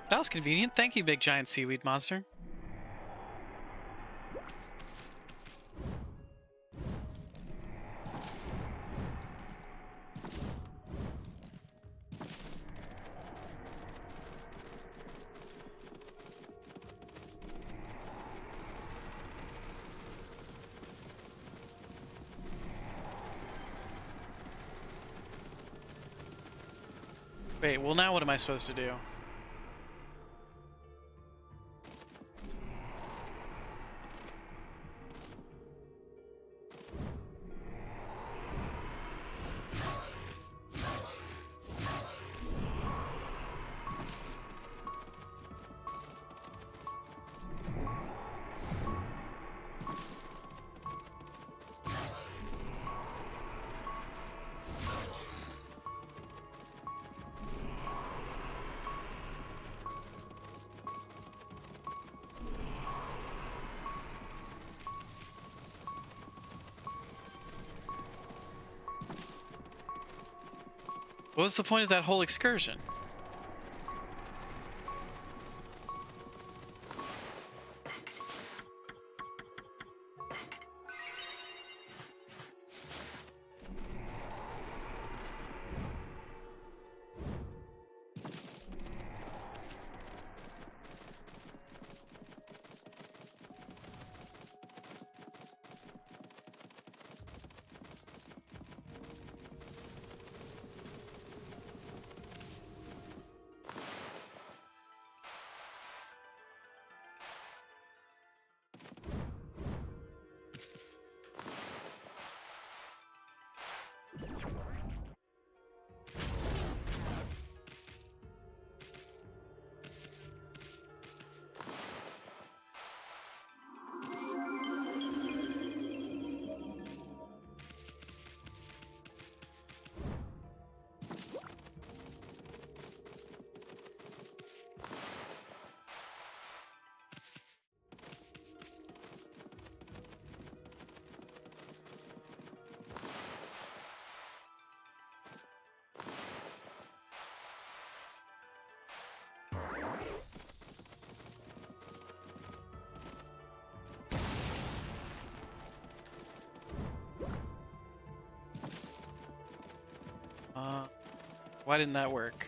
That was convenient. Thank you, big giant seaweed monster. Wait, well now what am I supposed to do? What was the point of that whole excursion? Why didn't that work?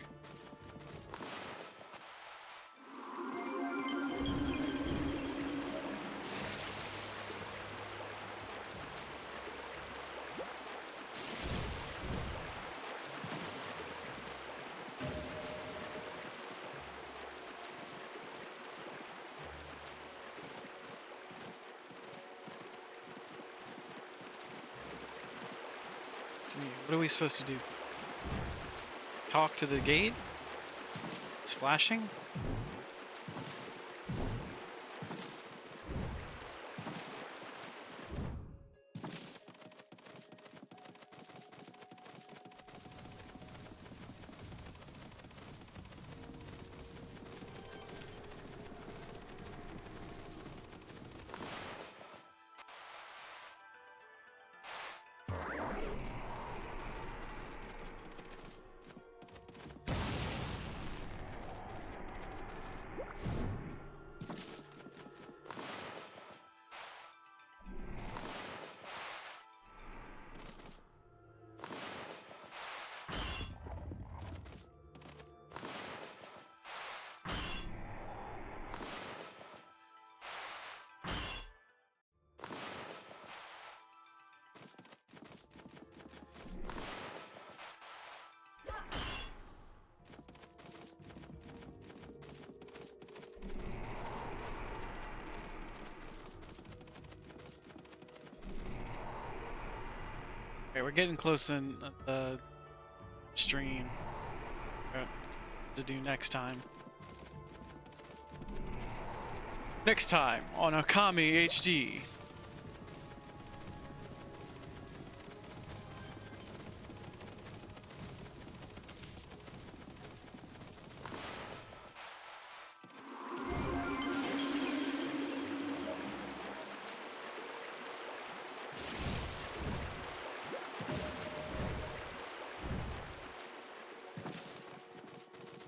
What are we supposed to do? Talk to the gate? It's flashing? Okay, we're getting close in the stream to do next time. Next time on Okami HD.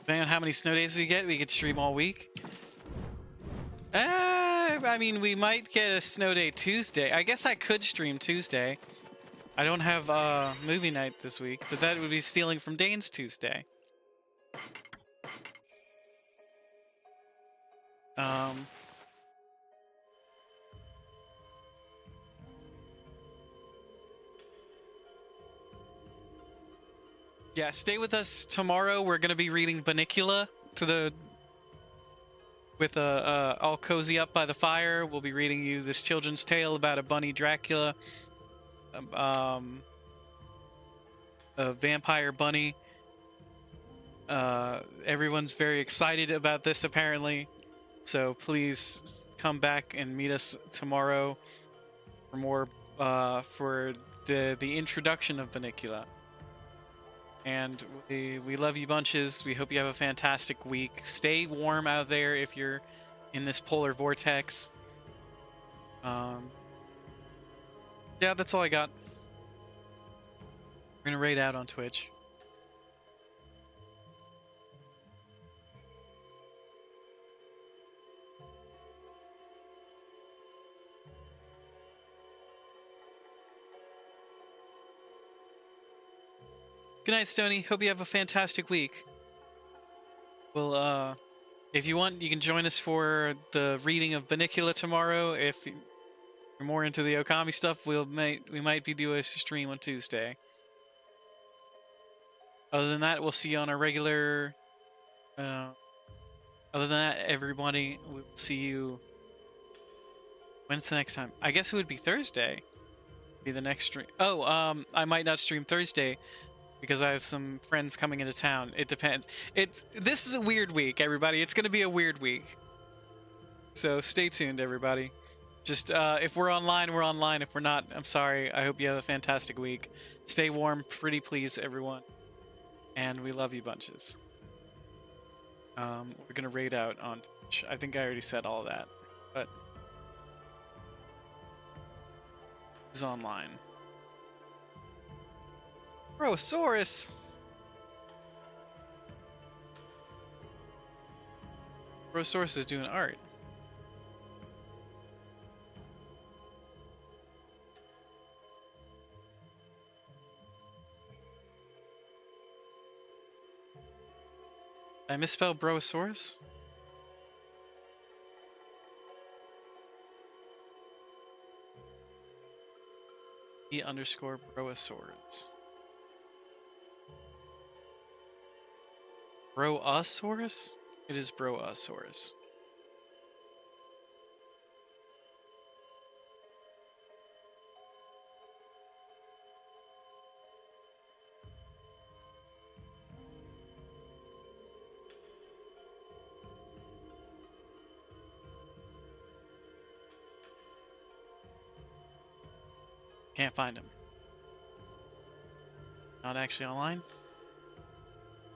Depending on how many snow days we get, we could stream all week. I mean, we might get a snow day Tuesday. I guess I could stream Tuesday. I don't have movie night this week, but that would be stealing from Dane's Tuesday. Yeah, stay with us tomorrow. We're gonna be reading Bunnicula all cozy up by the fire. We'll be reading you this children's tale about a bunny Dracula, a vampire bunny. Everyone's very excited about this apparently, so please come back and meet us tomorrow for more for the introduction of Bunnicula. And we love you bunches. We hope you have a fantastic week. Stay warm out there if you're in this polar vortex. Yeah, that's all I got. We're gonna raid out on Twitch. Good night, Stony. Hope you have a fantastic week. Well, if you want, you can join us for the reading of Bunnicula tomorrow. If you're more into the Okami stuff, we might be doing a stream on Tuesday. Other than that, we'll see you on our regular. Other than that, everybody, we'll see you. When's the next time? I guess it would be Thursday. Be the next stream. Oh, I might not stream Thursday because I have some friends coming into town. It depends. This is a weird week, everybody. It's going to be a weird week. So stay tuned, everybody. Just if we're online, we're online. If we're not, I'm sorry. I hope you have a fantastic week. Stay warm, pretty please, everyone. And we love you bunches. We're going to raid out on Twitch. I think I already said all that. But who's online? Brosaurus! Brosaurus is doing art. I misspelled Brosaurus? E_Brosaurus. Brosaurus? It is Brosaurus. Can't find him. Not actually online?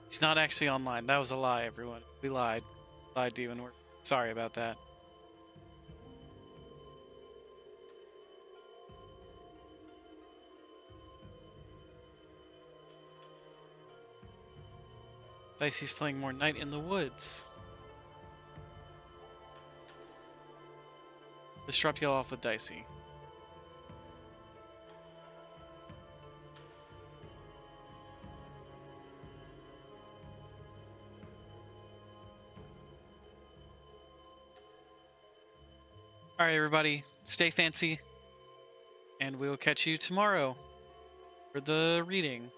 He's not actually online. That was a lie, everyone. We lied. Lied to you, and we're sorry about that. Dicey's playing more Night in the Woods. Disrupt you off with Dicey. Alright, everybody. Stay fancy. And we'll catch you tomorrow for the reading.